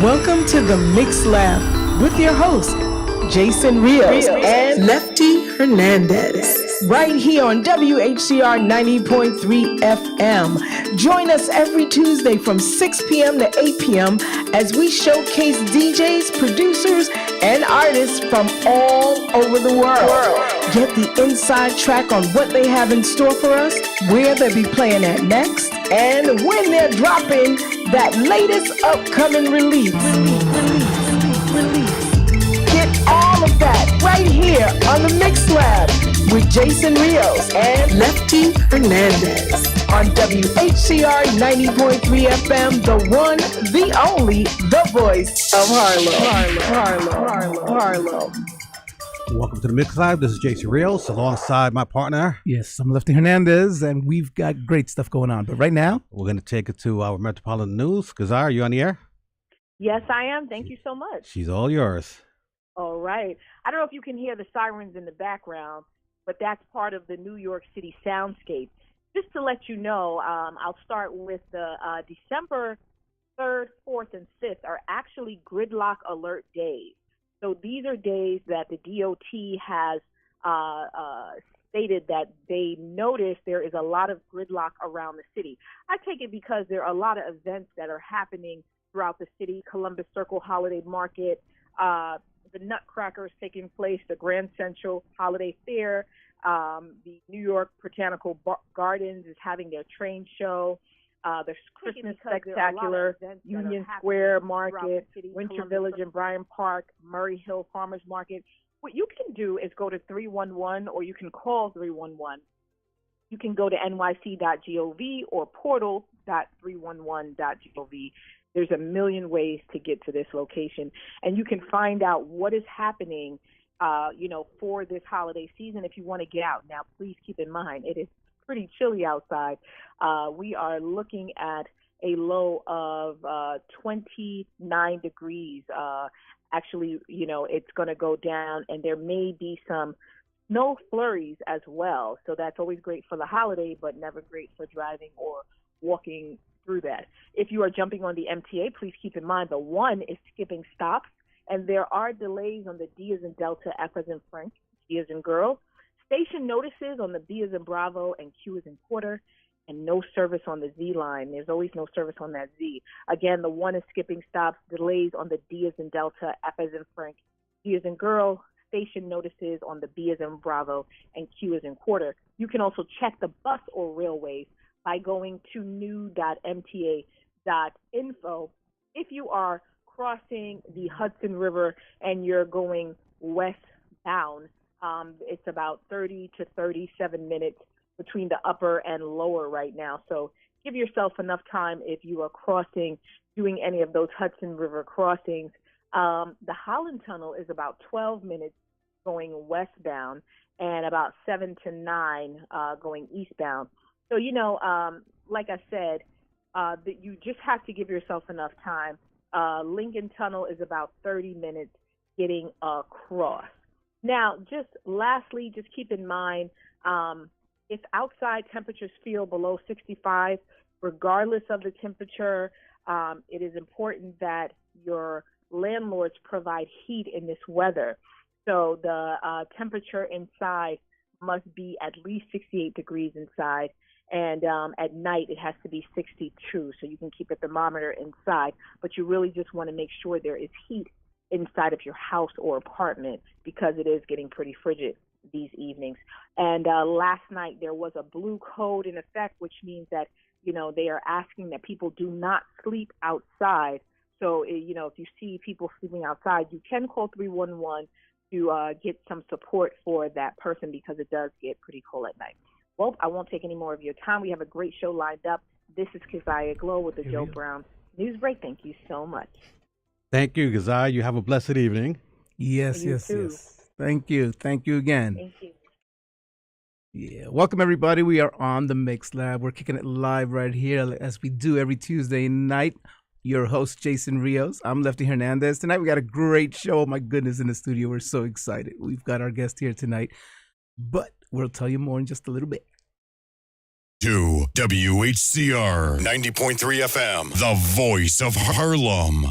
Welcome to the Mix Lab with your host, Jason Rios and Lefty Hernandez. Right here on WHCR 90.3 FM. Join us every Tuesday from 6 p.m. to 8 p.m. as we showcase DJs, producers, and artists from all over the world. Get the inside track on what they have in store for us, where they'll be playing at next, and when they're dropping that latest upcoming release. Get all of that right here on the Mix Lab with Jason Rios and Lefty Hernandez on WHCR 90.3 FM, the one, the only, the voice of Harlem. Welcome to the Mix Live. This is Jason Rios alongside my partner. Yes, I'm Lefty Hernandez, and we've got great stuff going on. But right now, we're going to take it to our Metropolitan News. Kazar, are you on the air? Yes, I am. Thank you so much. She's all yours. All right. I don't know if you can hear the sirens in the background, but that's part of the New York City soundscape. Just to let you know, I'll start with the December 3rd, 4th, and 5th are actually gridlock alert days. So these are days that the DOT has stated that they notice there is a lot of gridlock around the city. I take it because there are a lot of events that are happening throughout the city. Columbus Circle Holiday Market, the Nutcracker is taking place, the Grand Central Holiday Fair, the New York Botanical Gardens is having their train show. There's Christmas Spectacular, Union Square Market, Winter Village and Bryant Park, Murray Hill Farmers Market. What you can do is go to 311 or you can call 311. You can go to nyc.gov or portal.311.gov. There's a million ways to get to this location, and you can find out what is happening, for this holiday season if you want to get out. Now, please keep in mind, it is pretty chilly outside. We are looking at a low of 29 degrees. Actually, it's going to go down, and there may be some snow flurries as well. So that's always great for the holiday, but never great for driving or walking through that. If you are jumping on the MTA, please keep in mind the one is skipping stops, and there are delays on the D as in Delta, F as in Frank, G as in girl. Station notices on the B as in Bravo and Q as in quarter, and no service on the Z line. There's always no service on that Z. Again, the one is skipping stops, delays on the D as in Delta, F as in Frank, G as in girl, station notices on the B as in Bravo and Q as in quarter. You can also check the bus or railways by going to new.mta.info. If you are crossing the Hudson River and you're going westbound, it's about 30 to 37 minutes between the upper and lower right now. So give yourself enough time if you are doing any of those Hudson River crossings. The Holland Tunnel is about 12 minutes going westbound and about 7 to 9 going eastbound. So, like I said, that you just have to give yourself enough time. Lincoln Tunnel is about 30 minutes getting across. Now, just lastly, just keep in mind, if outside temperatures feel below 65, regardless of the temperature, it is important that your landlords provide heat in this weather. So the temperature inside must be at least 68 degrees inside. And at night, it has to be 62, so you can keep a thermometer inside. But you really just want to make sure there is heat inside of your house or apartment because it is getting pretty frigid these evenings. And last night, there was a blue code in effect, which means that, they are asking that people do not sleep outside. So, if you see people sleeping outside, you can call 311 to get some support for that person because it does get pretty cold at night. Well, I won't take any more of your time. We have a great show lined up. This is Keziah Glow with the Joe Brown News Break. Thank you so much. Thank you, Keziah. You have a blessed evening. Yes. Thank you. Thank you again. Thank you. Yeah. Welcome, everybody. We are on the Mix Lab. We're kicking it live right here as we do every Tuesday night. Your host, Jason Rios. I'm Lefty Hernandez. Tonight, we got a great show. Oh, my goodness, in the studio. We're so excited. We've got our guest here tonight. But we'll tell you more in just a little bit. To WHCR 90.3 FM, the voice of Harlem.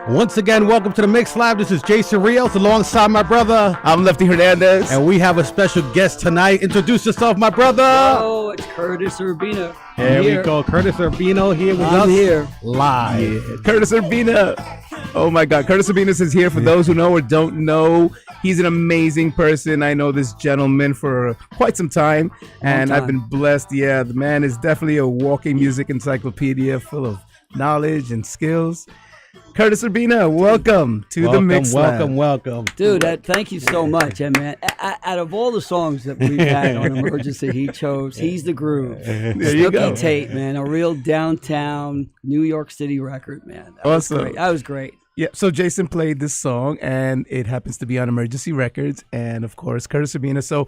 Once again, welcome to the Mix Live. This is Jason Rios alongside my brother. I'm Lefty Hernandez. And we have a special guest tonight. Introduce yourself, my brother. Oh, it's Curtis Urbina. There we go. Curtis Urbino here with us. I'm here. Live. Yeah. Curtis Urbina. Oh my God. Curtis Urbina is here. For those who know or don't know, he's an amazing person. I know this gentleman for quite some time, and I've been blessed. Yeah, the man is definitely a walking music encyclopedia full of knowledge and skills. Curtis Urbina, welcome to the Mix Lab. Welcome. Dude, thank you so much, man. Out of all the songs that we've had on Emergency, he chose He's the Groove. There you go. Tate, man, a real downtown New York City record, man. Awesome. That was great. Yeah, so Jason played this song, and it happens to be on Emergency Records, and of course, Curtis Urbina. So,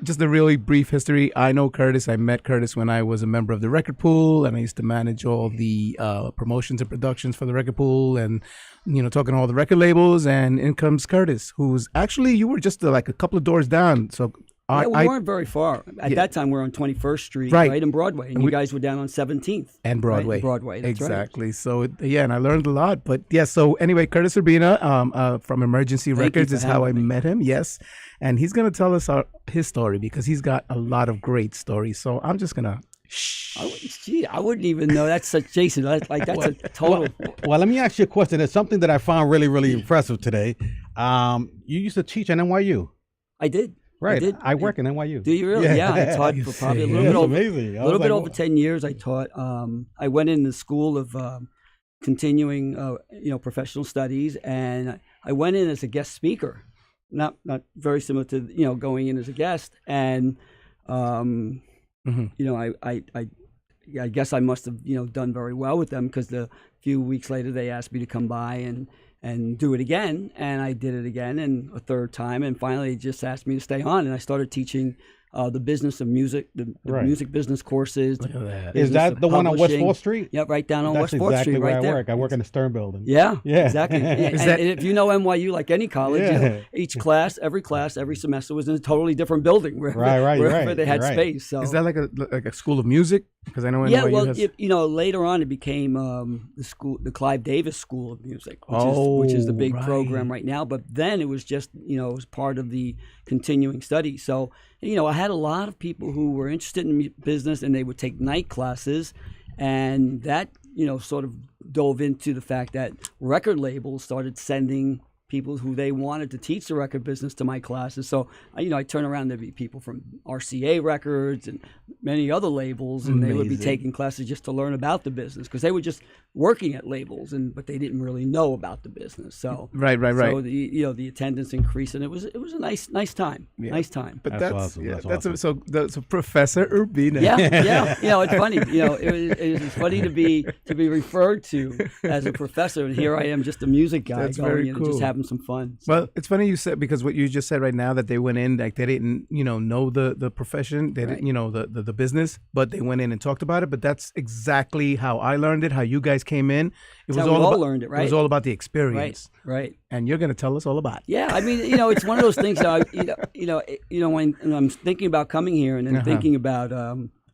just a really brief history. I know Curtis. I met Curtis when I was a member of the record pool, and I used to manage all the promotions and productions for the record pool, and talking to all the record labels. And in comes Curtis, who's actually you were just like a couple of doors down. So. We weren't very far. At that time, we were on 21st Street, right in Broadway, and you guys were down on 17th. And Broadway. Right? Broadway, that's exactly. Right. So, and I learned a lot. But, yeah, so anyway, Curtis Urbina from Emergency Records is how I met him, yes. And he's going to tell us his story because he's got a lot of great stories. So I'm just going to I wouldn't even know. That's such Jason. That's a total. Well, let me ask you a question. It's something that I found really, really impressive today. You used to teach at NYU. I did. Right. I work in NYU. Do you really? Yeah, I taught for probably a little bit over 10 years. I taught. I went in the school of continuing, professional studies, and I went in as a guest speaker. Not very similar to going in as a guest, and I guess I must have done very well with them because a few weeks later they asked me to come by and do it again, and I did it again and a third time, and finally just asked me to stay on, and I started teaching the business of music, the music business courses. Look at that. Is that the one on West 4th Street? Yep, right down on That's West 4th exactly Street, where right there. I work in the Stern Building. Yeah, exactly. And if you know NYU, like any college, every class, every semester was in a totally different building wherever they had space. So is that like a school of music? Because I know NYU later on it became the Clive Davis School of Music, which is the big program right now. But then it was just it was part of the continuing study. So I had a lot of people who were interested in business, and they would take night classes, and that sort of dove into the fact that record labels started sending people who they wanted to teach the record business to my classes. So, I turn around, there'd be people from RCA Records and many other labels, and they would be taking classes just to learn about the business because they were just working at labels, but they didn't really know about the business. So right. So the attendance increased, and it was a nice time. Yeah. Nice time. But that's awesome. That's awesome. So Professor Urbina. Yeah. It's funny. It was funny to be referred to as a professor, and here I am, just a music guy going in and just having some fun. So. Well, it's funny you said, because what you just said right now, that they went in like they didn't know the profession, they didn't the business, but they went in and talked about it. But that's exactly how I learned it, how you guys came in. It was all about learned it, right? It was all about the experience, right. And you're going to tell us all about it. Yeah, I mean, it's one of those things that when I'm thinking about coming here and then thinking about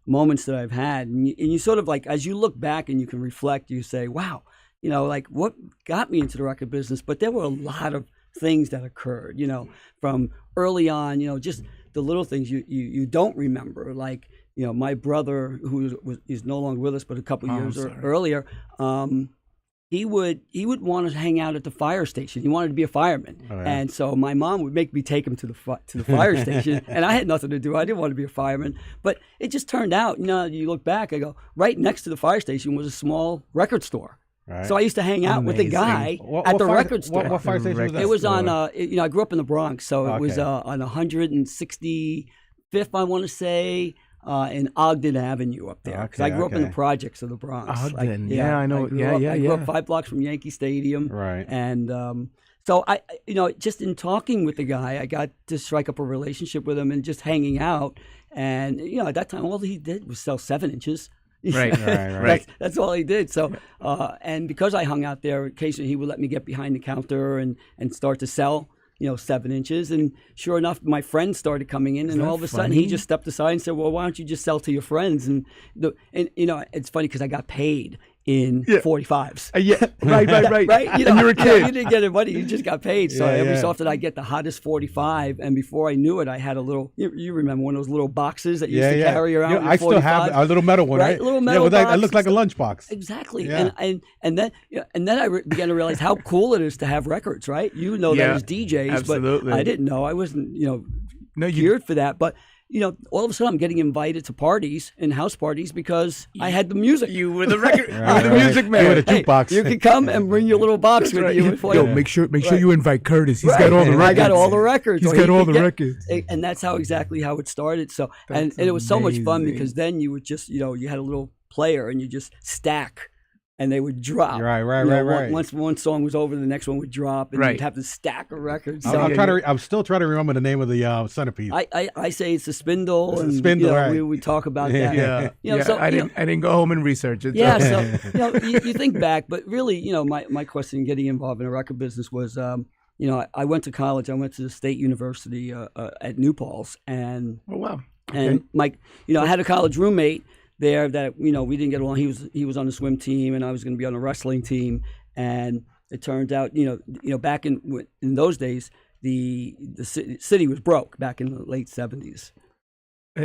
moments that I've had, and you sort of like, as you look back and you can reflect, you say, wow, like what got me into the record business. But there were a lot of things that occurred, from early on, just the little things you don't remember, like my brother, who is no longer with us, but a couple years earlier, he would want to hang out at the fire station. He wanted to be a fireman, and so my mom would make me take him to the fire station, and I had nothing to do. I didn't want to be a fireman, but it just turned out. You look back, I go, right next to the fire station was a small record store. Right. So I used to hang out with the guy at the record store. What fire station was that? It was on. I grew up in the Bronx, so it was on 165th, I want to say. In Ogden Avenue up there, because I grew up in the projects of the Bronx. Ogden, I know. I grew up 5 blocks from Yankee Stadium, right? And so I, just in talking with the guy, I got to strike up a relationship with him and just hanging out. And at that time, all he did was sell 7 inches. Right. That's all he did. So, and because I hung out there, occasionally he would let me get behind the counter and start to sell. 7 inches. And sure enough, my friends started coming in, and all of a sudden he just stepped aside and said, well, why don't you just sell to your friends? And it's funny because I got paid in Yeah. 45s. Yeah, right. Right? And you're a kid. You didn't get any money. You just got paid. So Yeah, every yeah. so often I get the hottest 45. And before I knew it, I had a little, you remember one of those little boxes that you used to carry around? Yeah, with your I still have 45? a little metal one, right? Little Yeah, metal with like, it box looks like a and lunchbox. Exactly. Yeah. And then I began to realize how cool it is to have records, right? You know Yeah, that as DJs, absolutely. but I didn't know. I wasn't, No, you geared for that. But, all of a sudden I'm getting invited to parties and house parties because I had the music. you were the record, Right, the right. music man. You were the Hey, jukebox. you can come and bring your little box with you. Before you make sure Right. you invite Curtis. He's Right. got all the I records. got all the records. He's or got he all could the get- records. And that's exactly how it started. So and That's it was so much fun amazing. because then you would just you had a little player and you just stack. And they would drop. Right. Once one song was over, the next one would drop, and Right. you'd have to stack a record. I'm, So I'm trying to. I'm still trying to remember the name of the centerpiece. I say it's a spindle, It's a and spindle, right. we talk about Yeah. that. Yeah, So, I didn't go home and research it. Yeah, so. so you think back, but really, my question getting involved in the record business was, I went to college. I went to the State University at New Paltz, and Oh wow. and Mike, I had a college roommate there that we didn't get along. He was on the swim team, and I was going to be on the wrestling team. And it turns out, back in those days, the city was broke back in the late 70s.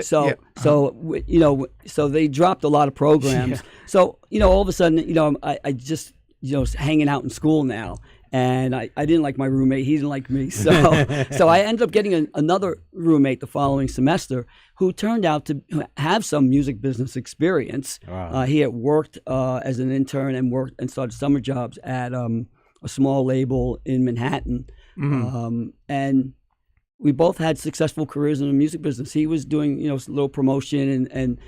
So Yeah. so they dropped a lot of programs. Yeah. So all of a sudden, I just hanging out in school now. And I didn't like my roommate. He didn't like me. So I ended up getting another roommate the following semester who turned out to have some music business experience. Wow. He had worked as an intern and started summer jobs at a small label in Manhattan. And we both had successful careers in the music business. He was doing, a little promotion and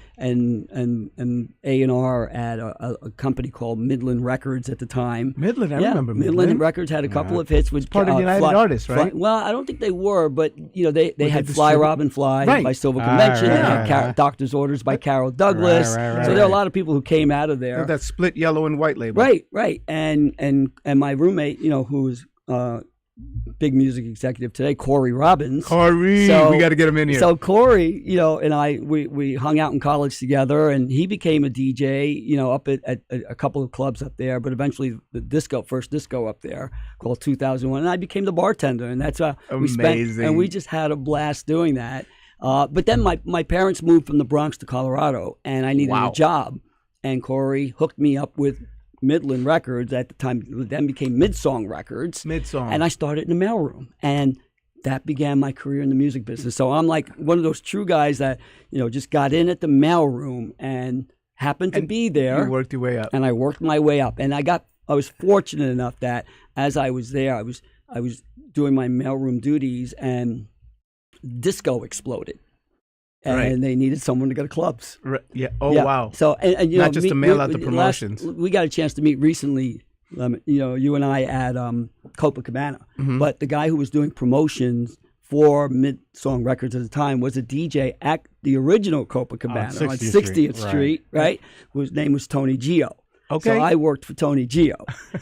A&R at a company called Midland Records at the time. Midland, I remember Midland. Midland Records had a couple of hits with part of United Artists, right? Well, I don't think they were, but they had they Fly distribute- Robin Fly Right. by Silver Convention. right, They had right. Doctor's Orders by Carol Douglas. Right, so there are a lot of people who came out of They there. have that split yellow and white label. Right. And my roommate, who was big music executive today, Corey Robbins. Corey, So- we got to get him in here. So Corey, and I, we hung out in college together, and he became a DJ, up at a couple of clubs up there. But eventually, the first disco up there called 2001, and I became the bartender, and that's how we spent. Amazing. And we just had a blast doing that. But then my parents moved from the Bronx to Colorado, and I needed a job, and Corey hooked me up with Midland Records at the time, then became Midsong Records. Midsong. And I started in the mailroom. And that began my career in the music business. So I'm like one of those true guys that, just got in at the mailroom and happened to be there. You worked your way up. And I worked my way up. And I was fortunate enough that as I was there, I was doing my mailroom duties and disco exploded. And Right. they needed someone to go to clubs. Right. Yeah. Oh Yeah. wow. So and Not just to mail out the promotions. We got a chance to meet recently. You and I at Copacabana, Mm-hmm. but the guy who was doing promotions for Midsong Records at the time was a DJ at the original Copacabana on 60th 60th Street, Street, right? Whose name was Tony Gio. Okay. So I worked for Tony Gio,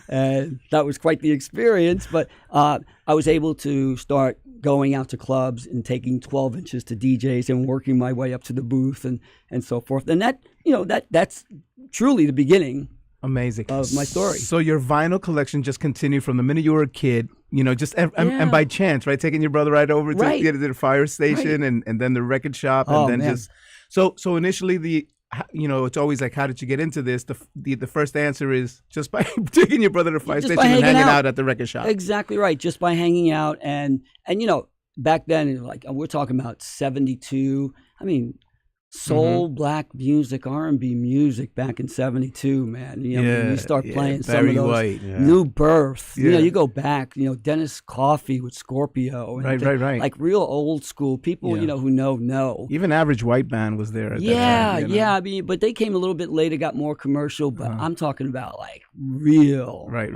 and that was quite the experience. But I was able to start going out to clubs and taking 12 inches to DJs and working my way up to the booth and so forth. And that's truly the beginning Amazing. of my story. So your vinyl collection just continued from the minute you were a kid, and by chance, right? Taking your brother right over to Right. get to the fire station and then the record shop. Oh, And then man. so initially it's always like, how did you get into this? The first answer is just by taking your brother to the fire Just station by and hanging hanging out. out at the record shop. Exactly right. Just by hanging out and back then, like we're talking about 72. I mean, soul, black music, R&B music back in 72, man. When you start playing some Barry of those White. Yeah. New Birth, Yeah. you go back, Dennis Coffey with Scorpio. And Right. Like real old school people, Yeah. who know. Even Average White Band was there at that time. Yeah. I mean, but they came a little bit later, got more commercial, but I'm talking about like real. Right.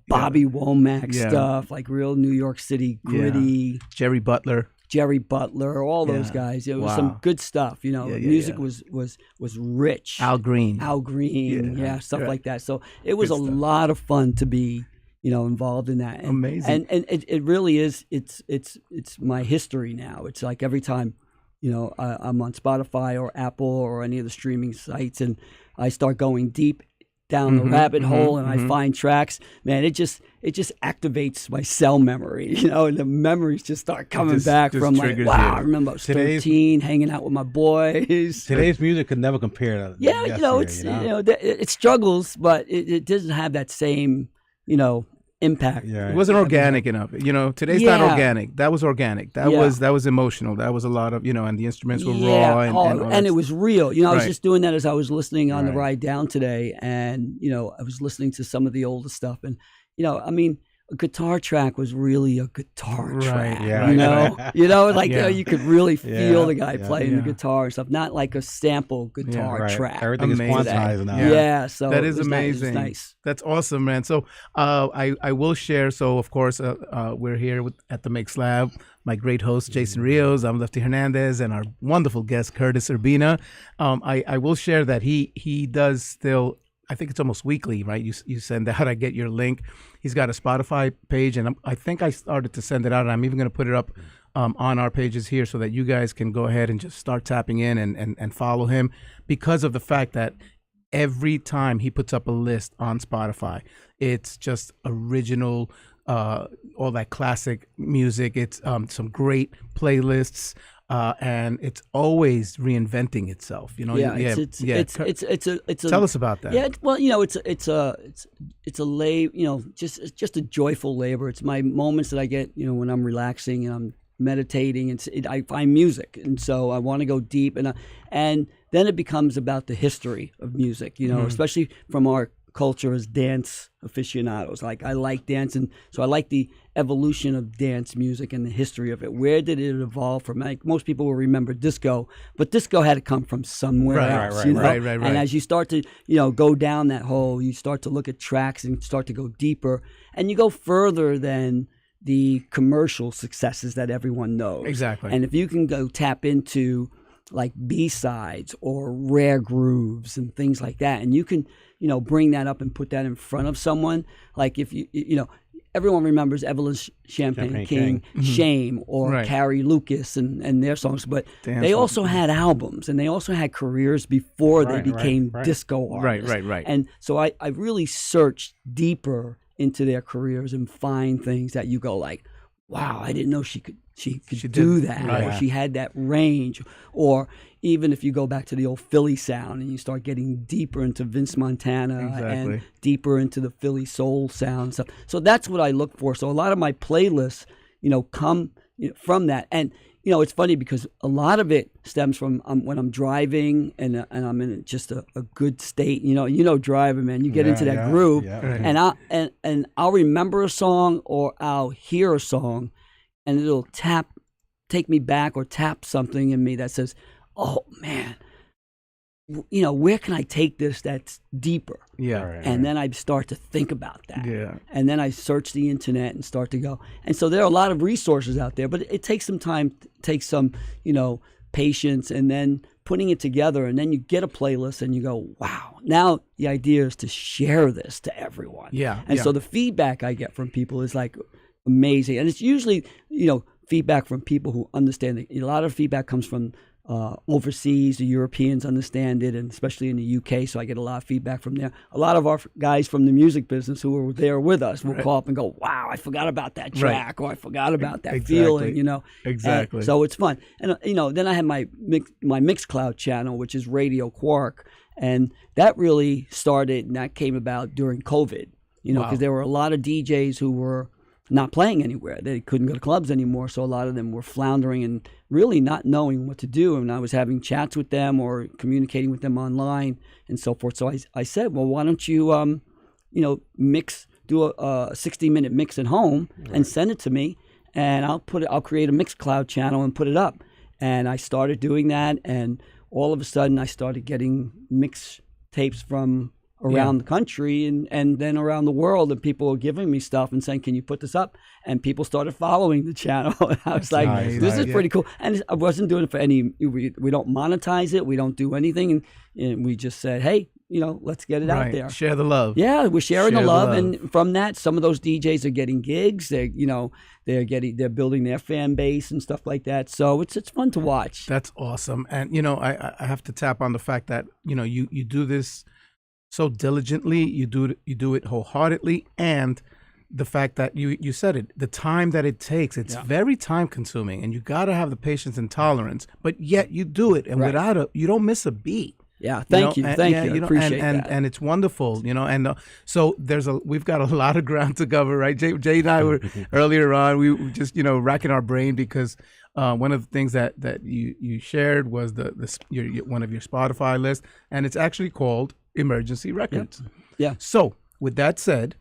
Bobby Womack Yeah. stuff, like real New York City gritty. Jerry Butler. Jerry Butler, all those Yeah. guys. It was Wow. some good stuff. Yeah, music yeah. was rich. Al Green. Al Green, Yeah. stuff Right. like that. So it was Good a stuff. lot of fun to be, involved in that. And, Amazing. And it really is. It's my history now. It's like every time, I'm on Spotify or Apple or any of the streaming sites, and I start going deep down the rabbit hole and I find tracks, man, it just activates my cell memory, and the memories just start coming back from like, wow, I remember I was 13, hanging out with my boys. Today's music could never compare to it struggles, but it doesn't have that same, impact. It wasn't organic enough. Today's not organic. That was organic. That was emotional. That was a lot of, and the instruments were raw and it was real. I was just doing that as I was listening on the ride down today, and I was listening to some of the older stuff, and a guitar track was really a guitar track. You could really feel the guy playing the guitar and stuff, not like a sample guitar track. Everything is quantized now. Yeah, so that is amazing. Nice. That's awesome, man. So I will share. So of course we're here at the Mix Lab. My great host Jason Rios. I'm Lefty Hernandez, and our wonderful guest Curtis Urbina. I will share that he does still. I think it's almost weekly, right? You send out, I get your link. He's got a Spotify page, and I think I started to send it out, and I'm even going to put it up on our pages here so that you guys can go ahead and just start tapping in and follow him, because of the fact that every time he puts up a list on Spotify, it's just original, all that classic music. It's some great playlists. And it's always reinventing itself, Tell us about that. Yeah, well, it's a labor, just a joyful labor. It's my moments that I get, when I'm relaxing and I'm meditating, I find music, and so I want to go deep, and then it becomes about the history of music, especially from our culture as dance aficionados. Like, I like dance, and so I like the evolution of dance music and the history of it. Where did it evolve from? Like, most people will remember disco, but disco had to come from somewhere else. Right. And as you start to go down that hole, you start to look at tracks and start to go deeper, and you go further than the commercial successes that everyone knows. Exactly. And if you can go tap into like B-sides or rare grooves and things like that, and you can bring that up and put that in front of someone, like if everyone remembers Evelyn Champagne King, Shame, or Carrie Lucas and their songs, but they also had albums, and they also had careers before they became disco artists. Right. And so I really searched deeper into their careers and find things that you go like, wow, I didn't know she could do that, or she had that range. Or even if you go back to the old Philly sound and you start getting deeper into Vince Montana and deeper into the Philly soul sound. So that's what I look for. So a lot of my playlists, come from that. And it's funny because a lot of it stems from when I'm driving and I'm in just a good state. Driving, man, you get into that groove, and I'll remember a song, or I'll hear a song, and it'll take me back, or tap something in me that says, oh man, where can I take this that's deeper? And then I start to think about that. And then I search the internet and start to go. And so there are a lot of resources out there, but it takes some time, takes some, patience, and then putting it together. And then you get a playlist and you go, wow, now the idea is to share this to everyone. So the feedback I get from people is like amazing. And it's usually, feedback from people who understand it. A lot of feedback comes from overseas. The Europeans understand it, and especially in the UK, so I get a lot of feedback from there. A lot of our guys from the music business who were there with us will call up and go, wow, I forgot about that track, or I forgot about that feeling, Exactly. And so it's fun. And, then I have my Mixcloud channel, which is Radio Quark, and that really started, and that came about during COVID, because there were a lot of DJs who were not playing anywhere. They couldn't go to clubs anymore, so a lot of them were floundering and really not knowing what to do. And I was having chats with them or communicating with them online and so forth. So I said, well, why don't you, do a 60-minute mix at home and send it to me, and I'll create a Mixcloud channel and put it up. And I started doing that, and all of a sudden I started getting mix tapes from around the country and then around the world, and people were giving me stuff and saying, can you put this up? And people started following the channel. And I was like, this is pretty cool. And I wasn't doing it for any, we don't monetize it, we don't do anything, and we just said, hey, let's get it out there. Share the love. Yeah, we're sharing the love, and from that, some of those DJs are getting gigs. They're they're building their fan base and stuff like that. So it's fun to watch. That's awesome. And I have to tap on the fact that you do this so diligently, you do it wholeheartedly, and the fact that you said it, the time that it takes, it's very time consuming, and you got to have the patience and tolerance, but yet you do it, and you don't miss a beat. Yeah, thank you. I appreciate that. And it's wonderful, and so we've got a lot of ground to cover, right? Jay and I were earlier on, we were just racking our brain because one of the things that you shared was one of your Spotify lists, and it's actually called Emergency Records. Yeah. So with that said,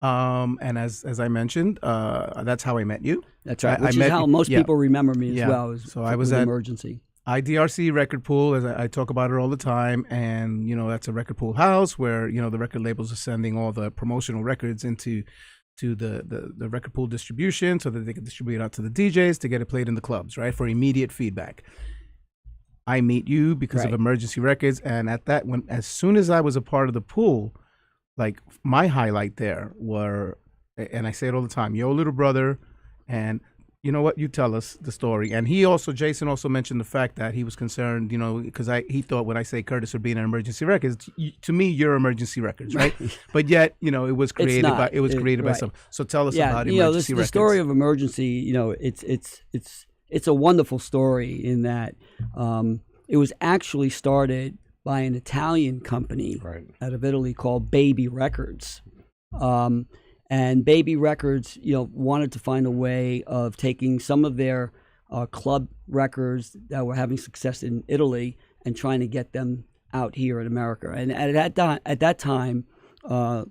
and as I mentioned, that's how I met you. That's right. Which is how most people remember me as well. So I was at Emergency IDRC Record Pool, as I talk about it all the time, and that's a record pool house where the record labels are sending all the promotional records into the record pool distribution so that they can distribute it out to the DJs to get it played in the clubs, right, for immediate feedback. I meet you because of Emergency Records, and as soon as I was a part of the pool, like my highlight there were, and I say it all the time, your little brother, and you know what, you tell us the story. And Jason also mentioned the fact that he was concerned, because he thought when I say Curtis would be in an Emergency Records, to me you're Emergency Records, right? But yet, it was created by some. So tell us about Emergency Records. The story of Emergency, it's a wonderful story in that it was actually started by an Italian company out of Italy called Baby Records. And Baby Records, wanted to find a way of taking some of their club records that were having success in Italy and trying to get them out here in America. And at that time,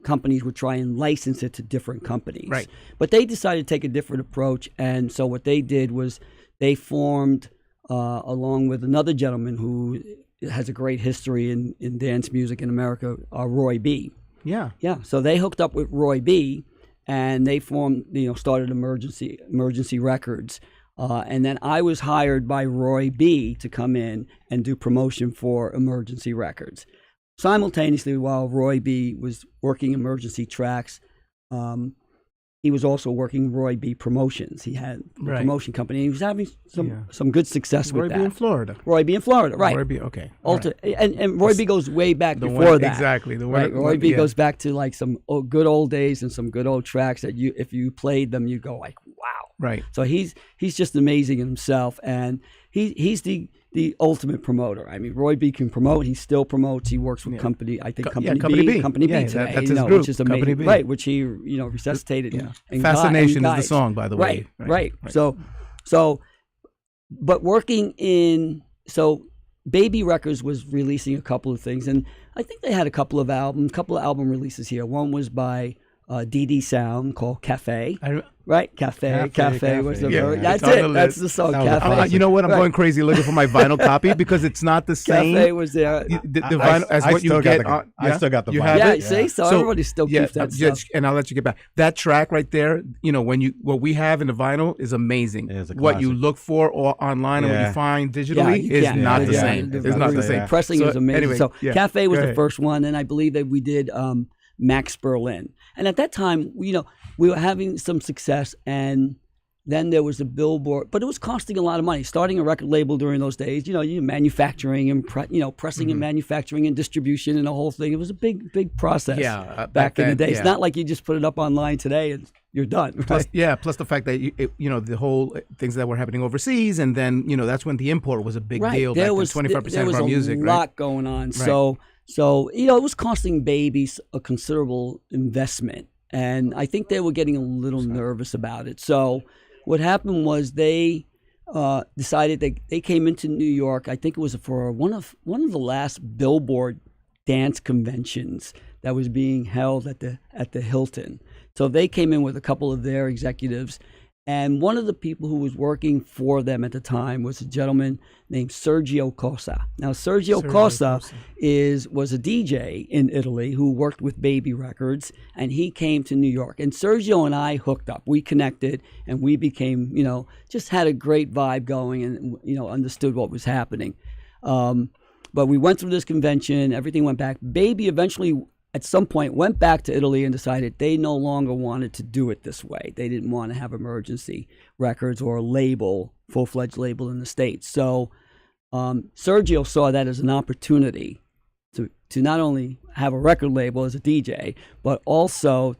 companies would try and license it to different companies. Right. But they decided to take a different approach. And so what they did was they formed, along with another gentleman who has a great history in dance music in America, Roy B. Yeah. So they hooked up with Roy B, and they formed, started Emergency Records. And then I was hired by Roy B to come in and do promotion for Emergency Records. Simultaneously, while Roy B was working Emergency Tracks, he was also working Roy B Promotions. He had a promotion company. He was having some good success with that. Roy B in Florida. Roy B in Florida, right. Roy B, okay. And Roy B goes way back before that. Exactly. Roy B goes back to like some good old days and some good old tracks that if you played them, you go like, wow. Right. So he's just amazing in himself, and he's the ultimate promoter. I mean, Roy B can promote. He still promotes. He works with Company B today, that's his group, which is amazing. Right, which he resuscitated. And Fascination is the song, by the way. Right. So, but working Baby Records was releasing a couple of things, and I think they had a couple of album releases here. One was by DD Sound called Cafe. Cafe was the that's it. That's the song, Cafe. You know what? I'm going crazy looking for my vinyl copy because it's not the same. Cafe was there. The vinyl as what you get. I still got the vinyl. You have it? See, so everybody still keeps that stuff. And I'll let you get back. That track right there, what we have in the vinyl is amazing. What you look for online and what you find digitally is not the same. It's not the same. Pressing is amazing. Anyway, so Cafe was the first one, and I believe that we did Max Berlin. And at that time, we were having some success, and then there was a billboard, but it was costing a lot of money. Starting a record label during those days, you manufacturing and pressing and manufacturing and distribution and the whole thing. It was a big process. Back in the day, it's not like you just put it up online today and you're done. Plus the fact that the whole things that were happening overseas, and then that's when the import was a big deal. There was 25% of our music. There was a lot going on. Right. So it was costing Babies a considerable investment, and I think they were getting a little nervous about it. So what happened was they decided they came into New York. I think it was for one of the last Billboard dance conventions that was being held at the Hilton. So they came in with a couple of their executives, and one of the people who was working for them at the time was a gentleman named Sergio Cosa. Now, Sergio Cosa was a DJ in Italy who worked with Baby Records, and he came to New York. And Sergio and I hooked up. We connected, and we became, just had a great vibe going and, understood what was happening. But we went through this convention. Everything went back. Baby eventually, at some point, went back to Italy and decided they no longer wanted to do it this way. They didn't want to have Emergency Records or a label, full-fledged label in the States. So Sergio saw that as an opportunity to not only have a record label as a DJ, but also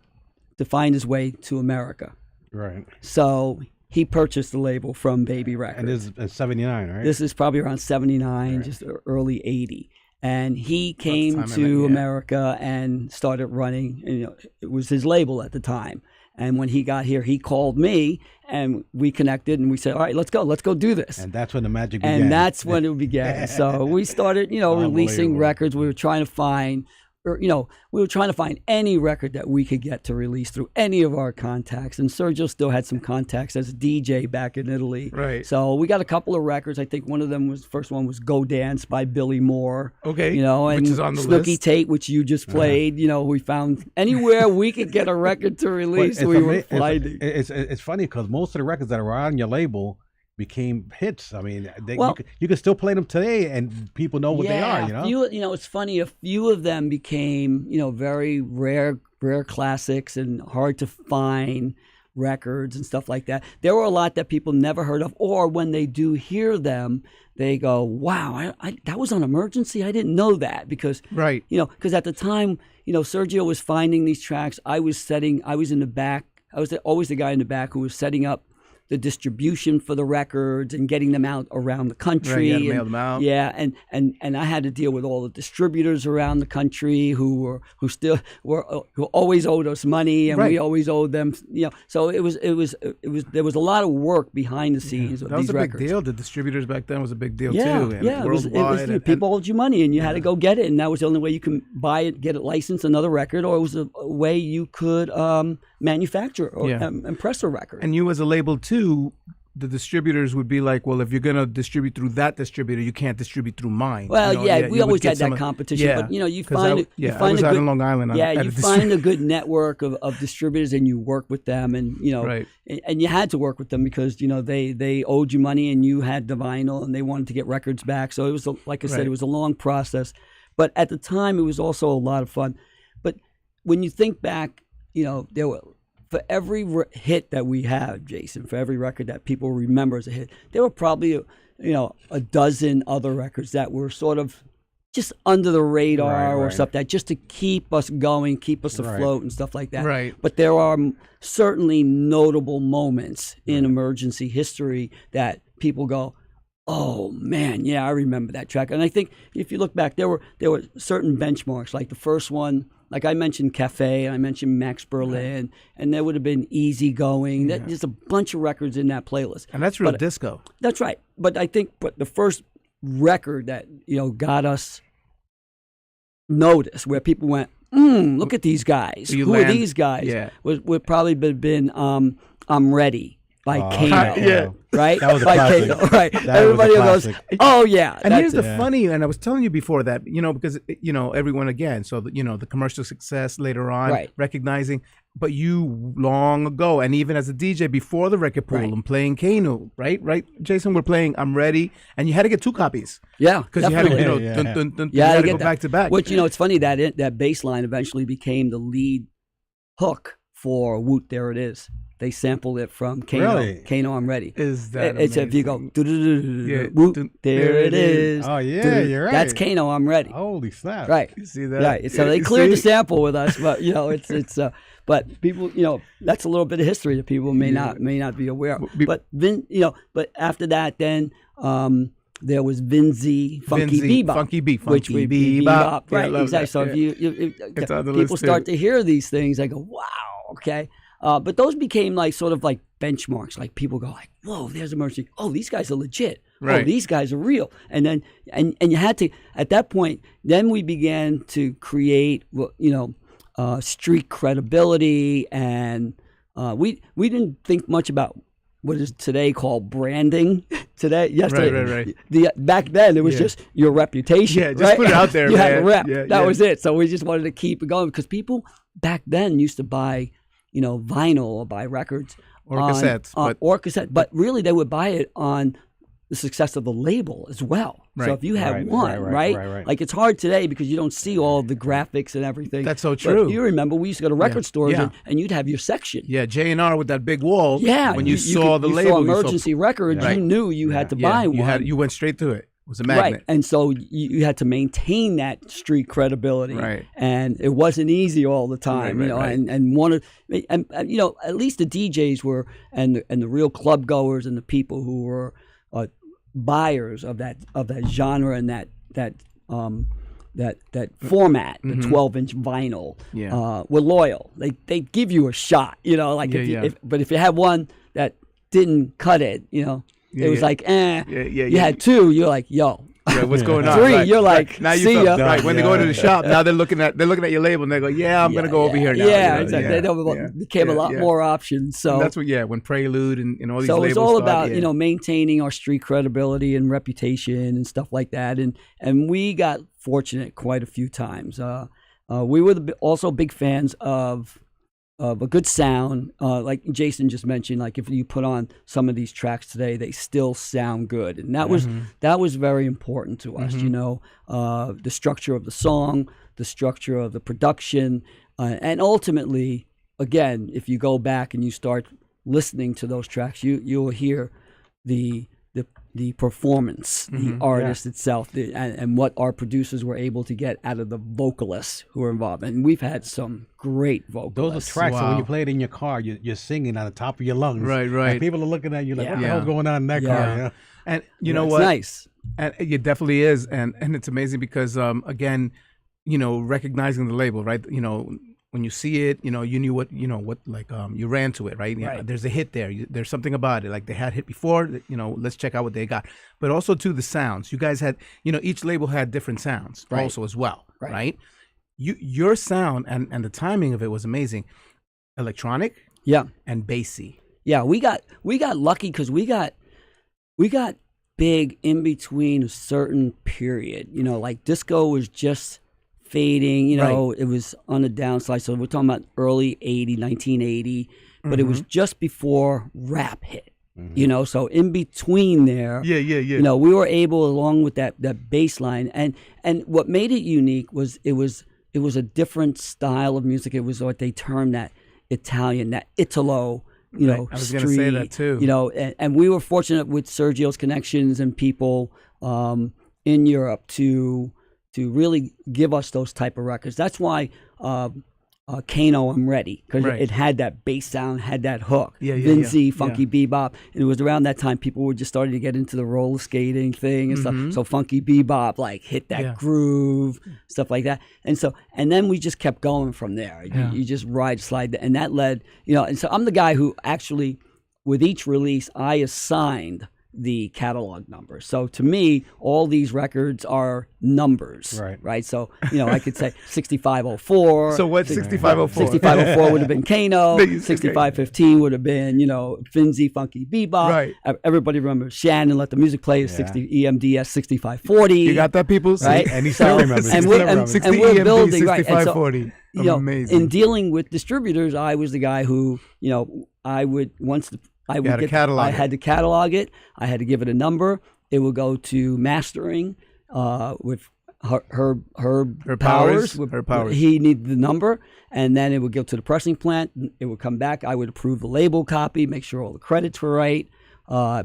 to find his way to America. Right. So he purchased the label from Baby Records. And this is in 79, right? This is probably around 79, just early 80. And he came to America and started running, it was his label at the time. And when he got here, he called me and we connected and we said, all right, let's go do this. And that's when the magic began. And that's when it began. So we started, releasing records. We were trying to find, any record that we could get to release through any of our contacts. And Sergio still had some contacts as a DJ back in Italy. Right. So we got a couple of records. I think one of them first one was Go Dance by Billy Moore. Okay. And which is on the Snooky list. Tate, which you just played. We found anywhere we could get a record to release, we were finding. It's funny because most of the records that are on your label became hits. I mean, you can still play them today, and people know what they are. It's funny. A few of them became, very rare classics and hard to find records and stuff like that. There were a lot that people never heard of, or when they do hear them, they go, "Wow, I that was on Emergency. I didn't know that." Because because at the time, Sergio was finding these tracks. I was in the back. I was always the guy in the back who was setting up the distribution for the records and getting them out around the country. Right, you gotta mail them out. Yeah, and I had to deal with all the distributors around the country who always owed us money, and we always owed them. So there was a lot of work behind the scenes of these records. That was a big deal. The distributors back then was a big deal too. It was people owed you money, and you had to go get it, and that was the only way you can buy it, get it licensed, another record, or it was a way you could manufacture and press a record. And you as a label too, the distributors would be like, well, if you're going to distribute through that distributor, you can't distribute through mine. Well, we always had that competition, but you find I was out in Long Island. You find a good network of distributors, and you work with them, and and you had to work with them because they owed you money, and you had the vinyl, and they wanted to get records back. So it was like I said, it was a long process, but at the time it was also a lot of fun. But when you think back, there were. For every hit that we have, Jason, for every record that people remember as a hit, there were probably a dozen other records that were sort of just under the radar or stuff that just to keep us going, keep us afloat and stuff like that. Right. But there are certainly notable moments in Emergency history that people go, oh man, yeah, I remember that track. And I think if you look back, there were certain benchmarks. Like the first one, like I mentioned Cafe, and I mentioned Max Berlin, and there would have been Easy Going. There's a bunch of records in that playlist. And that's real disco. That's right. But I think the first record that got us noticed, where people went, look at these guys. Who are these guys? Yeah. Would probably have been I'm Ready by Kano. Right? That was a by classic. Kano, right. That Everybody was a goes, classic. oh yeah. And here's the it. funny, and I was telling you before that, because everyone again, so the commercial success later on, recognizing, but you long ago, and even as a DJ before the record pool, and playing Kano, right, Jason, we're playing I'm Ready, and you had to get 2 copies. Yeah, because you had to, you had to go back to back. Which it's funny that bass line eventually became the lead hook for Woot There It Is. They sampled it from Kano. Really? Kano, I'm Ready. Is that It's amazing? if you go, Woot There It Is. Oh yeah, you're right. That's Kano, I'm Ready. Holy snap! Right. You see that? Right. So they cleared the sample with us, but it's but people, that's a little bit of history that people may not be aware of. But but after that, then there was Funky Bebop, which we Bebop, right? Exactly. So if you people start to hear these things, they go, wow, okay. But those became sort of like benchmarks. Like people go like, whoa, there's Emergency. Oh, these guys are legit. Right. Oh, these guys are real. And then and you had to, at that point, then we began to create street credibility, and we didn't think much about what is today called branding. Yesterday, back then it was just your reputation. Yeah, just put it out there. You man. had a rep. Yeah, that was it. So we just wanted to keep it going because people back then used to buy vinyl or buy records or cassettes, but really they would buy it on the success of the label as well. Right. So if you had one, right? Like it's hard today because you don't see all the graphics and everything. That's so true. But you remember we used to go to record stores and you'd have your section. Yeah, J&R with that big wall. Yeah. When you saw the label, Emergency Records, you knew you had to buy one. You went straight to it. was a magnet. Right. And so you had to maintain that street credibility. Right. And it wasn't easy all the time, Right, you know, right. and you know, at least the DJs were, and the real club goers and the people who were buyers of that genre and that format, the 12-inch vinyl, were loyal. They'd give you a shot, you know, like but if you had one that didn't cut it, you know, it was like, you had two, you're like, yo. Yeah, what's going on? Three, right, you're like, right. Now you see ya. Right, when they go to the shop, now they're looking at your label and they go, I'm gonna go over here now. Yeah, exactly. There became a lot more options. So and that's what, when Prelude and all these so labels. it's all started, about you know, maintaining our street credibility and reputation and stuff like that. And we got fortunate quite a few times. We were also big fans of a good sound, like Jason just mentioned. Like if you put on some of these tracks today, they still sound good, and that was very important to us. You know, the structure of the song, the structure of the production, and ultimately, again, if you go back and you start listening to those tracks, you'll hear the performance, the artist itself, and what our producers were able to get out of the vocalists who were involved. And we've had some great vocalists. Those are tracks that when you play it in your car, you're singing on the top of your lungs. Right. And people are looking at you like, what the hell's going on in that car? You know? And you know it's what? Nice. And it definitely is. And it's amazing because, again, you know, recognizing the label, right? You know, when you see it, you know, you knew what, like, you ran to it, right? Right. There's a hit there. There's something about it. Like they had hit before, you know, let's check out what they got. But also, too, the sounds. You guys had, you know, each label had different sounds also as well, right? Your sound and the timing of it was amazing. Electronic and bassy. Yeah, we got lucky because we got big in between a certain period. You know, like disco was just fading, you know, it was on the downside. So we're talking about early 1980, but it was just before rap hit, you know, so in between there, you know, we were able, along with that bass line, and what made it unique was it was a different style of music. It was what they termed that Italian, that Italo, you know, I was going to say that too. You know, and we were fortunate with Sergio's connections and people in Europe to really give us those type of records. That's why Kano, I'm Ready, because it had that bass sound, had that hook. Vinzy, Funky Bebop. And it was around that time people were just starting to get into the roller skating thing and stuff. So Funky Bebop, like, hit that groove, stuff like that. And then we just kept going from there. You just slide, and that led, you know, and so I'm the guy who actually, with each release, I assigned the catalog number. So to me, all these records are numbers, right? So, you know, I could say 6504. So what's 6504? 6504 would have been Kano. 6515 would have been, you know, Finzi, Funky Bebop. Right. Everybody remembers Shannon, Let the Music Play, 60 EMDS 6540. You got that, people? Right? And he still remembers. And we're building, right? 6540. You know, Amazing. in dealing with distributors, I was the guy who, you know, I would I had to catalog it. I had to give it a number. It would go to mastering with Herb Powers. He needed the number, and then it would go to the pressing plant. It would come back. I would approve the label copy, make sure all the credits were right,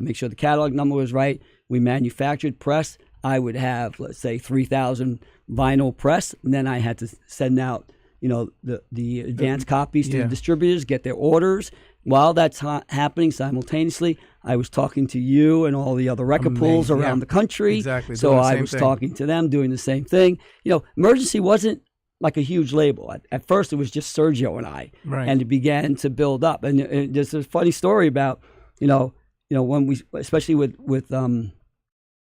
make sure the catalog number was right. We manufactured, press. I would have, let's say, 3,000 vinyl press, and then I had to send out, you know, the advance copies to the distributors, get their orders. While that's happening simultaneously, I was talking to you and all the other record pools around the country. Exactly. So I was talking to them, doing the same thing. You know, Emergency wasn't like a huge label. At first, it was just Sergio and I, and it began to build up. And there's a funny story about, you know, when we, especially with I'm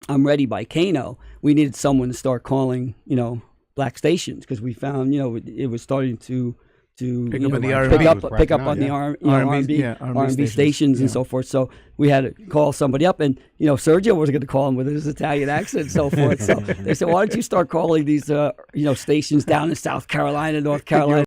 Ready by Kano, we needed someone to start calling, you know, black stations, because we found, you know, it was starting to pick up on the R&B. Pick up on the R&B stations and so forth. So we had to call somebody up, and, you know, Sergio was going to call him with his Italian accent and so forth. So they said, why don't you start calling these, you know, stations down in South Carolina, North Carolina.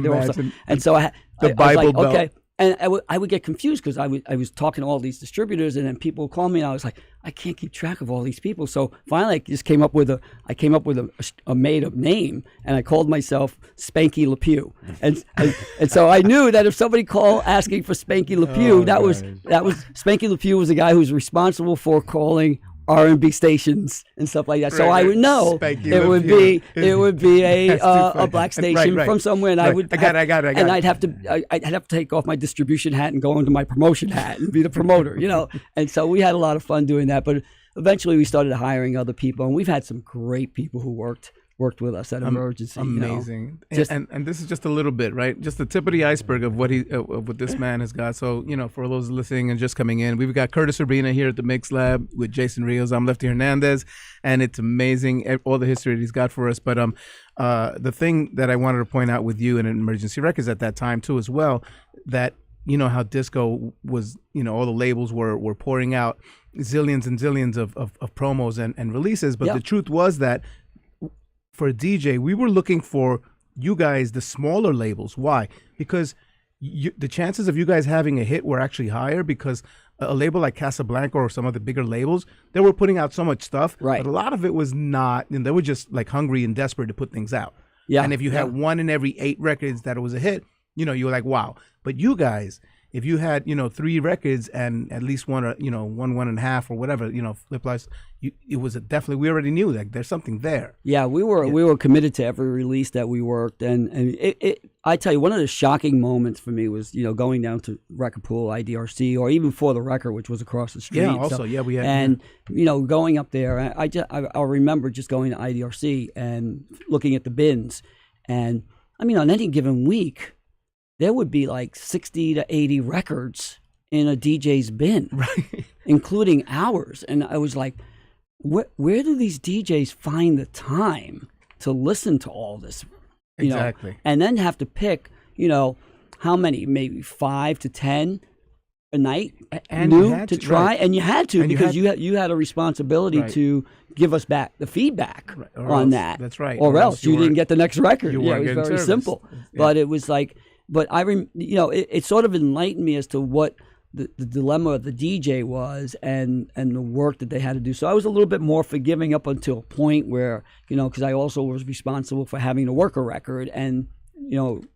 And so I was like, okay. And I would get confused because I was talking to all these distributors, and then people would call me, and I was like, I can't keep track of all these people. So finally, I just came up with a made up name, and I called myself Spanky LePew. And so I knew that if somebody called asking for Spanky LePew, that was Spanky LePew was the guy who was responsible for calling R&B stations and stuff like that. So Right, I would know Spanky it would Lip, be That's too a funny. black station Right. from somewhere, and I would I got it. and I'd have to take off my distribution hat and go into my promotion hat and be the promoter, And so we had a lot of fun doing that. But eventually we started hiring other people, and we've had some great people who worked with us at Emergency. Amazing. Just- and this is just a little bit, right? Just the tip of the iceberg of what of what this man has got. So, for those listening and just coming in, we've got Curtis Urbina here at the Mix Lab with Jason Rios. I'm Lefty Hernandez, and it's amazing all the history that he's got for us. But the thing that I wanted to point out with you and Emergency Records at that time too as well, that how disco was, all the labels were pouring out zillions and zillions of promos and releases. But the truth was that for a DJ, we were looking for you guys, the smaller labels. Why? Because the chances of you guys having a hit were actually higher, because a label like Casablanca or some of the bigger labels, they were putting out so much stuff. Right. But a lot of it was not, they were just like hungry and desperate to put things out. Yeah. And if you had one in every 8 records that it was a hit, you were like, wow. But you guys, if you had, 3 records and at least one, or, 1.5 or whatever, flip lights, it was definitely, we already knew that there's something there. Yeah, we were committed to every release that we worked, and I tell you, one of the shocking moments for me was going down to Record Pool, IDRC, or even For the Record, which was across the street. Yeah, also, we had, and going up there, I remember just going to IDRC and looking at the bins, and I mean, on any given week, there would be like 60 to 80 records in a DJ's bin, right, including ours, and I was like, where do these DJs find the time to listen to all this? Exactly. And then have to pick, how many, maybe 5 to 10 a night and new you had to try. right. And you had to, And because you had a responsibility Right. to give us back the feedback Or on else- that. That's right. Or else you didn't weren't- get the next record. you Yeah, weren't it was getting very service. simple. Yeah. But it was like, but it sort of enlightened me as to what the dilemma of the DJ was, and the work that they had to do. So I was a little bit more forgiving up until a point where, because I also was responsible for having to work a record and,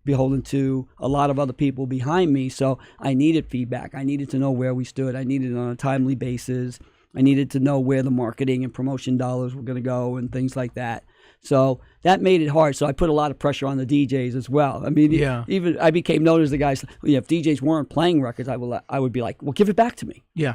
beholden to a lot of other people behind me. So I needed feedback. I needed to know where we stood. I needed it on a timely basis. I needed to know where the marketing and promotion dollars were going to go and things like that. So that made it hard. So I put a lot of pressure on the DJs as well. I mean, even I became known as the guys. If DJs weren't playing records, I would be like, well, give it back to me. Yeah.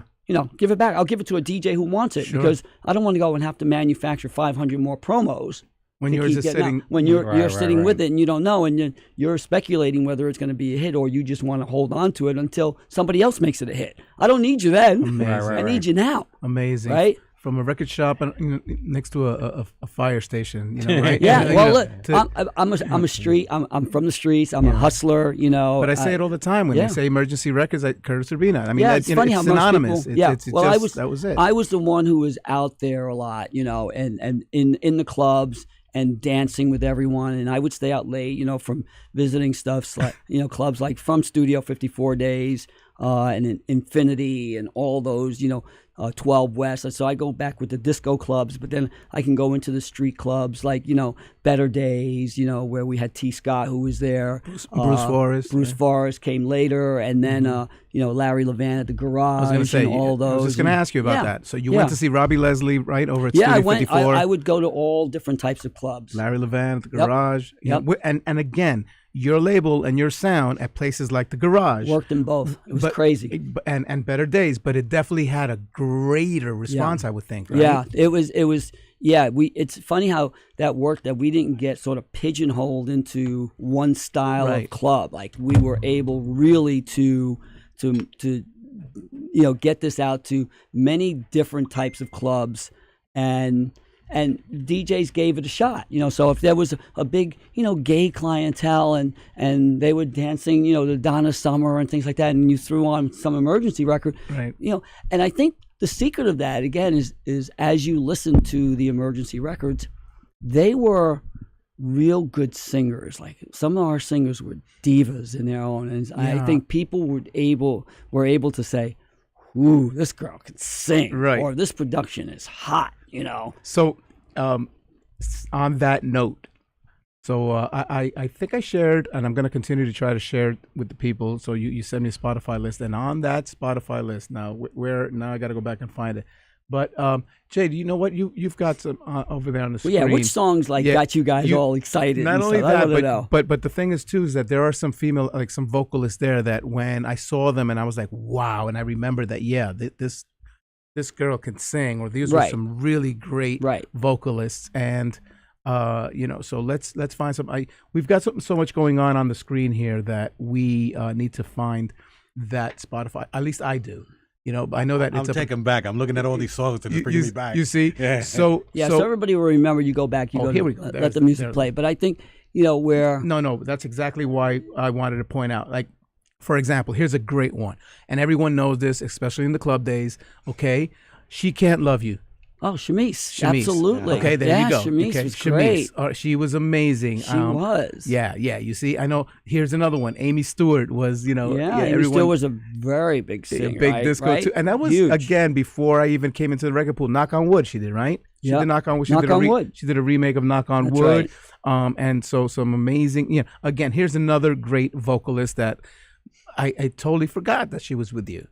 Give it back. I'll give it to a DJ who wants it, Sure. because I don't want to go and have to manufacture 500 more promos. When to yours keep is getting out. sitting, when you're Right, sitting right. with it and you don't know, and you're speculating whether it's going to be a hit, or you just want to hold on to it until somebody else makes it a hit. I don't need you then. Amazing. I need you now. Amazing. Right? From a record shop and next to a fire station, right? Yeah. And, Well, look, to- I'm a street. I'm from the streets. I'm a hustler. but I say it all the time when yeah. they say Emergency Records at Curtis Urbina. I mean, It's funny how it's most synonymous. people. Yeah. It's well, just, that was it. I was the one who was out there a lot, and in the clubs and dancing with everyone. And I would stay out late, from visiting stuff like, clubs like From Studio 54 Days, and Infinity and all those, 12 West. So I go back with the disco clubs, but then I can go into the street clubs like, Better Days, where we had T. Scott, who was there. Bruce Forrest. Bruce Forrest came later. And then, Larry Levan at the Garage. I was going to say, and all those. I was just going to ask you about that. So you went to see Robbie Leslie, right, over at Yeah, Studio 54. I would go to all different types of clubs. Larry Levan at the Garage. Yep. And again, your label and your sound at places like the Garage. Worked in both. It was crazy. And Better Days, but it definitely had a greater response, I would think, right? Yeah, it was. Yeah, it's funny how that worked, that we didn't get sort of pigeonholed into one style of club. Like, we were able really to get this out to many different types of clubs, and DJs gave it a shot. So if there was a big, gay clientele and they were dancing, the Donna Summer and things like that, and you threw on some Emergency record, right? And I think the secret of that, again, is as you listen to the Emergency records, they were real good singers. Like, some of our singers were divas in their own, and I think people were able to say, "Ooh, this girl can sing," right? Or "This production is hot," So, on that note, so I think I shared, and I'm going to continue to try to share it with the people. So you send me a Spotify list, and on that Spotify list now, now I got to go back and find it. But Jay, do you know what you've got some over there on the screen? Well, yeah, which songs got you guys all excited? Not and only stuff? that, but the thing is too is that there are some female, like some vocalists there that when I saw them and I was like, wow, and I remember that this girl can sing, or these are some really great vocalists, and so let's find some. We've got so much going on the screen here that we need to find that Spotify. At least I do. I know that I'm taken back. I'm looking at all these songs and it's bringing me back. You see? Yeah. So everybody will remember. You go back. Here we go. Let the music play. But I think where. No. That's exactly why I wanted to point out. Like, for example, here's a great one, and everyone knows this, especially in the club days. Okay, She Can't Love You. Oh, Shamice. Absolutely. Okay, there you go. Shamice was great. She was amazing. She was. Yeah. You see, I know. Here's another one. Amy Stewart was, Amy Stewart was a very big singer. Big disco too. And that was, huge. Again, before I even came into the record pool. Knock on Wood, she did, right? She did Knock on Wood. She did a remake of Knock on Wood. Right. And so some amazing, again, here's another great vocalist that I totally forgot that she was with you.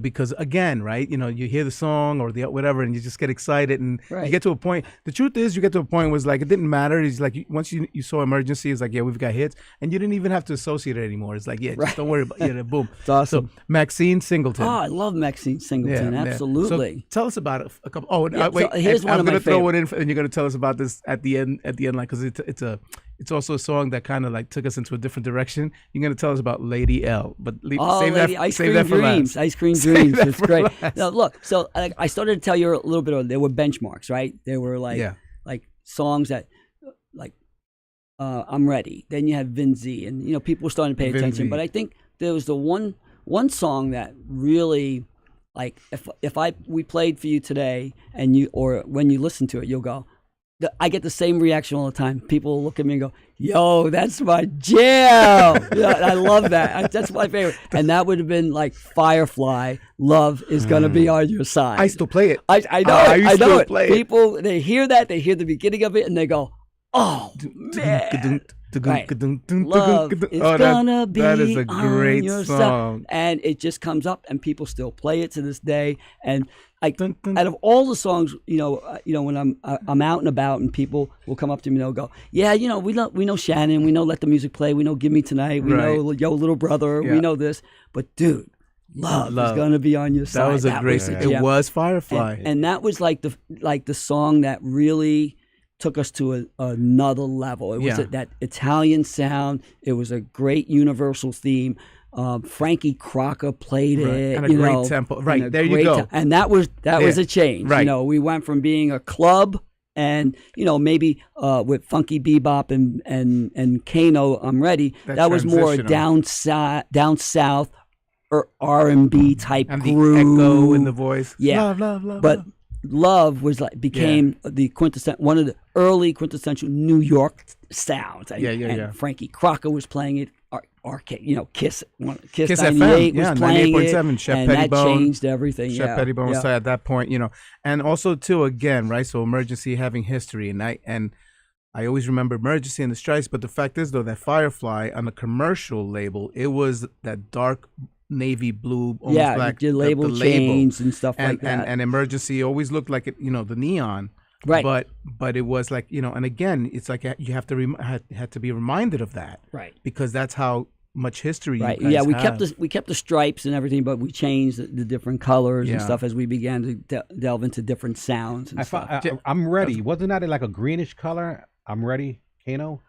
Because again, right, you hear the song or the whatever, and you just get excited, and you get to a point. The truth is, you get to a point where it's like it didn't matter. It's like once you saw Emergency, it's like we've got hits, and you didn't even have to associate it anymore. It's like just don't worry about it. Boom. It's awesome. So Maxine Singleton. Oh, I love Maxine Singleton. Absolutely. So tell us about it. A couple. Oh, wait. So here's one I'm of my going to throw it favorites. in, and you're going to tell us about this at the end, like because it's also a song that kind of like took us into a different direction. You're going to tell us about Lady L, but save that for last. Ice Cream Dreams. It's great. Now, look, so I started to tell you a little bit. There were benchmarks, right? There were like songs that, like, I'm Ready. Then you have Vinzi, and people were starting to pay attention. But I think there was the one song that really, like, if we played for you today, and when you listen to it, you'll go. I get the same reaction all the time. People look at me and go, "Yo, that's my jam!" I love that. That's my favorite. And that would have been like Firefly. Love is gonna be on your side. I still play it. I know it. I know it. People, they hear that. They hear the beginning of it, and they go, "Oh man." Right. Love is gonna be that is a great on your song. side. And it just comes up, and people still play it to this day. And out of all the songs, when I'm out and about, and people will come up to me and they'll go, "Yeah, we know Shannon, we know Let the Music Play, we know Give Me Tonight, we know Yo Little Brother, we know this, but dude, Love is gonna be on your side." That was a great song. It was Firefly, and that was like the song that really took us to another level. It was that Italian sound. It was a great universal theme. Frankie Crocker played it, and a great tempo. Right, there you go. And that was a change. Right. We went from being a club and maybe with Funky Bebop and Kano, I'm Ready. That was more down south or R&B type and groove. The echo in the voice. Yeah, love. But Love was became the one of the early quintessential New York sounds. And Frankie Crocker was playing it. Kiss 98 FM, was playing 98.7. it, Chef and Pettibone, that changed everything. Chef Pettibone was at that point, and also too again, right? So Emergency having history, and I always remember Emergency and the Stripes, but the fact is though that Firefly on the commercial label, it was that dark navy blue, almost black, the label changed and stuff like that. And Emergency always looked like it, the neon. Right. But it was like, and again, it's like you have to had to be reminded of that. Right. Because that's how much history you guys have. We kept the stripes and everything, but we changed the different colors and stuff as we began to delve into different sounds and stuff. I'm Ready. Wasn't that like a greenish color? I'm Ready, Kano?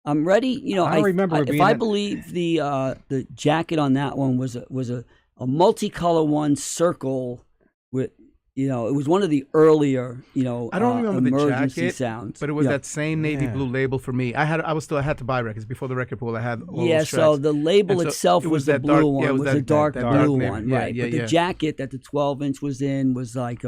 I'm Ready. I don't remember if I believe the jacket on that one was a multicolor one, circle with. It was one of the earlier, I don't remember the jacket sounds, but it was that same navy blue label for me. I had to buy records before the record pool. I had all those tracks. So the label itself was the blue one. It was the dark blue one, yeah, right? But the jacket that the 12-inch was in was like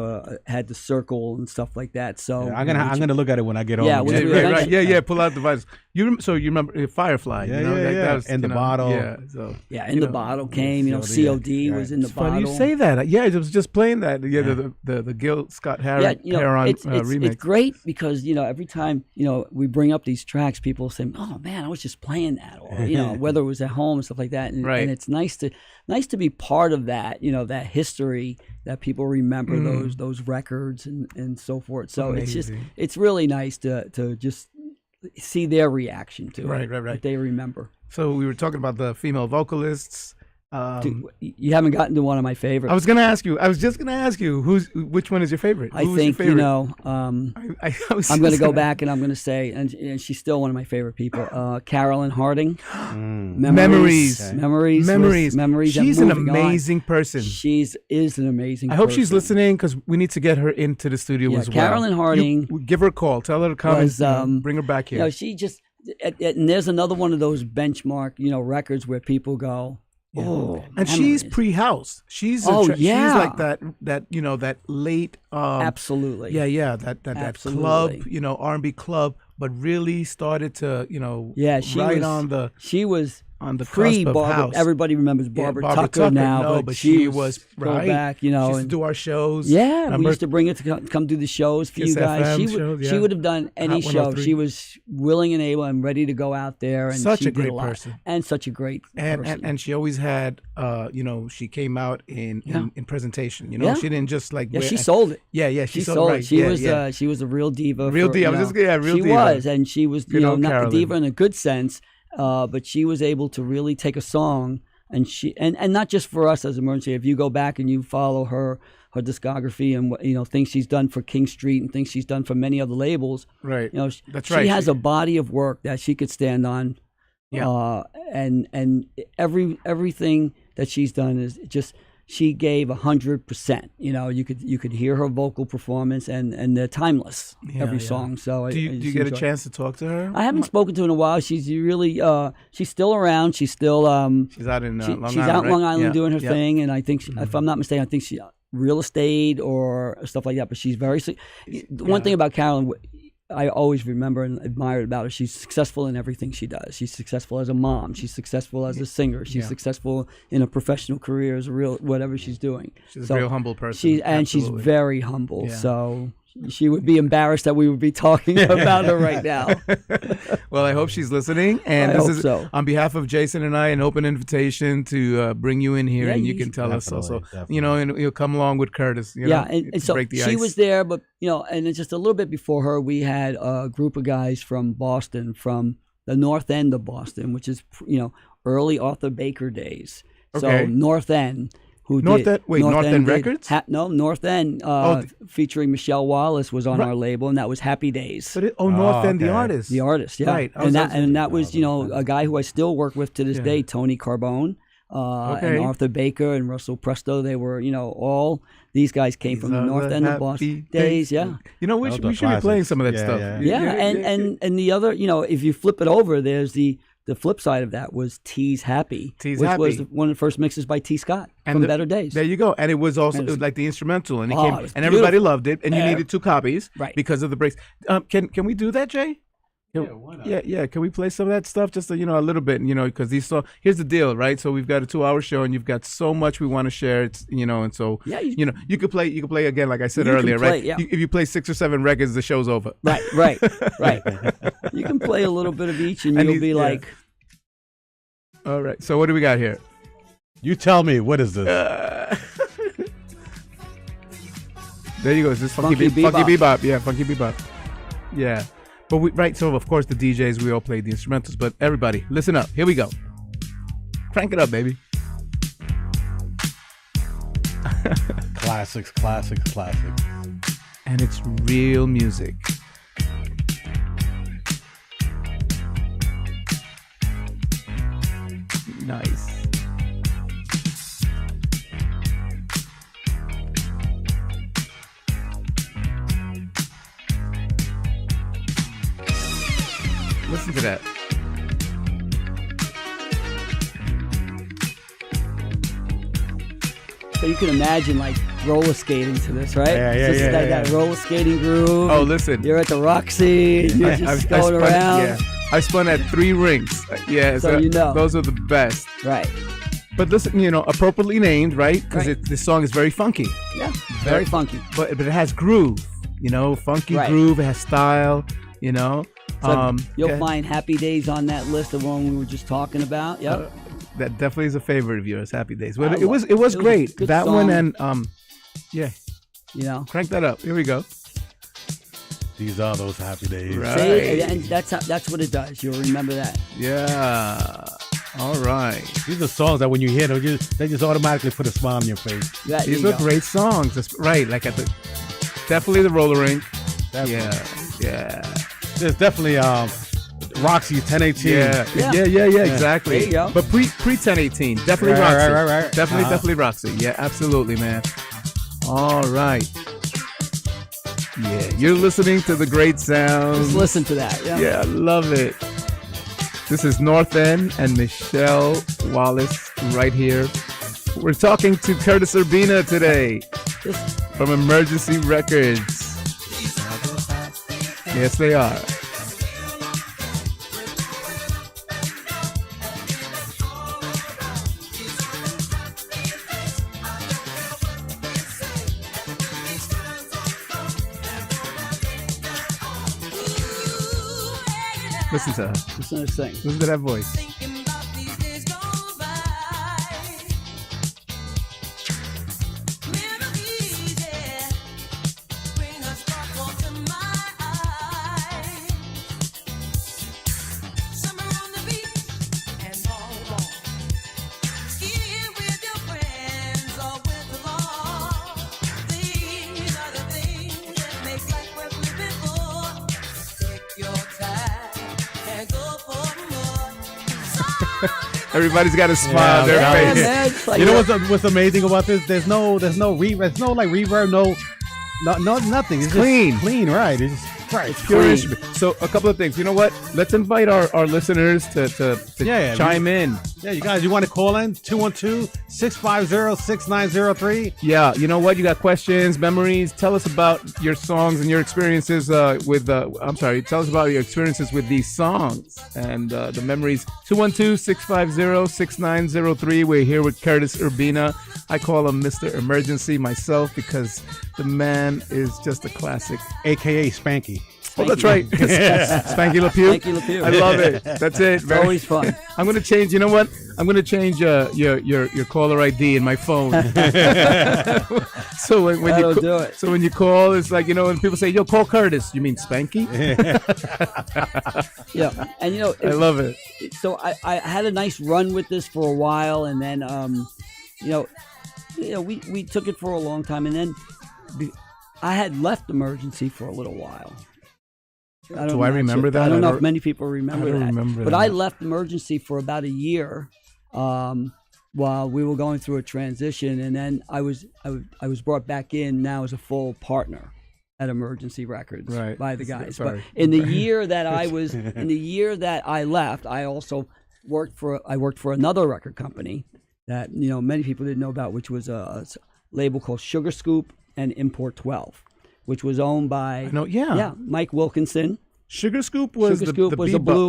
had the circle and stuff like that. So I'm gonna look at it when I get home. Right. Pull out the device. You remember Firefly? That was in the bottle. In the bottle came. COD was in the bottle. Funny you say that. Yeah, it was just playing that. the Gil Scott Heron remix. It's great because every time we bring up these tracks, people say, "Oh man, I was just playing that," or whether it was at home and stuff like that. And, right. And it's nice to be part of that, that history that people remember those records and so forth. So Amazing. it's really nice to just see their reaction to right, it. Right. That they remember. So we were talking about the female vocalists. Dude, you haven't gotten to one of my favorites. I was just gonna ask you which one is your favorite? I think your favorite? I'm going to go back and I'm going to say, and she's still one of my favorite people, Carolyn Harding. Memories. She's an amazing person. She is an amazing. I hope person. she's listening because we need to get her into the studio as well. Carolyn Harding. Give her a call. Tell her to come. Bring her back here. She just and there's another one of those benchmark records where people go. Yeah. Oh, and memories. she's pre-house. She's she's like that late absolutely. That club, R&B club, but really started to, she was on the pre cusp of Barbara. house. Everybody remembers Barbara Tucker now, no, but she was right. Back, she used to do our shows. Yeah, we used to bring it to come do the shows for you guys. She would have done any show. She was willing and able and ready to go out there. And such she a did great lot. person, and such a great person. And she always had, she came out in presentation. She didn't just like. She sold it. Yeah, she sold it. Right. She was a real diva. Real diva. She was, and she was not a diva in a good sense. But she was able to really take a song and not just for us as Emergency. If you go back and you follow her discography and things she's done for King Street and things she's done for many other labels, right? That's right. She has a body of work that she could stand on, and everything that she's done is just. She gave 100%. You could hear her vocal performance, and they're timeless. Every song. So do you get a chance to talk to her? I haven't spoken to her in a while. She's really she's still around. She's still she's out in Long Island. She's out in Long Island doing her Yeah. thing, and I think if I'm not mistaken, I think she real estate or stuff like that. But she's very. One thing about Carolyn, I always remember and admired about her. She's successful in everything she does. She's successful as a mom. She's successful as a singer. She's successful in a professional career as a real whatever she's doing. She's a real humble person. She's very humble. Yeah. So she would be embarrassed that we would be talking about her right now. Well, I hope she's listening. And this is on behalf of Jason and I, an open invitation to bring you in here, and you can tell us also. And you'll come along with Curtis. And so break the she ice. was there, but and it's just a little bit before her, we had a group of guys from Boston, from the North End of Boston, which is early Arthur Baker days. Okay. So North End. North End Records? North End, featuring Michelle Wallace, was on our label, and that was Happy Days. North End, the artist. The artist, yeah. Right. And that was, a guy who I still work with to this day, Tony Carbone, and Arthur Baker and Russell Presto. They were, all these guys came from the North End of Boston days, yeah. We should be playing some of that stuff. And the other, if you flip it over, there's the flip side of that was T's Happy, which was one of the first mixes by T. Scott from Better Days. There you go. And it was also like the instrumental, and it came, and everybody loved it, and you needed 2 copies because of the breaks. Can we do that, Jay? Why not? Yeah. Can we play some of that stuff? Just a little bit, because these songs. Here's the deal, right? So we've got a 2-hour show, and you've got so much we want to share. It's and so you could play. You could play again, like I said earlier, right? Yeah. If you play 6 or 7 records, the show's over. Right. You can play a little bit of each, and you'll be like. All right. So what do we got here? You tell me. What is this? There you go. Is this Funky Bebop? Yeah, Funky Bebop. Yeah. But so of course the DJs, we all played the instrumentals, but everybody, listen up. Here we go. Crank it up, baby. Classics. And it's real music. Nice. Listen to that. So you can imagine like roller skating to this, right? Yeah. That roller skating groove. Oh, listen. You're at the Roxy. And you're just going around. Yeah. I spun at 3 rings. Yeah, so those are the best. Right. But listen, appropriately named, right? Because this song is very funky. Yeah. very funky. But it has groove, funky Right. groove. It has style, So you'll find Happy Days on that list of one we were just talking about. Yep. That definitely is a favorite of yours, Happy Days. Well, I it was a great. good That song. one and yeah, crank that up. Here we go. These are those happy days. Right. See, and that's what it does. You'll remember that. Yeah. All right. These are songs that when you hear them, they just automatically put a smile on your face. That, These are great songs. That's right. Like definitely the roller rink. Definitely. Yeah. There's definitely Roxy 1018. Yeah. Exactly. There you go. But pre 1018, definitely Right, Roxy. right. Definitely Roxy. Yeah, absolutely, man. All right. Yeah, you're listening to the great sounds. Just listen to that. Yeah, I love it. This is North End and Michelle Wallace right here. We're talking to Curtis Urbina today from Emergency Records. Yes, they are. Listen to her. Listen to this thing. Listen to that voice. Everybody's got a smile on their Yeah, face. man, it's like You know what's amazing about this? There's no reverb, nothing. It's Clean. just clean, right? It's just It's pure instrument. So a couple of things. You know what? Let's invite our listeners to chime in. Yeah, you guys, you want to call in? 212-650-6903. Yeah, you know what? You got questions, memories. Tell us about your songs and your experiences tell us about your experiences with these songs and the memories. 212-650-6903. We're here with Curtis Urbina. I call him Mr. Emergency myself because the man is just a classic. AKA Spanky. Oh, that's right. Spanky LePew. Spanky LePew. I love it. That's it. It's always fun. I'm gonna change. You know what? I'm gonna change your caller ID in my phone. So when That'll you do it. So when you call, it's like when people say, "Yo, call Curtis," you mean Spanky? Yeah, and I love it. So I had a nice run with this for a while, and then we took it for a long time, and then I had left Emergency for a little while. Do I remember that? I don't know if many people remember I don't that. remember but that. I left Emergency for about a year while we were going through a transition, and then I was brought back in now as a full partner at Emergency Records by the guys. Sorry. But in the year that I left, I also worked for another record company that many people didn't know about, which was a label called Sugar Scoop and Import 12, which was owned by Mike Wilkinson. Sugar Scoop was the blue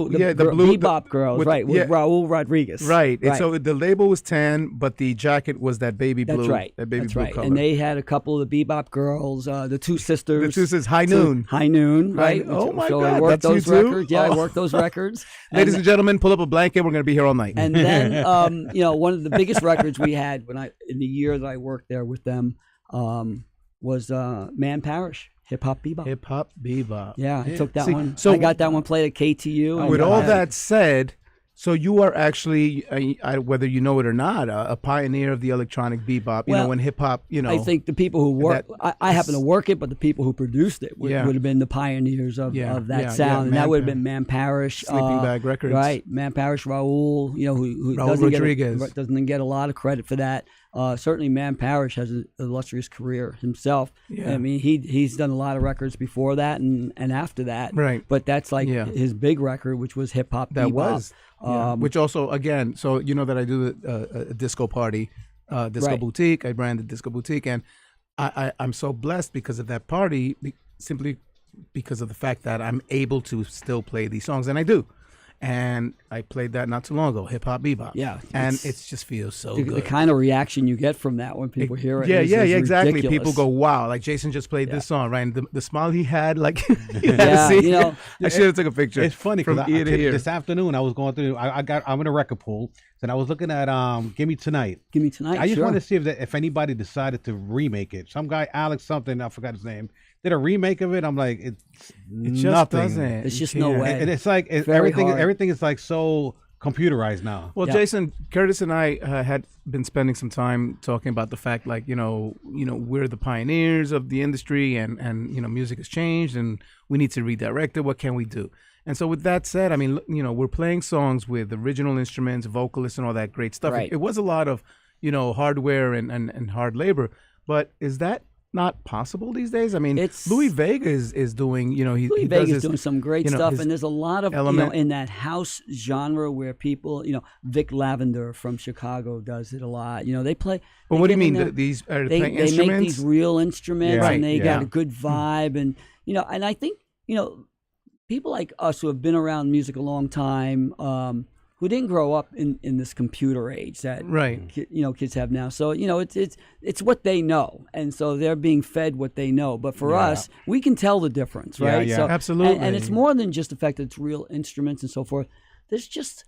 bebop girls, right? With Raul Rodriguez, right. And so the label was tan, but the jacket was that baby blue. That's right. That baby That's blue right. color. And they had a couple of the bebop girls, the two sisters. The two sisters, High Noon, right? Oh my so God, I worked that's those you too? records. Yeah, I worked those records. Ladies and gentlemen, pull up a blanket. We're going to be here all night. And then, one of the biggest records we had in the year that I worked there with them was Man Parish. Hip Hop Bebop. Yeah, I took that one. So I got that one played at KTU. With all that said, so you are actually, whether you know it or not, a pioneer of the electronic bebop. When hip hop, I think the people who work, I happen to work it, but the people who produced it would have been the pioneers of that sound, and that would have been Man Parish, Sleeping Bag Records, right? Man Parish, Raul, who Raul doesn't get a lot of credit for that. Certainly, Man Parish has an illustrious career himself. Yeah. I mean, he's done a lot of records before that and after that. Right. But that's like his big record, which was Hip Hop Bebop. That was. Which also, again, so you know that I do a disco party, Disco Boutique. I branded Disco Boutique, and I'm so blessed because of that party, simply because of the fact that I'm able to still play these songs, and I do. and I played that not too long ago, hip hop bebop. Yeah, and it just feels so the good. kind of reaction you get from that when people hear it. Yeah, is exactly. ridiculous. People go, "Wow!" Like Jason just played this song, right? And the smile he had, like, Yeah, see? you know, I should have took a picture. It's funny from because ear to ear. this afternoon I was going through. I'm in a record pool, and I was looking at "Give Me Tonight." Give Me Tonight. I just sure. want to see if anybody decided to remake it. Some guy, Alex something, I forgot his name, did a remake of it. I'm like, it's just nothing. doesn't. It's just You no can't. way. And it's like Very everything. hard. Everything is like so computerized now. Well, Yeah. Jason, Curtis, and I had been spending some time talking about the fact, like, we're the pioneers of the industry, and music has changed, and we need to redirect it. What can we do? And so, with that said, I mean, we're playing songs with original instruments, vocalists, and all that great stuff. Right. It was a lot of, hardware and hard labor, but is that not possible these days? I mean, It's- Louis Vega is doing, he Louis does Vega's his, doing some great his stuff, and there's a lot of element. in that house genre where people, Vic Lavender from Chicago does it a lot. They play. But they what do you get in mean? there, These are they playing make instruments? these real instruments, Yeah. and they Right, got yeah. a good vibe, and and I think people like us who have been around music a long time, who didn't grow up in this computer age that Right. kids have now. So it's what they know, and so they're being fed what they know. But for Yeah. us, we can tell the difference, Yeah, right? yeah. So, Absolutely. and it's more than just the fact that it's real instruments and so forth. There's just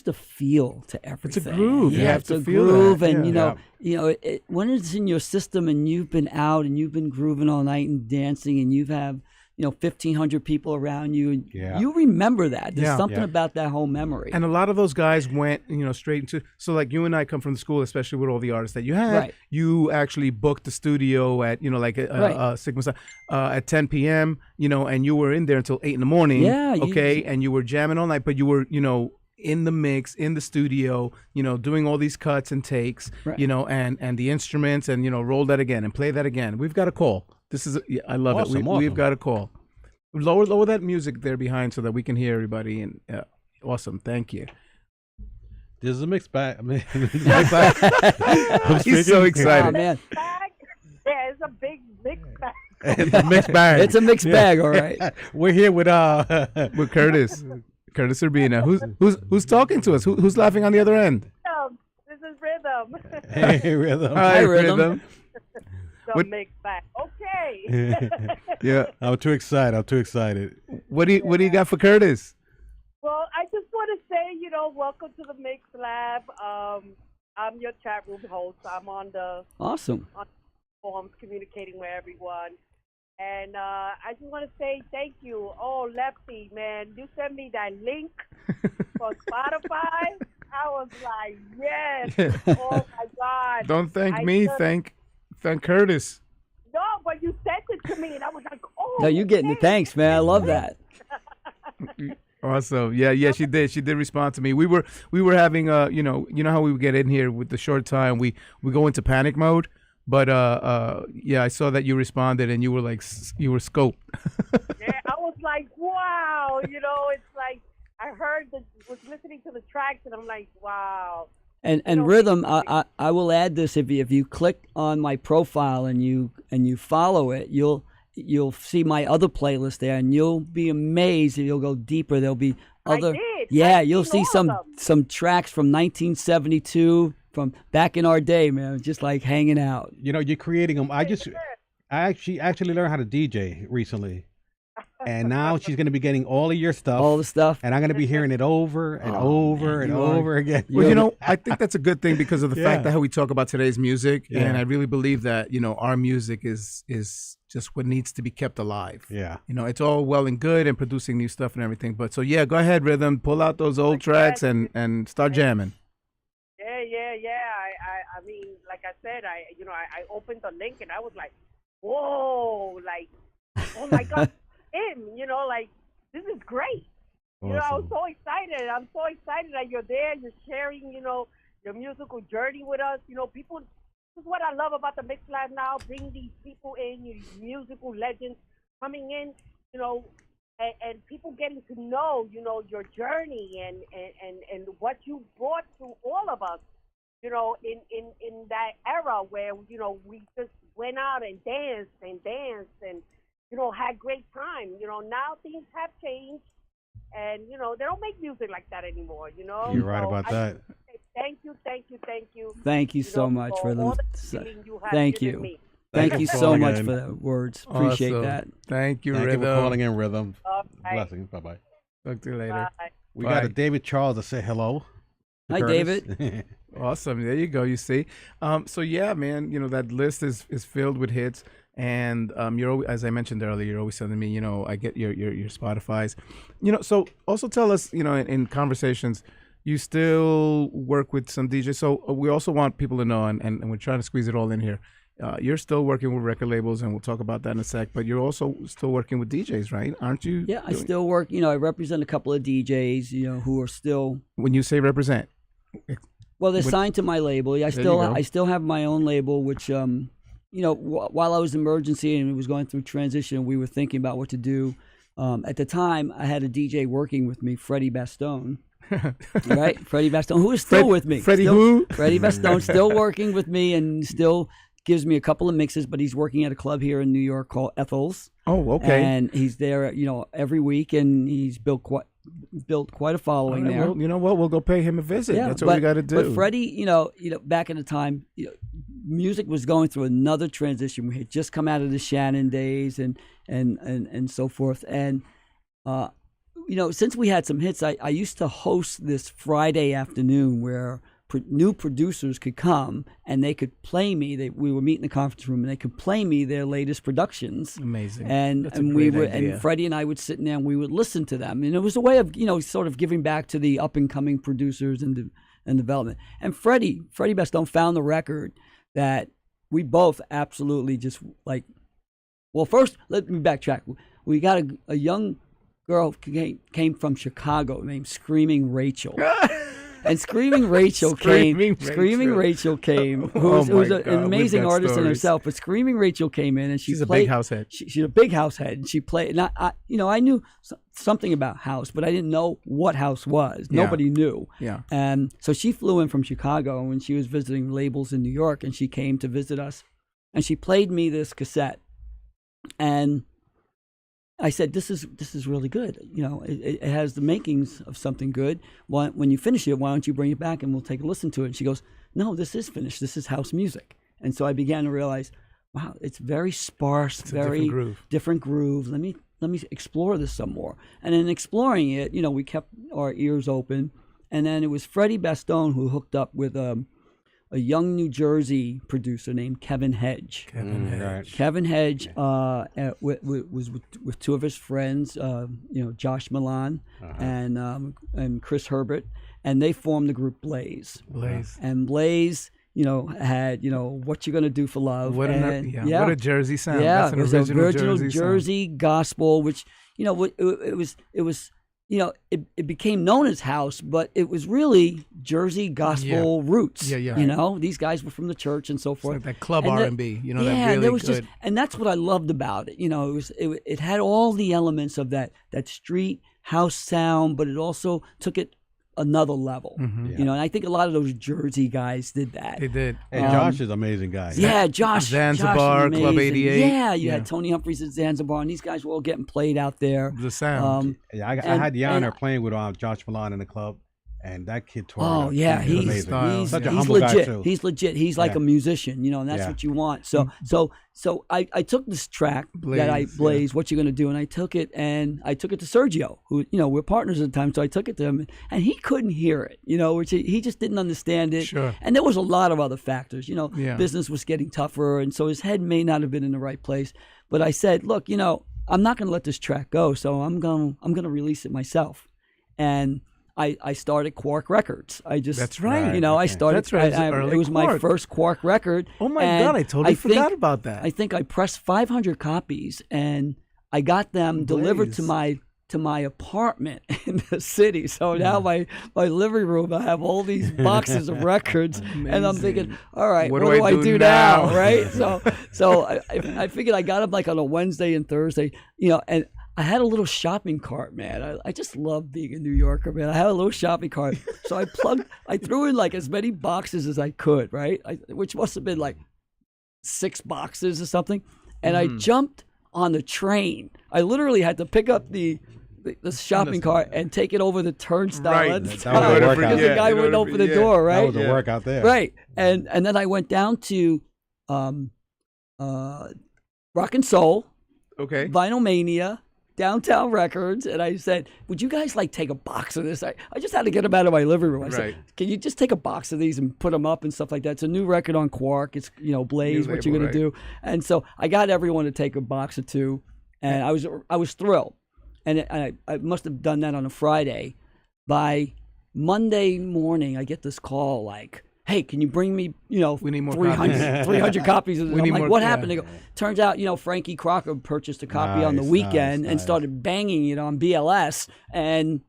a feel to everything. groove. You Yeah, have it's to a feel that. groove, and Yeah. when it's in your system and you've been out and you've been grooving all night and dancing and you've have 1,500 people around you, and Yeah. you remember that. There's Yeah. something Yeah. about that whole memory. And a lot of those guys went, straight into. So, like, you and I come from the school, especially with all the artists that you had. Right. You actually booked the studio at, Right. Sigma Psi, at 10 p.m. And you were in there until 8 in the morning. Yeah, Okay, and you were jamming all night, but you were, in the mix, in the studio, doing all these cuts and takes, Right. and the instruments, and roll that again and play that again. We've got a call. This is, I love Awesome, it. We've awesome. got a call. Lower that music there behind so that we can hear everybody. And awesome, thank you. This is a mixed bag. He's so Oh excited. man, Bag? Yeah, it's a big bag. It's a mixed bag. it's a mixed bag, all right. We're here with With Curtis Urbina. Who's talking to us? Who's laughing on the other end? This is Rhythm. Hey Rhythm. Hi, Rhythm. The What- mixed bag. Okay. Yeah. I'm too excited. What do you got for Curtis? Well, I just want to say, welcome to the Mix Lab. I'm your chat room host. I'm on the Awesome. forums communicating with everyone. And I just want to say thank you. Oh, Lefty, man, you sent me that link for Spotify. I was like, yes. Oh, my God. Don't thank I me. just- Thank Curtis. No, but you sent it to me, and I was like, oh. No, you're getting the okay. thanks, man. I love that. Awesome. Yeah, she did. She did respond to me. We were having you know how we get in here with the short time. We go into panic mode. But yeah, I saw that you responded and you were like you were scoped. Yeah, I was like, wow. It's like I was listening to the tracks, and I'm like, wow. And Rhythm, I will add this: if you click on my profile and you follow it, you'll see my other playlist there, and you'll be amazed. You'll go deeper. There'll be other. did. Yeah, I've you'll seen see all of them. some tracks from 1972, from back in our day, man. Just like hanging out. You're creating them. I actually learned how to DJ recently, and now she's gonna be getting all of your stuff, All the stuff. and I'm gonna be hearing it over and Oh, over man, and you are- over again. Well, I think that's a good thing because of the Yeah. fact that how we talk about today's music, Yeah. and I really believe that our music is just what needs to be kept alive. Yeah. It's all well and good and producing new stuff and everything, but so yeah, go ahead, Rhythm, pull out those old tracks and start jamming. Yeah. I mean, like I said, I opened the link and I was like, whoa, like, oh my God, like, this is great. I was Awesome. so excited. I'm so excited that you're there. You're sharing, your musical journey with us. People, this is what I love about the Mix Lab now, bringing these people in, these musical legends coming in, and people getting to know, your journey and what you brought to all of us, in that era where, we just went out and danced and, had great time. Now things have changed. And, they don't make music like that anymore, You're right So about I that. just say thank you, thank you, thank you. Thank you so much for all the. the feeling you have Thank given you. me. Thank you so calling much in. for the words. Appreciate Awesome. that. Thank you, Thank you Rhythm. for calling in, Rhythm. All right. Blessings. Bye bye. Talk to you later. Bye. We Bye. got a David Charles to say hello. to Hi, Curtis. David. Awesome. There you go. You see. So yeah, man. That list is filled with hits, and you're always, as I mentioned earlier, you're always sending me. I get your Spotify's. So also tell us. In conversations, you still work with some DJs. So we also want people to know, and we're trying to squeeze it all in here. You're still working with record labels, and we'll talk about that in a sec. But you're also still working with DJs, right? Aren't you? Yeah, I still work. I represent a couple of DJs. Who are still. When you say represent. Well, they're signed to my label. I go. still have my own label, which while I was in emergency and was going through transition, we were thinking about what to do. At the time, I had a DJ working with me, Freddie Bastone. Right, Freddie Bastone, who is still with me. Freddie still, who? Freddie Bastone, still working with me and still gives me a couple of mixes, but he's working at a club here in New York called Ethel's. Oh, okay. And he's there, every week, and he's built quite a following All right, there. well, you know what? We'll go pay him a visit. Yeah, That's what we got to do. But Freddie, back in the time, music was going through another transition. We had just come out of the Shannon days and so forth. And since we had some hits, I used to host this Friday afternoon where new producers could come and they could play me. We would meet in the conference room and they could play me their latest productions. Amazing. And we would, and Freddie and I would sit in there and we would listen to them. And it was a way of sort of giving back to the up and coming producers and development. And Freddie Bastone found the record that we both absolutely just like. Well, first let me backtrack. We got a young girl came from Chicago named Screaming Rachel. And Screaming Rachel came, who's an amazing artist in herself. But Screaming Rachel came in, and she's a big house head. She's a big house head, and she played. And I knew something about house, but I didn't know what house was. Yeah. Nobody knew. Yeah. And so she flew in from Chicago when she was visiting labels in New York, and she came to visit us, and she played me this cassette, and I said, this is really good. It has the makings of something good. When you finish it, why don't you bring it back and we'll take a listen to it? And she goes, no, this is finished. This is house music. And so I began to realize, wow, it's very sparse, It's very a different groove. Let me explore this some more. And in exploring it, we kept our ears open. And then it was Freddie Bastone who hooked up with a young New Jersey producer named Kevin Hedge. Kevin Hedge was with two of his friends, Josh Milan and Chris Herbert, and they formed the group Blaze. And Blaze, had What You Gonna Do for Love. What a Jersey sound. Yeah, That's an it was original Jersey gospel, which it was. It became known as house, but it was really Jersey gospel roots. Yeah. These guys were from the church and so forth. It's like that club And R&B, that there really was good. and that's what I loved about it. It had all the elements of that street house sound, but it also took it another level. And I think a lot of those Jersey guys did that. They did. And Josh is an amazing guy. Yeah, Josh. Zanzibar, Josh is Club amazing. 88. Yeah, you had Tony Humphries at Zanzibar, and these guys were all getting played out there. The sound. Yeah, I had the honor of playing with Josh Milan in the club, and that kid tore it Oh up. yeah, He's he's amazing. Such a he's humble legit. guy too. He's legit. He's like a musician, and that's what you want. So I took this track that I Blaze, What You Gonna Do, and I took it to Sergio, who we're partners at the time. So I took it to him, and he couldn't hear it, which he just didn't understand it. Sure. And there was a lot of other factors, business was getting tougher, and so his head may not have been in the right place. But I said, look, I'm not gonna let this track go, so I'm gonna release it myself, and I started Quark Records. That's right. I started. That's right. It was my first Quark record. Oh my God! I totally forgot about that. I think I pressed 500 copies, and I got them delivered to my apartment in the city. So now my living room, I have all these boxes of records, and I'm thinking, all right, what do I do now? Right? So I figured I got them like on a Wednesday and Thursday, and I had a little shopping cart, man. I just love being a New Yorker, man. I had a little shopping cart. So I threw in like as many boxes as I could, right? Which must have been like 6 boxes or something. And I jumped on the train. I literally had to pick up the the shopping cart and take it over the turnstile. Right. At the That time, was a workout. because the guy wouldn't open the door, right? That was a workout there. Right. And then I went down to Rock and Soul, Okay. Vinyl Mania, Downtown Records, and I said, would you guys like take a box of this? I just had to get them out of my living room. I said, can you just take a box of these and put them up and stuff like that? It's a new record on Quark. It's, Blaze, what you're going to do. And so I got everyone to take a box or two, and I was thrilled. And I must have done that on a Friday. By Monday morning, I get this call like, hey, can you bring me, we need more 300 copies of this? I'm like, more, what happened? They go, turns out, Frankie Crocker purchased a copy on the weekend and started banging it on BLS, and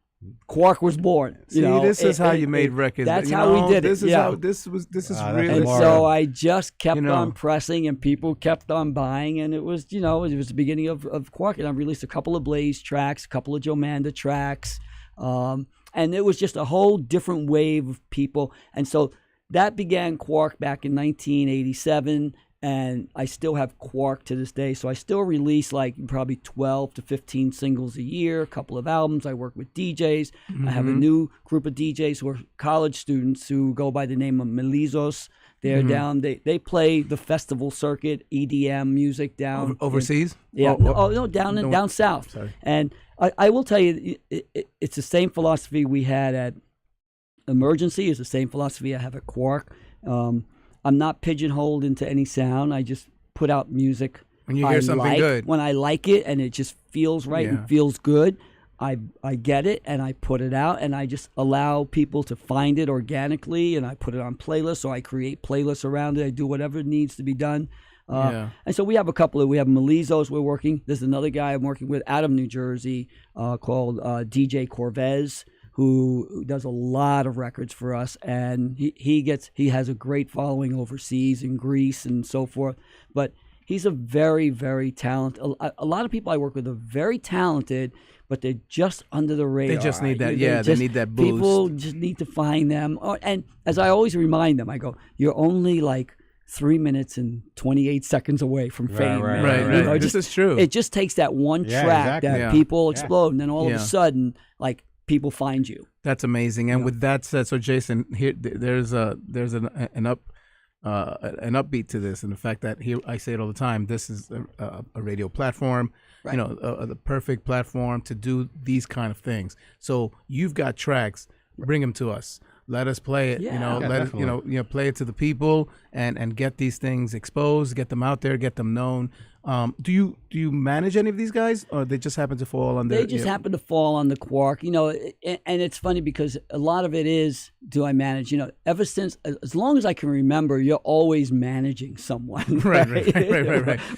Quark was born. See, this is how you made records. That's how we did it. This is how this is really. And so I just kept on pressing, and people kept on buying, and it was, it was the beginning of Quark, and I released a couple of Blaze tracks, a couple of Jomanda tracks, and it was just a whole different wave of people, and so. That began Quark back in 1987, and I still have Quark to this day. So I still release like probably 12 to 15 singles a year, a couple of albums. I work with DJs. I have a new group of DJs who are college students who go by the name of Melizos. They're down. They play the festival circuit, EDM music down overseas. Down south. Sorry. And I will tell you, it's the same philosophy we had at Emergency. Is the same philosophy I have at Quark. I'm not pigeonholed into any sound. I just put out music when you hear something good. When I like it and it just feels right and feels good, I get it and I put it out, and I just allow people to find it organically, and I put it on playlists, or I create playlists around it. I do whatever needs to be done. And so we have we have Melizos we're working. There's another guy I'm working with out of New Jersey called DJ Corvez, who does a lot of records for us, and he has a great following overseas in Greece and so forth. But he's a very, very talented. A lot of people I work with are very talented, but they're just under the radar. They just need that. They need that boost. People just need to find them. And as I always remind them, I go, "You're only like 3 minutes and 28 seconds away from fame." Right. This is true. It just takes that one track that people explode, and then all of a sudden, like, people find you. That's amazing. And with that said, so Jason, here there's an upbeat to this, and the fact that here I say it all the time. This is a radio platform, the perfect platform to do these kind of things. So you've got tracks, bring them to us. Let us play it. Play it to the people and get these things exposed, get them out there, get them known. Do you manage any of these guys, or they just happen to fall on They just happen to fall on the Quark, and it's funny because a lot of it is, do I manage? Ever since, as long as I can remember, you're always managing someone, right?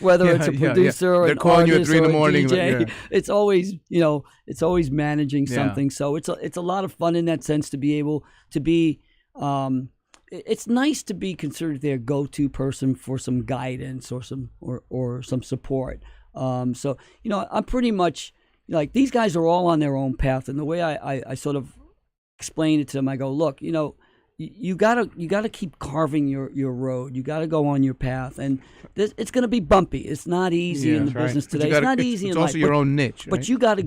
Whether it's a producer or they're an calling you at artist 3 or in a the morning. DJ, it's always managing something. So it's a lot of fun in that sense to be able to be. It's nice to be considered their go-to person for some guidance or some support. So I'm pretty much like, these guys are all on their own path, and the way I sort of explain it to them, I go, look, you gotta keep carving your road. You gotta go on your path, and it's gonna be bumpy. It's not easy in the business today. It's not easy in life. It's also your own niche, right? But you gotta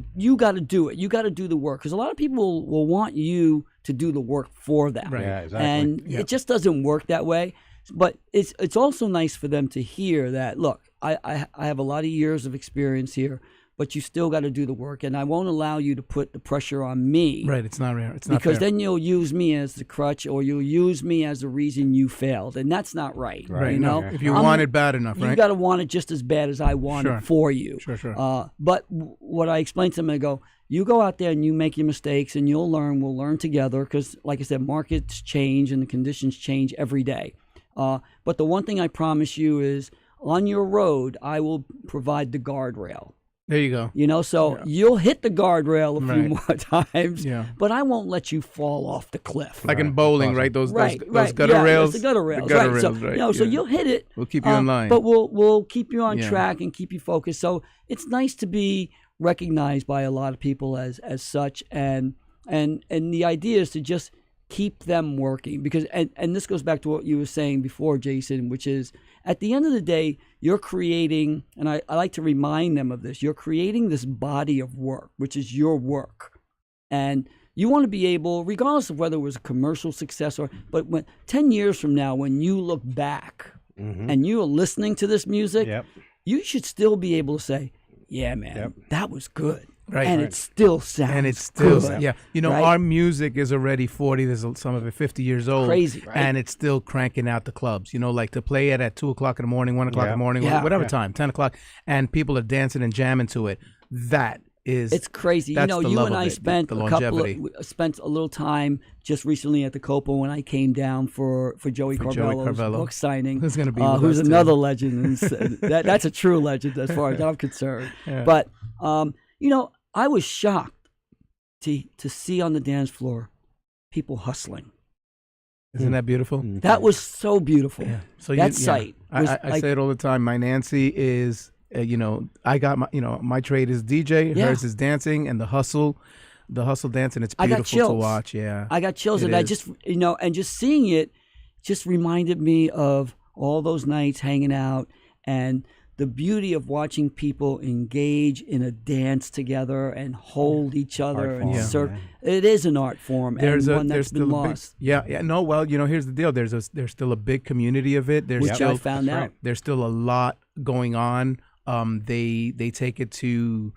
do it. You gotta do the work, because a lot of people will want you to do the work for them. Right. Yeah, exactly. And it just doesn't work that way. But it's also nice for them to hear that, look, I have a lot of years of experience here, but you still got to do the work, and I won't allow you to put the pressure on me. Right, it's not rare. It's not because fair. then you'll use me as the crutch, or you'll use me as the reason you failed, and that's not right. Right. You know, if you want it bad enough, right? You got to want it just as bad as I want it for you. Sure. But what I explain to them, I go, you go out there and you make your mistakes, and you'll learn. We'll learn together, because, like I said, markets change and the conditions change every day. But the one thing I promise you is, on your road, I will provide the guardrail. There you go. You'll hit the guardrail a few more times, Yeah. but I won't let you fall off the cliff. Like in bowling, right? Those gutter Yeah, rails. the gutter rails. The gutter right. rails, So, right. So you'll hit it. We'll keep you in line. But we'll keep you on track and keep you focused. So it's nice to be recognized by a lot of people as such, and the idea is to just keep them working, because and this goes back to what you were saying before, Jason, which is at the end of the day, you're creating, and I like to remind them of this, you're creating this body of work, which is your work. And you want to be able, regardless of whether it was a commercial success but 10 years from now, when you look back and you are listening to this music, you should still be able to say, yeah, man, that was good. Right. And it still sounds And it's still, good. yeah. You know, right? our music is already 40, there's some of it 50 years old. Crazy, right? And it's still cranking out the clubs. You know, like to play it at 2 o'clock in the morning, 1 o'clock in the morning, whatever time, 10 o'clock, and people are dancing and jamming to it. That is, it's crazy. You know, you and I spent spent a little time just recently at the Copa when I came down for Joey Carvello's book signing. Who's going to be who's another legend. And that's a true legend as far as I'm concerned. Yeah. But, you know, I was shocked to see on the dance floor people hustling. Isn't that beautiful? That was so beautiful. Yeah. So that sight. I say it all the time. My Nancy is, you know, I got my, you know, my trade is DJ, hers is dancing, and the hustle dancing. It's beautiful to watch. Yeah, I got chills, and I just, you know, and just seeing it just reminded me of all those nights hanging out and the beauty of watching people engage in a dance together and hold each other and serve. It is an art form, and one that's been lost. No, well, you know, here's the deal. There's still a big community of it. Which I found out. There's still a lot going on. They take it to.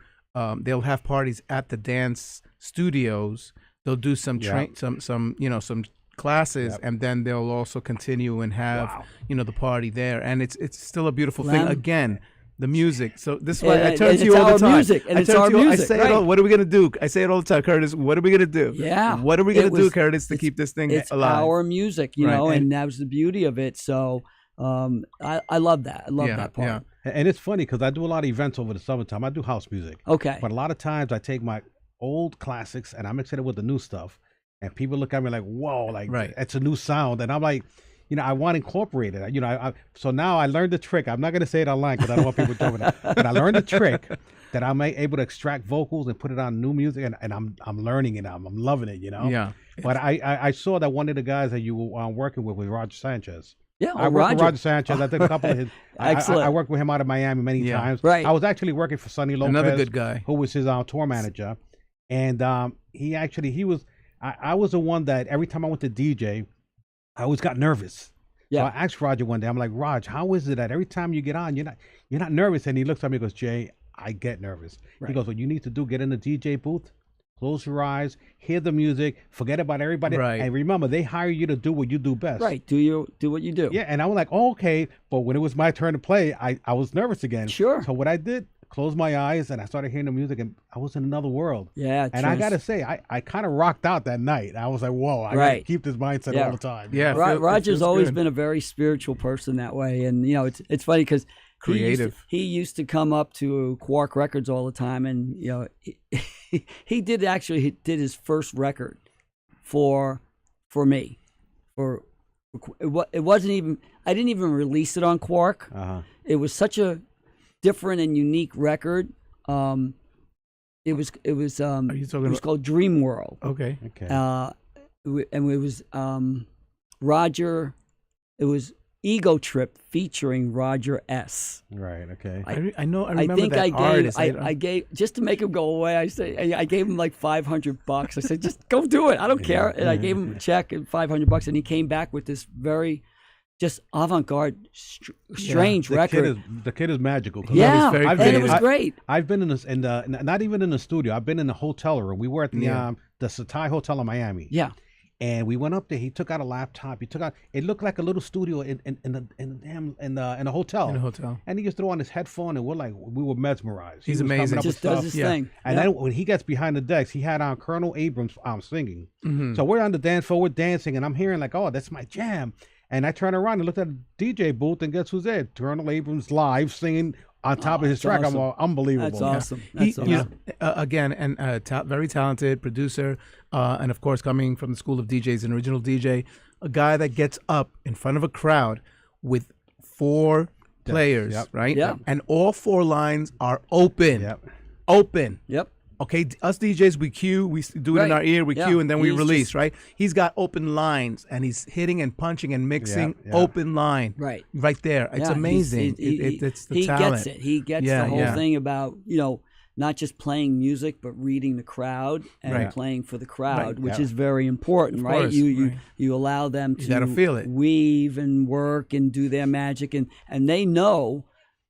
They'll have parties at the dance studios. They'll do some some classes, and then they'll also continue and have the party there, and it's still a beautiful thing. Again, the music. So this is why I turn to you all the time. It's our music. I say it all. What are we gonna do? I say it all the time, Curtis. What are we gonna do? Yeah. What are we gonna do, Curtis, to keep this thing alive? It's our music, you know, and that was the beauty of it. So I love that. I love that part. Yeah. And it's funny because I do a lot of events over the summertime. I do house music. Okay. But a lot of times I take my old classics and I mix it with the new stuff. And people look at me like, whoa, like it's a new sound. And I'm like, you know, I want to incorporate it. You know, so now I learned the trick. I'm not going to say it online because I don't want people jumping out. But I learned the trick that I'm able to extract vocals and put it on new music. And I'm learning it. I'm loving it, you know? Yeah. But I saw that one of the guys that you were working with was Roger Sanchez. Yeah, I worked with Roger Sanchez. I did a couple of his. Excellent. I worked with him out of Miami many times. Right. I was actually working for Sonny Lopez, another good guy, who was his tour manager, and he was. I was the one that every time I went to DJ, I always got nervous. Yeah. So I asked Roger one day. I'm like, Raj, how is it that every time you get on, you're not nervous? And he looks at me and goes, Jay, I get nervous. Right. He goes, what you need to do, get in the DJ booth. Close your eyes, hear the music, forget about everybody, and remember, they hire you to do what you do best. Right, do what you do. Yeah, and I was like, oh, okay, but when it was my turn to play, I was nervous again. Sure. So what I did, closed my eyes, and I started hearing the music, and I was in another world. Yeah, and I gotta say, I kind of rocked out that night. I was like, whoa, I gotta keep this mindset all the time. Yeah, Roger's always been a very spiritual person that way, and you know, it's funny because creative. He used to come up to Quark Records all the time, and you know, he did his first record for me. It wasn't even, I didn't even release it on Quark. It was such a different and unique record. It was called Dream World. Okay. And it was Roger. It was Ego Trip featuring Roger S. Right. Okay. I remember that artist. I gave just to make him go away. I gave him like $500. I said, just go do it. I don't care. And I gave him a check and $500, and he came back with this very just avant-garde, strange record. The kid is magical. Yeah, and it was great. I've been not even in the studio. I've been in the hotel room. We were at the Satai Hotel in Miami. Yeah. And we went up there. He took out a laptop. It looked like a little studio in a hotel. In a hotel. And he just threw on his headphone, and we were mesmerized. He's amazing. He just does his thing. And then when he gets behind the decks, he had on Colonel Abrams singing. Mm-hmm. So we're on the dance floor, we're dancing, and I'm hearing like, oh, that's my jam. And I turned around and looked at the DJ booth, and guess who's there? Colonel Abrams live singing on top of his track. Awesome. I'm all, unbelievable. That's awesome. That's awesome. You know, again, and very talented producer, and of course, coming from the school of DJs, an original DJ, a guy that gets up in front of a crowd with 4 players, right? Yeah. And all 4 lines are open. Yep. Open. Yep. Okay, us DJs, we cue, we do it in Right. our ear, we Yeah. cue, and then we He's release, just- right? He's got open lines, and he's hitting and punching and mixing Yeah. open line, Right. right there. It's Yeah, amazing. he's- It's the he talent. gets it. He gets Yeah, the whole yeah. thing about, not just playing music, but reading the crowd and Right. playing for the crowd, Right, which yeah. is very important, right? course, You right. you allow them You gotta to feel it. weave and work and do their magic, and they know.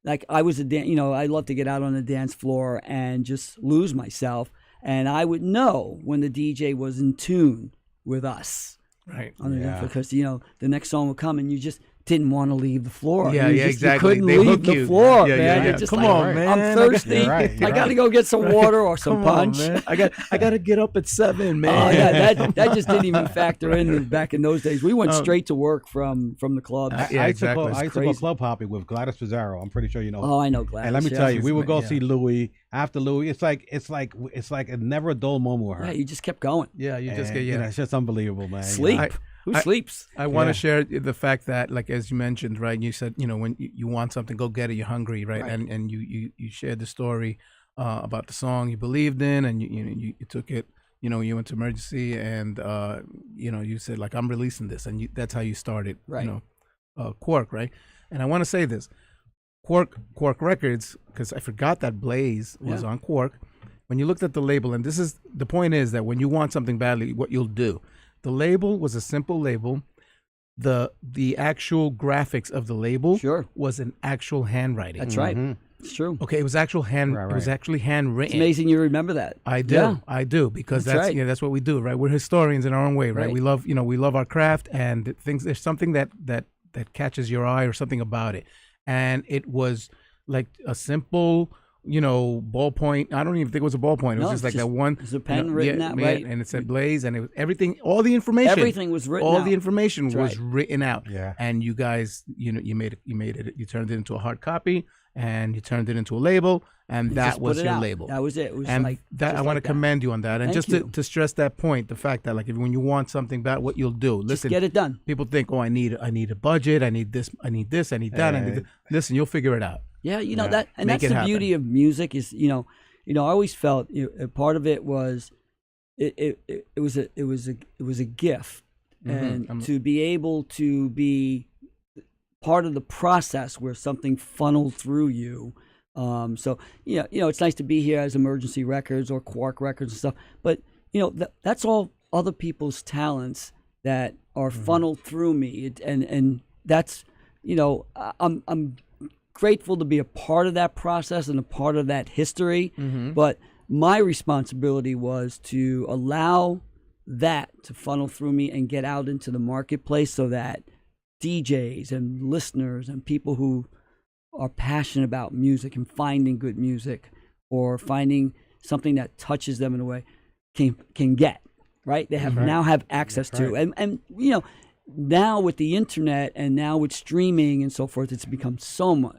Like I was I love to get out on the dance floor and just lose myself, and I would know when the DJ was in tune with us. Right. Because the next song would come and you just didn't want to leave the floor. Yeah, You yeah, just- exactly. You couldn't They leave hook the you. floor, Yeah, man. yeah, yeah. It's just Come like, on, man. I'm thirsty. You're right, you're I got to right. go get some water or some punch. Man. I got to get up at 7, man. Oh yeah, that just didn't even factor in back in those days. We went straight to work from the club. Yeah, I exactly. used to go Crazy. club hopping with Gladys Pizarro. I'm pretty sure you know. Oh, I know Gladys. And let me yeah. tell you, we would go Yeah. see Louis. After Louis, it's like a never a dull moment with her. Yeah, you just kept going. Yeah, you just And, get you know, it's just unbelievable, man. Sleep. Who sleeps? I want to Yeah. share the fact that, like as you mentioned, right? You said, when you want something, go get it. You're hungry, right? Right. And you shared the story about the song you believed in, and you took it. You went to emergency, and you said like, I'm releasing this, and that's how you started. Right. Quark, right? And I want to say this, Quark Records, because I forgot that Blaze was on Quark. When you looked at the label, and the point is that when you want something badly, what you'll do. The label was a simple label. The actual graphics of the label Sure. was an actual handwriting. That's right. It's true. Okay, it was actual hand. Right, It was right. actually It's handwritten. amazing you remember that. I do. Yeah. I do because That's that's right. that's what we do, right? We're historians in our own way, right? Right. We love our craft, and there's something that catches your eye or something about it, and it was like a simple. Ballpoint. I don't even think it was a ballpoint. It was No, just like it's that one. it's a pen written out, right? And it said Blaze, and it was everything. All the information. Everything was written All out. the information That's was right. written out. Yeah. And you guys, you made it. You turned it into a hard copy, and you turned it into a label, and that Just put was it your out. label. That was it. It was And like that just I want like to that. commend you on that, and Thank just you. to stress that point, the fact that like when you want something bad, what you'll do. Just Listen, get it done. people think, oh, I need a budget, I need this, I need that, I need this. Listen, you'll figure it out. Yeah, Yeah. that, and Make that's it the happen. beauty of music is, I always felt a part of it was, it was a gift, and to be able to be part of the process where something funneled through you. So it's nice to be here as Emergency Records or Quark Records and stuff, but that's all other people's talents that are funneled through me, and that's I'm grateful to be a part of that process and a part of that history. But my responsibility was to allow that to funnel through me and get out into the marketplace so that DJs and listeners and people who are passionate about music and finding good music or finding something that touches them in a way can get, right? They now have access to. And now with the internet and now with streaming and so forth, it's become so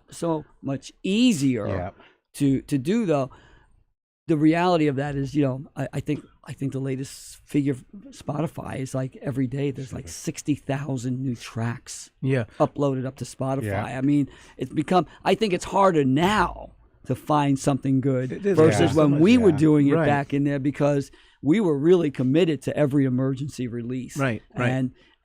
much easier to do. Though the reality of that is, I think the latest figure of Spotify is like every day there's like 60,000 new tracks uploaded up to Spotify. Yeah. I mean, it's become. I think it's harder now to find something good It is, versus yeah. when we were Yeah. doing it Right. back in there, because we were really committed to every emergency release. Right.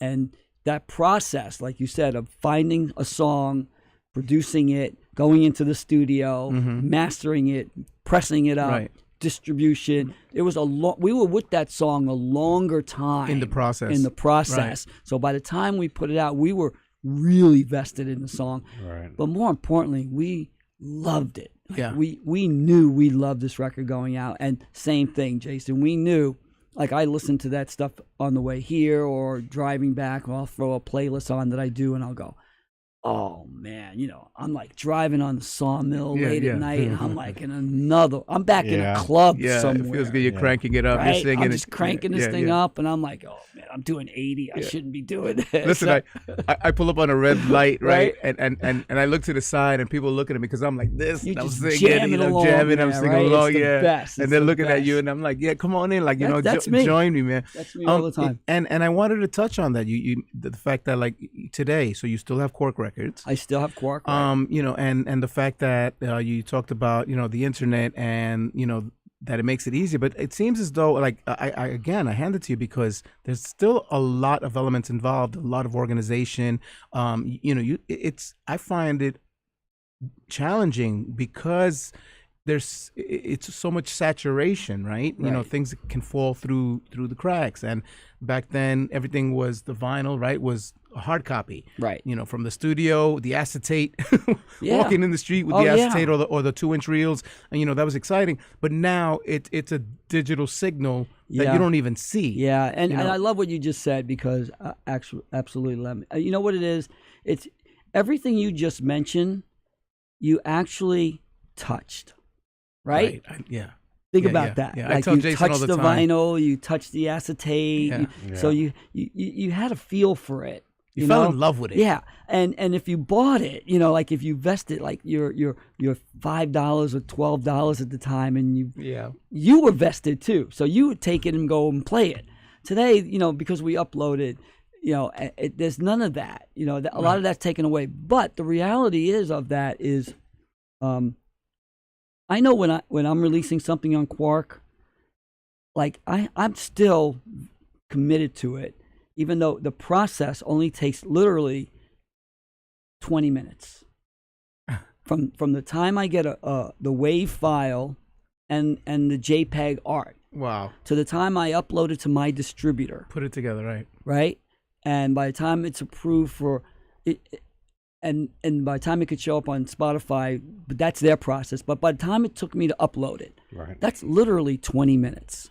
And that process, like you said, of finding a song, producing it, going into the studio, mastering it, pressing it up, Right. distribution. It was we were with that song a longer time In the process. So by the time we put it out, we were really vested in the song. Right. But more importantly, we loved it. Yeah. We knew we loved this record going out. And same thing, Jason. We knew, like I listened to that stuff on the way here or driving back, or I'll throw a playlist on that I do and I'll go, oh man, I'm like driving on the Sawmill late at night, and I'm like I'm back in a club Yeah, somewhere. it feels good. You're cranking it up. Right? You're singing I'm it. just cranking this Yeah, thing yeah. up, and I'm like, oh man, I'm doing 80. I shouldn't be doing this. Listen, So- I pull up on a red light, right? Right. And I look to the side, and people looking at me because I'm like this. You and I'm just singing, jamming I'm along jamming, I'm there, singing right? along, It's the yeah. best. It's And they're the looking at you, best. and I'm like, yeah, come on in, like That's me. join me, man. That's me all the time. And I wanted to touch on that. The fact that like today, so you still have Quark Records. I still have Quark. Right? And the fact that you talked about, the internet and, that it makes it easier. But it seems as though, like, I hand it to you because there's still a lot of elements involved, a lot of organization. I find it challenging because it's so much saturation, right? You know, things can fall through the cracks. And back then, everything was the vinyl, right? Was a hard copy, right? You know, from the studio, the acetate, walking in the street with the acetate or the 2-inch reels, and you know that was exciting. But now it's a digital signal that you don't even see. Yeah, and I love what you just said because absolutely, you know what it is? It's everything you just mentioned. You actually touched. Right? Think about that. Yeah. Like I tell you Jason touched all the time. vinyl, you touched the acetate. So you had a feel for it. You fell in love with it. Yeah. And if you bought it, you know, like if you vested like your $5 or $12 at the time, and you were vested too. So you would take it and go and play it. Today, you know, because we uploaded, you know, there's none of that. You know, a lot of that's taken away. But the reality is I know when I'm releasing something on Quark, like I'm still committed to it, even though the process only takes literally 20 minutes. From the time I get the WAV file and the JPEG art. Wow. To the time I upload it to my distributor. Put it together, right? Right? And by the time it's approved for it, and by the time it could show up on Spotify, but that's their process. But by the time it took me to upload it, that's literally 20 minutes.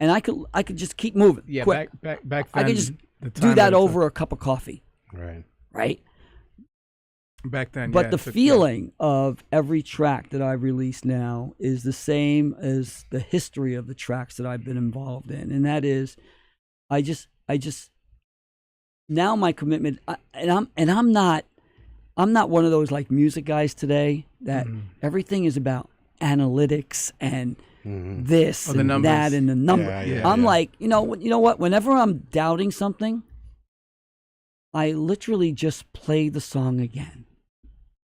And I could just keep moving. Yeah, quick. back then, I could just do that over a cup of coffee. Right? Back then, but the feeling of every track that I've released now is the same as the history of the tracks that I've been involved in, and that is, I just now my commitment, I'm not one of those like music guys today that everything is about analytics and this and that and the number. I'm like, you know what? Whenever I'm doubting something, I literally just play the song again.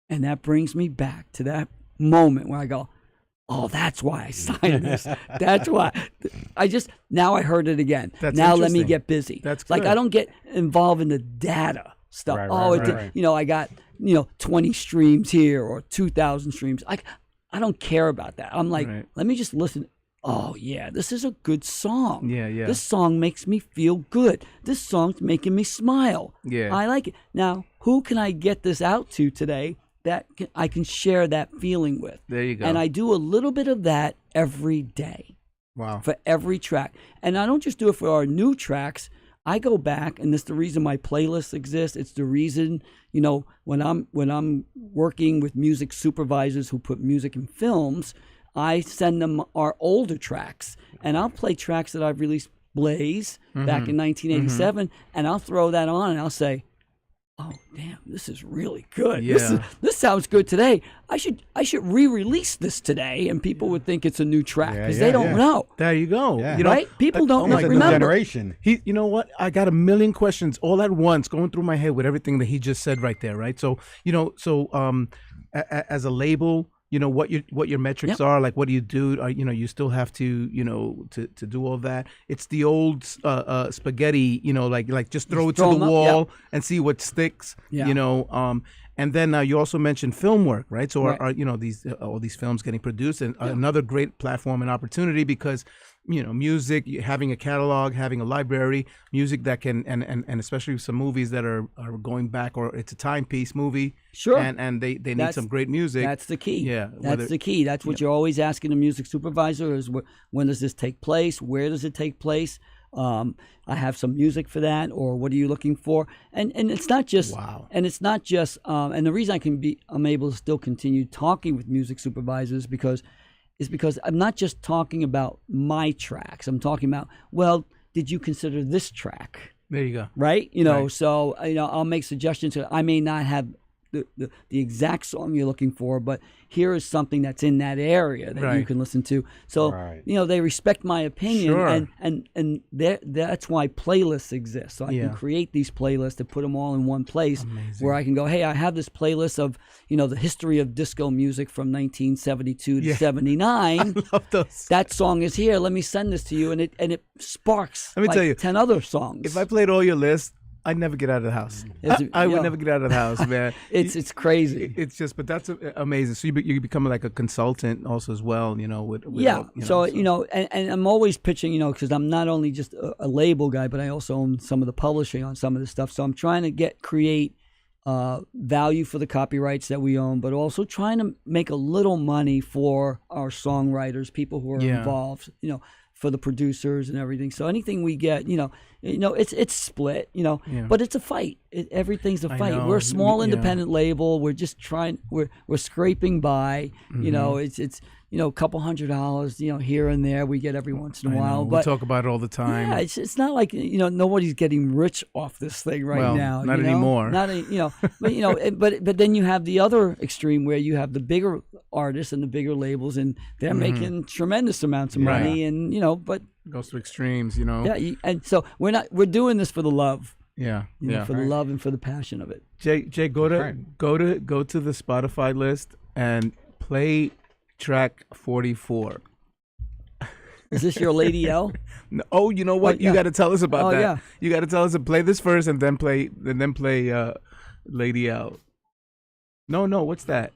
And that brings me back to that moment where I go, oh, that's why I signed this. That's why. Now I heard it again. Now let me get busy. That's like good. I don't get involved in the data stuff. I got 20 streams here or 2,000 streams. I don't care about that. I'm like, let me just listen. Oh, yeah, this is a good song. Yeah. This song makes me feel good. This song's making me smile. Yeah. I like it. Now, who can I get this out to today that I can share that feeling with? There you go. And I do a little bit of that every day. Wow. For every track. And I don't just do it for our new tracks. I go back, and that's the reason my playlist exists. It's the reason, when I'm working with music supervisors who put music in films, I send them our older tracks, and I'll play tracks that I've released, Blaze, back in 1987, and I'll throw that on, and I'll say, oh, damn, this is really good. Yeah. This sounds good today. I should re-release this today, and people would think it's a new track because they don't know. There you go. Yeah. Right? People don't remember. New generation. You know what? I got a million questions all at once going through my head with everything that he just said right there, right? So, as a label, what your metrics are, like what do you do? You still have to to do all that. It's the old spaghetti, like just throw it to the wall and see what sticks. And then you also mentioned film work, right? So are these all these films getting produced, and another great platform and opportunity because music, having a catalog, having a library, music that can and especially some movies that are going back, or it's a timepiece movie. Sure. And they need some great music. That's the key. Yeah. That's the key. That's what you're always asking the music supervisor is when does this take place? Where does it take place? I have some music for that, or what are you looking for? And it's not just and it's not just and the reason I'm able to still continue talking with music supervisors because I'm not just talking about my tracks. I'm talking about, well, did you consider this track? There you go. Right? So I'll make suggestions. I may not have the exact song you're looking for, but here is something that's in that area that you can listen to. So they respect my opinion, and that's why playlists exist. So I can create these playlists and put them all in one place where I can go, hey, I have this playlist of the history of disco music from 1972 to 79. I love those. That song is here. Let me send this to you, and it sparks. Let me tell you, 10 other songs. If I played all your list, I'd never get out of the house. I would never get out of the house, man. It's crazy. It's just, but that's amazing. So you become like a consultant also as well, with and I'm always pitching, because I'm not only just a label guy, but I also own some of the publishing on some of the stuff. So I'm trying to create value for the copyrights that we own, but also trying to make a little money for our songwriters, people who are involved, for the producers and everything. So anything we get, it's split, but it's a fight. Everything's a fight. We're a small independent label. We're just trying. We're scraping by. It's a couple $100, here and there we get every once in a while. But we talk about it all the time. Yeah, it's not like nobody's getting rich off this thing now. Not anymore. But then you have the other extreme where you have the bigger artists and the bigger labels, and they're making tremendous amounts of money, and but it goes to extremes, Yeah, and so we're doing this for the love. Yeah, for the love and for the passion of it. Jay, go to the Spotify list and play track 44. Is this your Lady L? No, oh, you know what? You got to tell us about that. Yeah. You got to tell us to play this first and then play Lady L. No, what's that?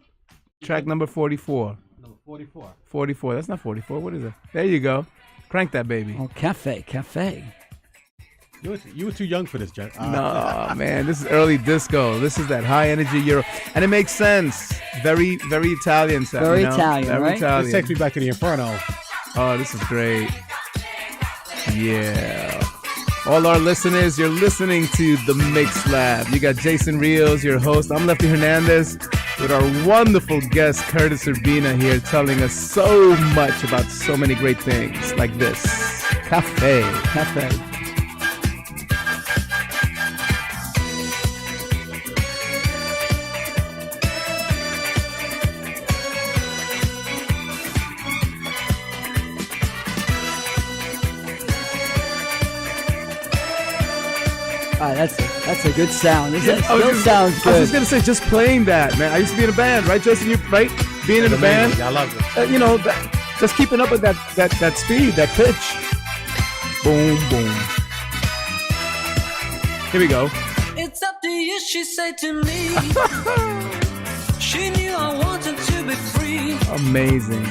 Track number 44. Number 44. 44. That's not 44. What is it? There you go. Crank that baby. Oh, cafe. You were too young for this, Jen. No, man, this is early disco. This is that high energy Euro, and it makes sense. Very, very Italian sound. Very Italian, very right? Italian. This takes me back to the Inferno. Oh, this is great. Yeah. All our listeners, you're listening to The Mix Lab. You got Jason Rios, your host. I'm Lefty Hernandez with our wonderful guest, Curtis Urbina, here telling us so much about so many great things like this. Cafe. That's a good sound. It still sounds good. I was just gonna say, just playing that, man. I used to be in a band, right, Justin? You right? Being in a band. I love it. Just keeping up with that speed, that pitch. Boom, boom. Here we go. It's up to you, she said to me. She knew I wanted to be free. Amazing.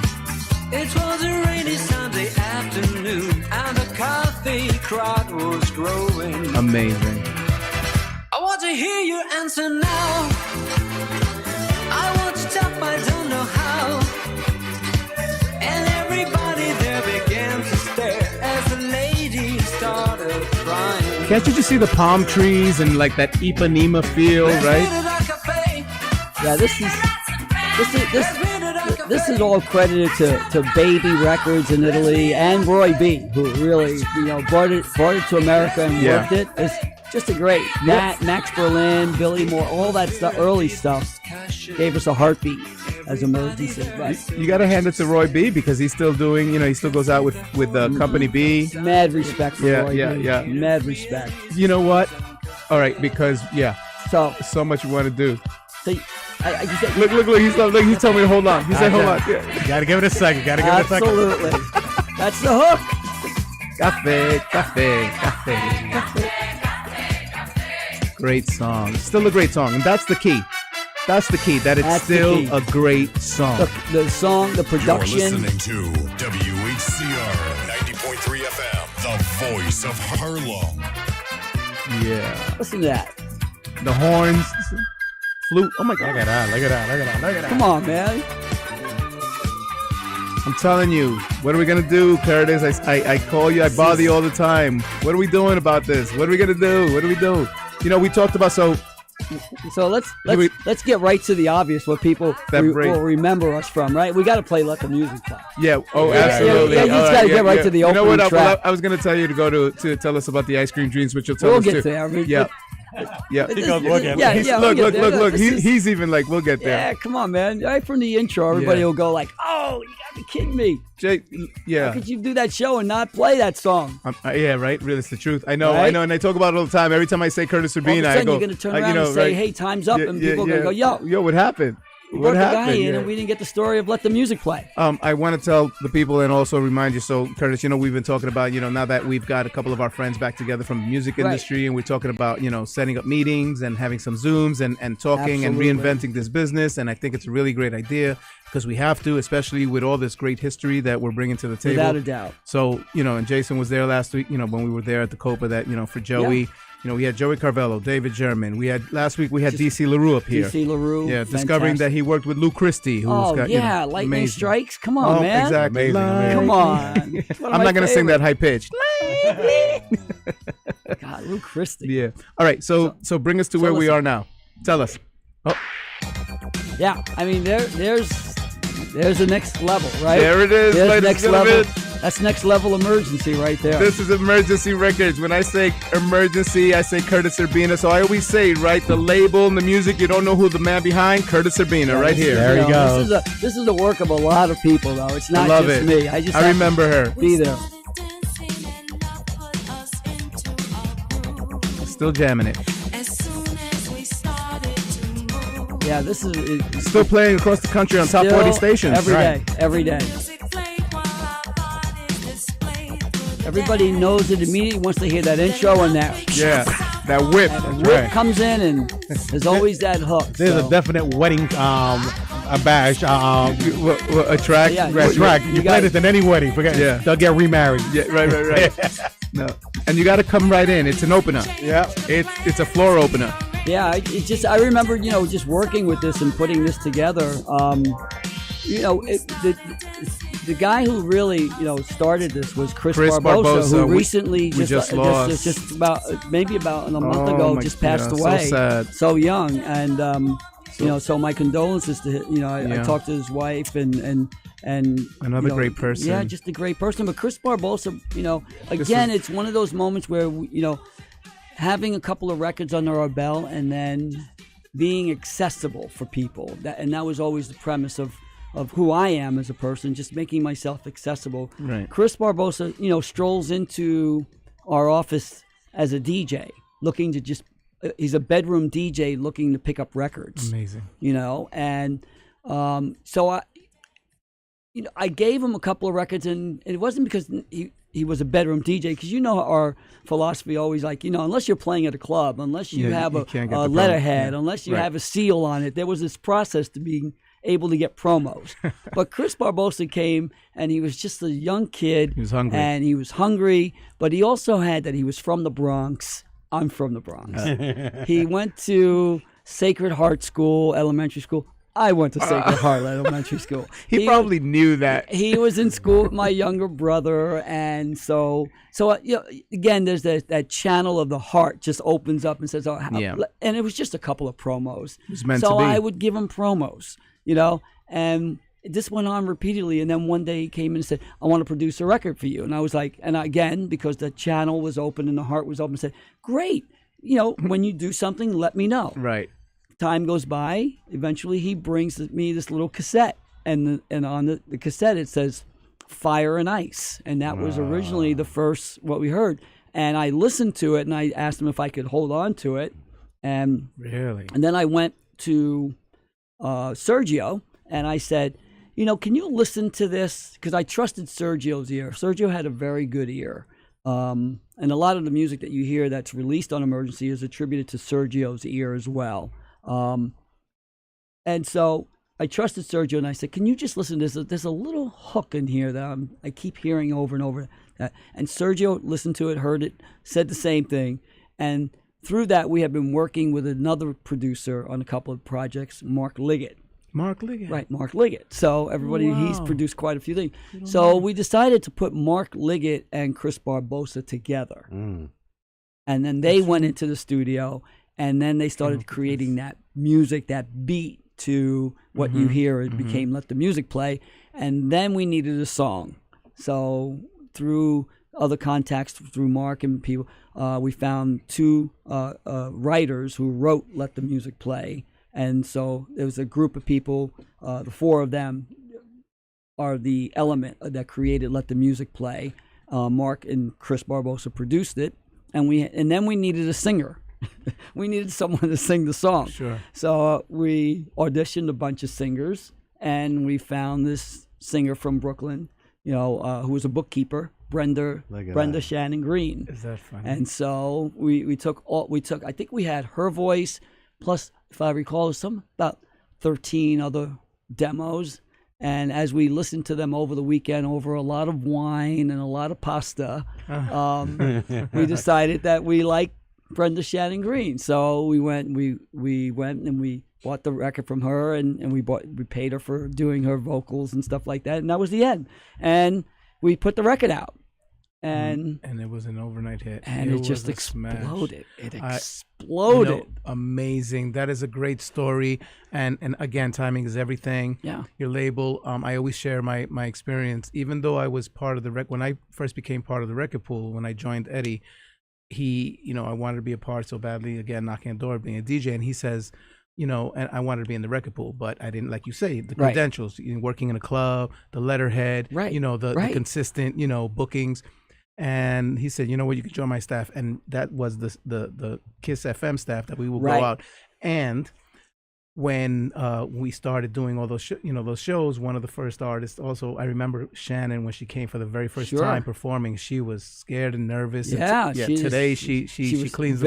It was a rainy Sunday afternoon, and the coffee crowd was growing. Amazing. I want to hear your answer now. I want to talk, but I don't know how. And everybody there began to stare as the lady started crying. Can't you just see the palm trees and like that Ipanema feel, right? Yeah, this is all credited to Baby Records in Italy and Roy B, who really brought it to America and worked it. It's just a great Max Berlin, Billy Moore, all that stuff, early stuff gave us a heartbeat as emergency. But you got to hand it to Roy B because he's still doing, he still goes out with Company B. Mad respect for Roy B. Yeah. Mad respect. You know what? All right, because so much you want to do. So Look, he's telling me to hold on. He said, hold on. Yeah. You gotta give it a second. Absolutely. That's the hook. Cafe. Great song. Still a great song. And that's the key. That it's still a great song. The song, the production. You're listening to WHCR 90.3 FM, the voice of Harlem. Yeah. Listen to that. The horns. Flute. Oh my God. Look at that. Come on, man. I'm telling you, what are we going to do, Curtis? I call you, I bother you all the time. What are we doing about this? What are we going to do? What do we do? We talked about So let's get right to the obvious. What people will remember us from, right? We got to play "Let the Music Play." Yeah. Oh, absolutely. Yeah, you just got to get right to the opening track. I was going to tell you to go to tell us about the Ice Cream Dreams, which you'll tell us We'll get too. there. Yeah. Yeah. This- goes, "We'll get yeah, there." yeah, Look, we'll look, get look, there. look. This is- He's even like, we'll get there. Yeah, come on, man. Right from the intro, everybody Yeah. will go like, "Oh, you gotta be kidding me! Jay, How yeah. could you do that show and not play that song?" Yeah, right. Really, it's the truth. I know, Right? and I talk about it all the time. Every time I say Curtis All of a Urbina, I sudden, go, you're gonna turn you around know, and say, right? "Hey, time's up," and Yeah, people are gonna go, "Yo, what happened? we What brought the guy happened? in, Yeah. and we didn't get the story of let the music play." I want to tell the people and also remind you. So, Curtis, we've been talking about, now that we've got a couple of our friends back together from the music Right. industry, and we're talking about, setting up meetings and having some Zooms and talking Absolutely. and reinventing this business. And I think it's a really great idea because we have to, especially with all this great history that we're bringing to the table. Without a doubt. So, and Jason was there last week, when we were there at the Copa that, for Joey. Yeah. We had Joey Carvello, David German. Last week we had DC LaRue up here. DC LaRue. Yeah, discovering that he worked with Lou Christie, who's Oh, got, yeah, Lightning amazing. Strikes. Come on, man. Exactly. Amazing. Come on. I'm not going to sing that high pitch. God, Lou Christie. Yeah. All right. So bring us to where we listen. are now. Tell us. Oh, Yeah, I mean, there's the next level, right? there it is, There's ladies next and level. gentlemen. That's next level emergency right there. This is Emergency Records. When I say emergency, I say Curtis Urbina. So I always say, right, the label and the music, you don't know who the man behind, Curtis Urbina, right here. There you go. This is the work of a lot of people, though. It's not love just it. me. I just I have remember her. to be there. Still jamming it. Yeah, this is Still playing across the country on top 40 stations. every day, Right. every day. Everybody knows it immediately once they hear that intro and that. Yeah, that whip. That That's whip right. comes in and there's always that hook. There's so. a definite wedding a bash. A track. Yeah, That's you- right. you You play got- this in any wedding. Forget. Yeah. They'll get remarried. Yeah, right. No, and you got to come right in. It's an opener. Yeah. It's a floor opener. Yeah, I remember, just working with this and putting this together. The guy who really, started this was Chris Barbosa, who We recently just lost. just about maybe about a month Oh, ago my just passed God, so away. sad. So young, and so my condolences to him. I Yeah. talked to his wife and Another great person. Yeah, just a great person. But Chris Barbosa, again, it's one of those moments where having a couple of records under our belt and then being accessible for people. That was always the premise of who I am as a person, just making myself accessible. Right. Chris Barbosa, strolls into our office as a DJ, looking to he's a bedroom DJ looking to pick up records. Amazing. And so I gave him a couple of records, and it wasn't because he was a bedroom DJ, because our philosophy always unless you're playing at a club, unless you Yeah, have you a can't get the letterhead, promo. Yeah. unless you Right. have a seal on it, there was this process to being able to get promos. But Chris Barbosa came, and he was just a young kid. He was hungry. And he was hungry, but he also had that he was from the Bronx. I'm from the Bronx. He went to Sacred Heart School, elementary school. I went to Sacred Heart Elementary School. He probably knew that. He was in school with my younger brother, and so again, there's that channel of the heart just opens up and says, Yeah. And it was just a couple of promos. It was meant so to be. I would give him promos, and this went on repeatedly. And then one day he came in and said, "I want to produce a record for you," and I was like, and again, because the channel was open and the heart was open, said, "Great, when you do something, let me know." Right. Time goes by. Eventually, he brings me this little cassette, and on the cassette it says "Fire and Ice," and that was originally the first what we heard. And I listened to it, and I asked him if I could hold on to it, and Really? then I went to Sergio, and I said, can you listen to this? Because I trusted Sergio's ear. Sergio had a very good ear. And a lot of the music that you hear that's released on Emergency is attributed to Sergio's ear as well. And so I trusted Sergio, and I said, "Can you just listen to this? There's a little hook in here that I keep hearing over and over." And Sergio listened to it, heard it, said the same thing. And through that, we have been working with another producer on a couple of projects, Mark Liggett. Mark Liggett. Right, Mark Liggett. So he's produced quite a few things. So we decided to put Mark Liggett and Chris Barbosa together. And then they went into the studio, and then they started creating that music, that beat to what you hear. It became Let the Music Play. And then we needed a song. So through other contacts through Mark and people, we found two writers who wrote Let the Music Play. And so there was a group of people, the four of them are the element that created Let the Music Play. Mark and Chris Barbosa produced it, and then we needed a singer. We needed someone to sing the song. Sure. So we auditioned a bunch of singers, and we found this singer from Brooklyn, who was a bookkeeper, Brenda Shannon Green. Is that funny? And so we took I think we had her voice plus, if I recall, about 13 other demos. And as we listened to them over the weekend, over a lot of wine and a lot of pasta, we decided that we liked Brenda Shannon Green. So we went and we bought the record from her, and we paid her for doing her vocals and stuff like that. And that was the end. And we put the record out. And it was an overnight hit. And it just exploded. It exploded. Amazing. That is a great story. And again, timing is everything. Yeah. Your label, I always share my experience. Even though I was part of the when I first became part of the record pool, when I joined Eddie, I wanted to be a part so badly, again, knocking on the door, being a DJ. And he says, and I wanted to be in the record pool, but I didn't, like you say, the credentials, working in a club, the letterhead, the consistent, bookings. And he said, you know what, you could join my staff. And that was the KISS FM staff that we will go out. And when we started doing all those those shows, one of the first artists also, I remember Shannon, when she came for the very first time performing, she was scared and nervous. Yeah. Today she cleans the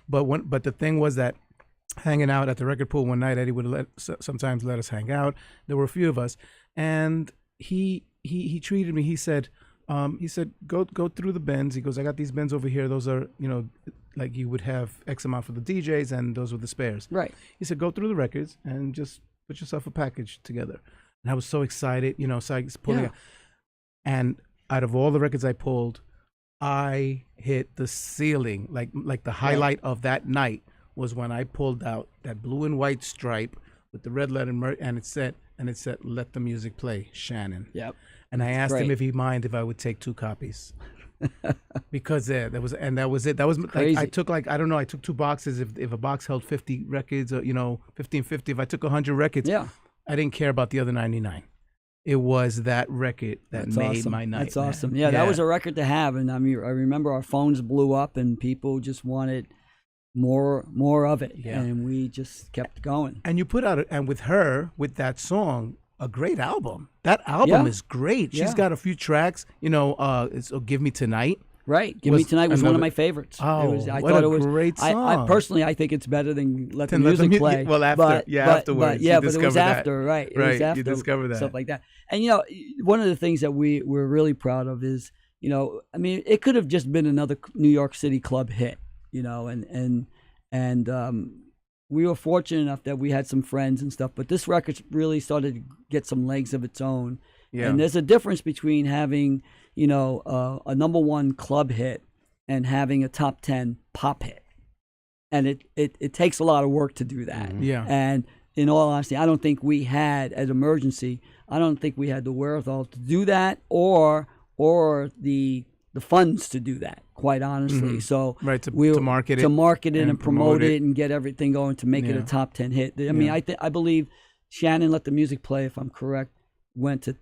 floor. But the thing was that hanging out at the record pool one night, Eddie would sometimes let us hang out. There were a few of us, and he treated me. He said, go through the bins. He goes, I got these bins over here. Those are, like you would have X amount for the DJs, and those were the spares. Right. He said, go through the records and just put yourself a package together. And I was so excited, so I was pulling it. And out of all the records I pulled, I hit the ceiling. Like the highlight of that night was when I pulled out that blue and white stripe with the red letter, and it said, Let the Music Play, Shannon. Yep. And I asked him if he'd mind if I would take 2 copies. Because that was it. That was like, I took I took 2 boxes. If a box held 50 records, or 50. If I took 100 records, I didn't care about the other 99. It was that record that made my night. That's awesome. Yeah, that was a record to have. And I remember our phones blew up and people just wanted more of it. Yeah. And we just kept going. And you put out and with that song, a great album. That album is great. She's got a few tracks, it's Give Me Tonight. Right. Give Me Tonight was one of my favorites. Oh, I thought it was great song. I personally, I think it's better than Let the Music Play. Well, afterwards. But it was after, right. It was after, you discovered that. Stuff like that. And, one of the things that we're really proud of is, it could have just been another New York City club hit, and we were fortunate enough that we had some friends and stuff, but this record really started to get some legs of its own. Yeah. And there's a difference between having, a #1 club hit and having a top 10 pop hit. And it takes a lot of work to do that. Mm-hmm. Yeah. And in all honesty, I don't think we had, at Emergency, the wherewithal to do that or the funds to do that, quite honestly. Mm-hmm. So to market it and promote it and get everything going to make it a top 10 hit. I mean, I believe Shannon Let the Music Play, if I'm correct, went to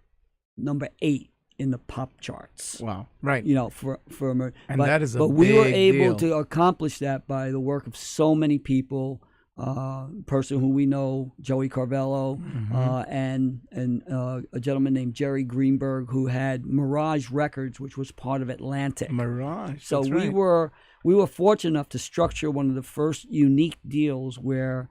number 8 in the pop charts. Wow. Right. For that is a but we were big able deal. to accomplish that by the work of so many people. Person who we know, Joey Carvello, and a gentleman named Jerry Greenberg, who had Mirage Records, which was part of Atlantic. Mirage. So we were fortunate enough to structure one of the first unique deals where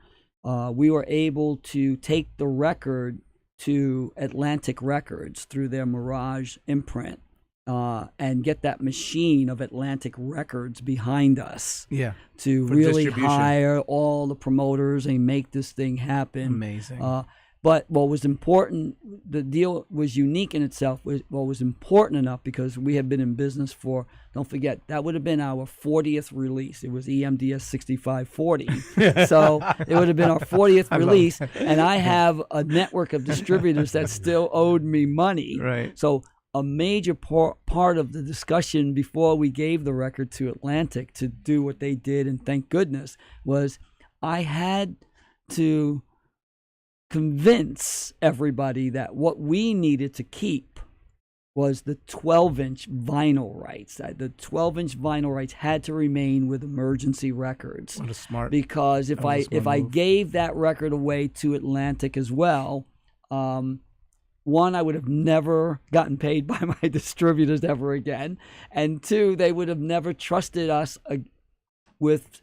we were able to take the record to Atlantic Records through their Mirage imprint. And get that machine of Atlantic Records behind us. Yeah. To really hire all the promoters and make this thing happen. Amazing. But what was important, the deal was unique in itself. What was important enough because we had been in business for, don't forget, that would have been our 40th release. It was EMDS 6540. So it would have been our 40th release. And I have a network of distributors that still owed me money. Right. So a major part of the discussion before we gave the record to Atlantic to do what they did, and thank goodness, was I had to convince everybody that what we needed to keep was the 12-inch vinyl rights. The 12-inch vinyl rights had to remain with Emergency Records. What a smart. Because if I gave that record away to Atlantic as well, one, I would have never gotten paid by my distributors ever again, and two, they would have never trusted us with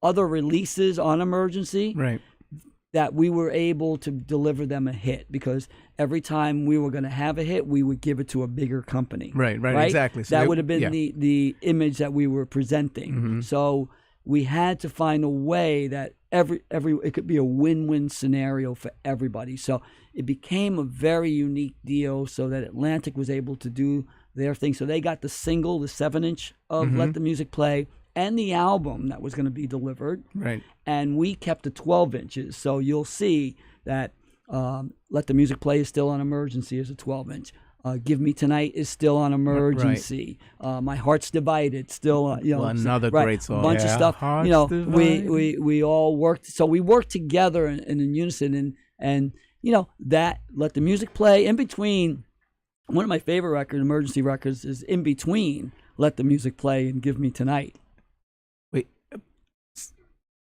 other releases on Emergency. Right. That we were able to deliver them a hit, because every time we were going to have a hit, we would give it to a bigger company. Right, exactly. So that would have been the image that we were presenting. Mm-hmm. So we had to find a way that every it could be a win-win scenario for everybody. So it became a very unique deal, so that Atlantic was able to do their thing. So they got the single, the 7-inch of Let the Music Play, and the album that was going to be delivered. Right. And we kept the 12 inches. So you'll see that Let the Music Play is still on Emergency as a 12-inch. Give Me Tonight is still on Emergency. Right. My Heart's Divided still on. Another great song. A bunch of stuff. Heart's we all worked. So we worked together and in unison. And that Let the Music Play in between. One of my favorite records, Emergency Records, is in between Let the Music Play and Give Me Tonight.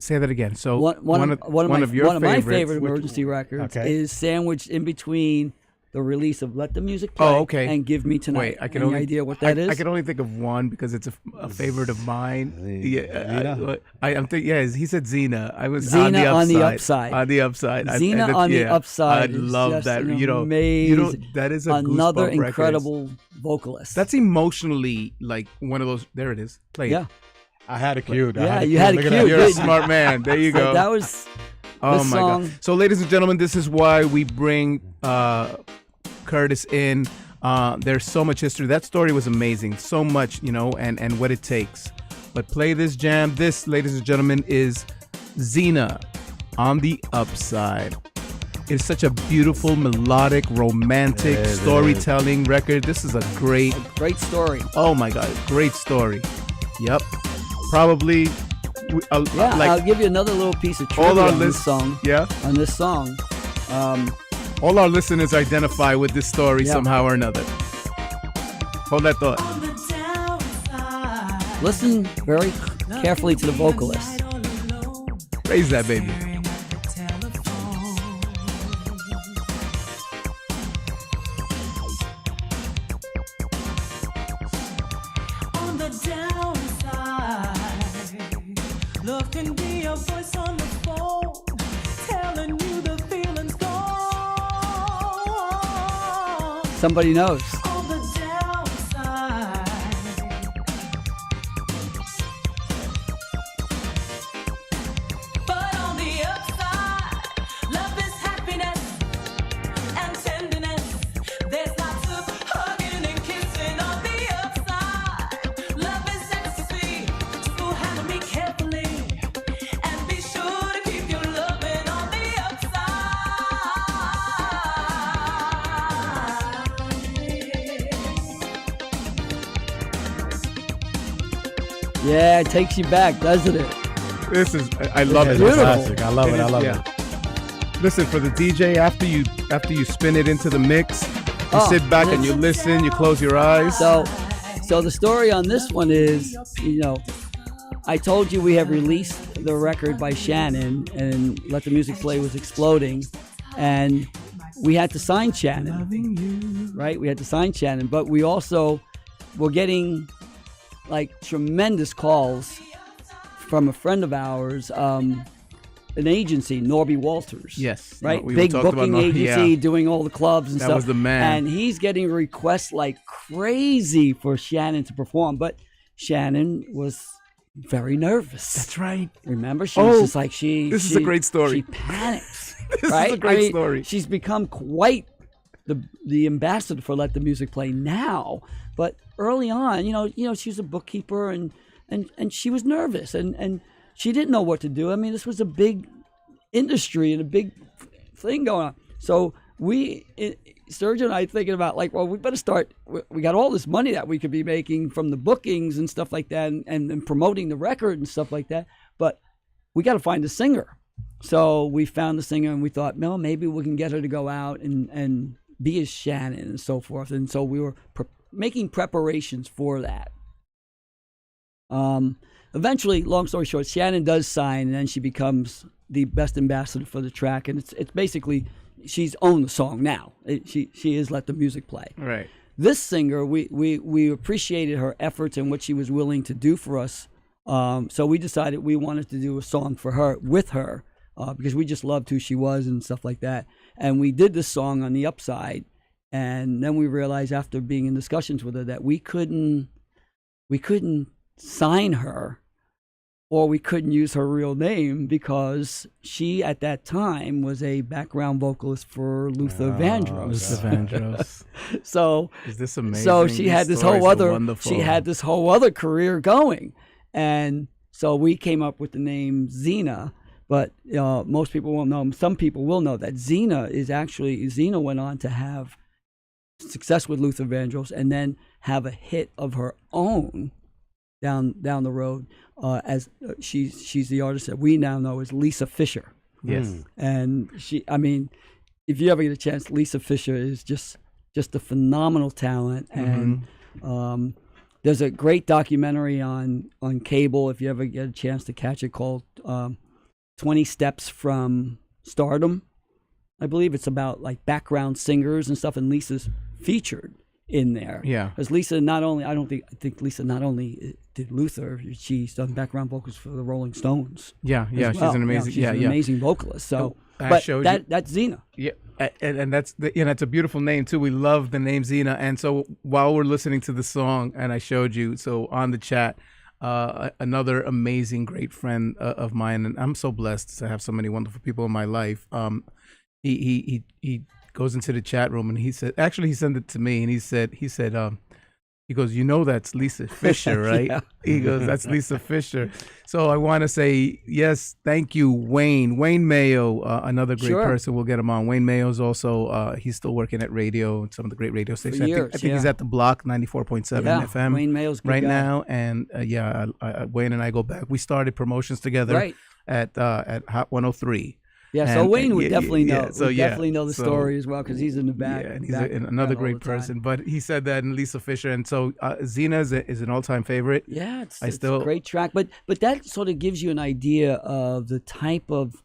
Say that again. So one of my favorite Emergency records is sandwiched in between the release of Let the Music Play and Give Me Tonight. Wait, I can Any idea what that is? I can only think of one because it's a favorite of mine. I'm thinking. Yeah, he said Xena. I was Xena on the upside. On the upside. Xena on the upside. I love that. Amazing. That is another goosebump incredible record. vocalist. That's emotionally like one of those. There it is. Play it. Yeah. I had it queued. You had it queued. You're a smart man. There you go. That was. Oh my God. So, ladies and gentlemen, this is why we bring Curtis in. There's so much history. That story was amazing. So much, and what it takes. But play this jam. This, ladies and gentlemen, is Xena on the Upside. It's such a beautiful, melodic, romantic storytelling record. This is a great story. Oh my God, great story. Yep. Probably. I'll give you another little piece of trivia on this song. Yeah. On this song. All our listeners identify with this story somehow or another. Hold that thought. Listen very carefully to the vocalist. Raise that baby. Love can be a voice on the phone, telling you the feeling's gone. Somebody knows. On the downside. But on the upside, love is happiness and tenderness. There's lots of hugging and kissing on the upside. Love is ecstasy, so handle me carefully. Yeah, it takes you back, doesn't it? This is, I love it. It's classic. I love it. Listen, for the DJ, after you spin it into the mix, you sit back and you listen, you close your eyes. So the story on this one is, I told you we have released the record by Shannon, and Let the Music Play was exploding, and we had to sign Shannon, right? We had to sign Shannon, but we also were getting like tremendous calls from a friend of ours, an agency, Norby Walters. Yes. Right? Big booking agency, doing all the clubs and stuff. That was the man. And he's getting requests like crazy for Shannon to perform. But Shannon was very nervous. That's right. Remember? She was just like, This is a great story. She panics. This is a great story. She's become quite the ambassador for Let the Music Play now. But early on, she was a bookkeeper and she was nervous and she didn't know what to do. I mean, this was a big industry and a big thing going on. So Sergio and I thinking about like, well, we better start. We got all this money that we could be making from the bookings and stuff like that, and promoting the record and stuff like that. But we got to find a singer. So we found the singer, and we thought, no, maybe we can get her to go out and be as Shannon and so forth. And so we were making preparations for that. Eventually, long story short, Shannon does sign, and then she becomes the best ambassador for the track, and it's basically she's owned the song now. She has let the music play. Right. This singer, we appreciated her efforts and what she was willing to do for us. So we decided we wanted to do a song for her with her because we just loved who she was and stuff like that. And we did this song on the upside, and then we realized after being in discussions with her that we couldn't sign her, or we couldn't use her real name because she at that time was a background vocalist for Luther Vandross. So is this amazing? So she had this whole other career going, and so we came up with the name Zena. But most people won't know. Some people will know that Zena went on to have success with Luther Vandross and then have a hit of her own down the road as she's the artist that we now know as Lisa Fischer. Yes. And if you ever get a chance, Lisa Fischer is just a phenomenal talent. And there's a great documentary on cable if you ever get a chance to catch it called 20 Steps from Stardom. I believe it's about like background singers and stuff, and Lisa's featured in there. Yeah. Because Lisa I think Lisa not only did Luther, she's done background vocals for the Rolling Stones. Yeah, well. she's an amazing, amazing vocalist. So, that's Zena. Yeah, and that's it's a beautiful name too. We love the name Zena. And so while we're listening to the song, and I showed you, so on the chat, another amazing, great friend of mine, and I'm so blessed to have so many wonderful people in my life. He goes into the chat room and he said, actually he sent it to me, and he said, he goes, that's Lisa Fischer, right? Yeah. He goes, that's Lisa Fischer. So I want to say, yes, thank you, Wayne Mayo, another great person. We'll get him on. Wayne Mayo's also, he's still working at radio, some of the great radio stations. I think he's at the Block 94.7 FM Wayne Mayo's good right guy. now. And Wayne and I go back. We started promotions together at Hot 103. Yeah, so Wayne would definitely know. Definitely know the story as well because he's in the back. Yeah, and he's another great person. But he said that in Lisa Fischer, and so Zena is an all-time favorite. Yeah, it's a great track. But that sort of gives you an idea of the type of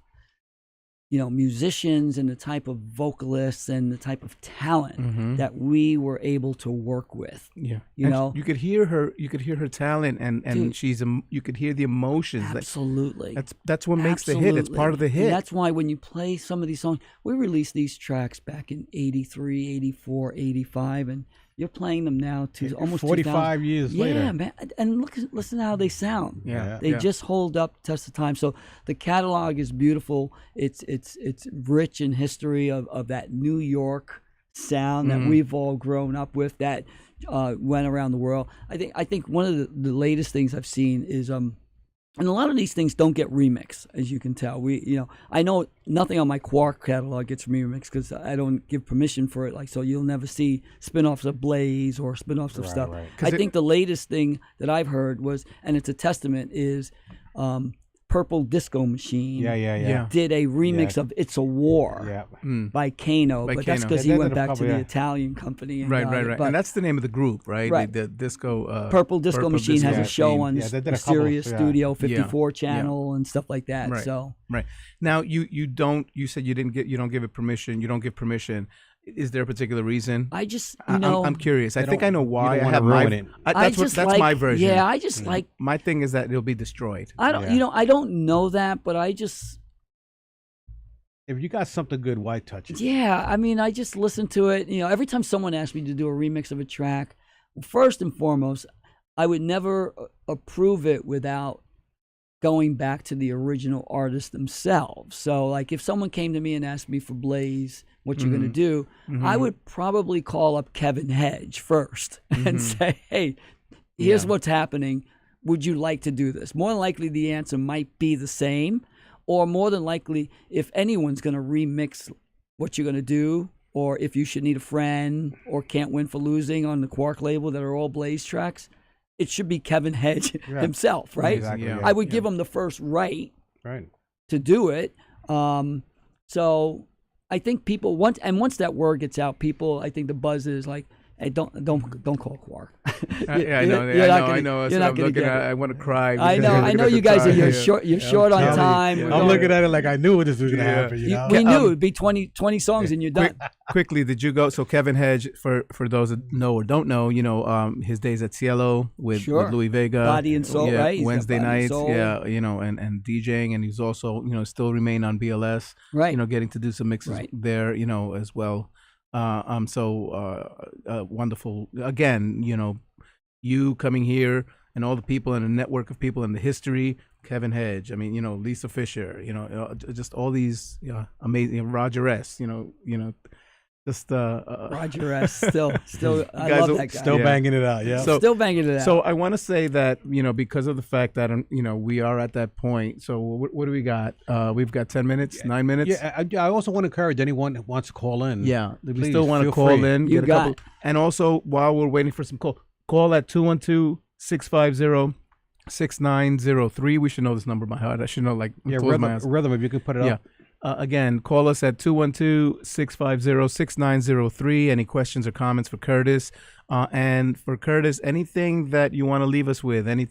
musicians and the type of vocalists and the type of talent that we were able to work with. Yeah, you could hear her. You could hear her talent, and dude, you could hear the emotions. Absolutely, that's what makes the hit. It's part of the hit. And that's why when you play some of these songs, we released these tracks back in 83, 84, 85, and you're playing them now to almost 45 years later. Yeah, man, and listen to how they sound. Yeah, they just hold up test of time. So the catalog is beautiful. It's rich in history of that New York sound that we've all grown up with that went around the world. I think one of the latest things I've seen is and a lot of these things don't get remixed, as you can tell. I know nothing on my Quark catalog gets remixed because I don't give permission for it. So you'll never see spin-offs of Blaze or spin-offs of stuff. Right. I think the latest thing that I've heard was, and it's a testament, is Purple Disco Machine did a remix of "It's a War" by Kano, but that's because he went back to the Italian company. And right. And that's the name of the group, right? Right. The disco. Purple Disco Machine has a show on Sirius Studio 54 channel and stuff like that. Right. So Now you don't. You said you don't give it permission. You don't give permission. Is there a particular reason? I just, I'm curious. I think I know why. I have ruin it. That's my version. Yeah, I just like. My thing is that it'll be destroyed. I don't. I don't know that, but I just. If you got something good, why touch it? Yeah, I just listen to it. Every time someone asks me to do a remix of a track, first and foremost, I would never approve it without going back to the original artist themselves. So, like, if someone came to me and asked me for Blaze, what you're going to do, I would probably call up Kevin Hedge first and say, hey, here's what's happening. Would you like to do this? More than likely, the answer might be the same. Or more than likely, if anyone's going to remix what you're going to do, or If You Should Need a Friend, or Can't Win for Losing on the Quark label that are all Blaze tracks, it should be Kevin Hedge himself, right? Exactly, I would give him the first right to do it. So I think people once that word gets out, people, I think the buzz is like, hey, don't call Quark. I know. So I'm looking at. I want to cry. I know. You guys are you're short on time. Yeah. I'm looking at it like I knew this was going to happen. We knew it'd be 20 songs and you're done. Quickly, did you go? So Kevin Hedge, for those that know or don't know, his days at Cielo with Louis Vega, Body and Soul, right? Wednesday nights, and DJing, and he's also still remain on BLS, right? Getting to do some mixes there, as well. Wonderful. Again, you coming here and all the people and the network of people and the history, Kevin Hedge, I mean, Lisa Fisher, just all these amazing, Roger S., just Roger S. Still, I love that guy. Still banging it out, yeah. Still banging it out. So I want to say that because of the fact that we are at that point. So what do we got? We've got 10 minutes, 9 minutes. Yeah, I also want to encourage anyone that wants to call in. Yeah, please, we still want to call in. You got it. And also while we're waiting for some call at 212-650-6903. We should know this number by heart. I should know rhythm if you can put it up. Again, call us at 212-650-6903. Any questions or comments for Curtis? And for Curtis, anything that you want to leave us with, any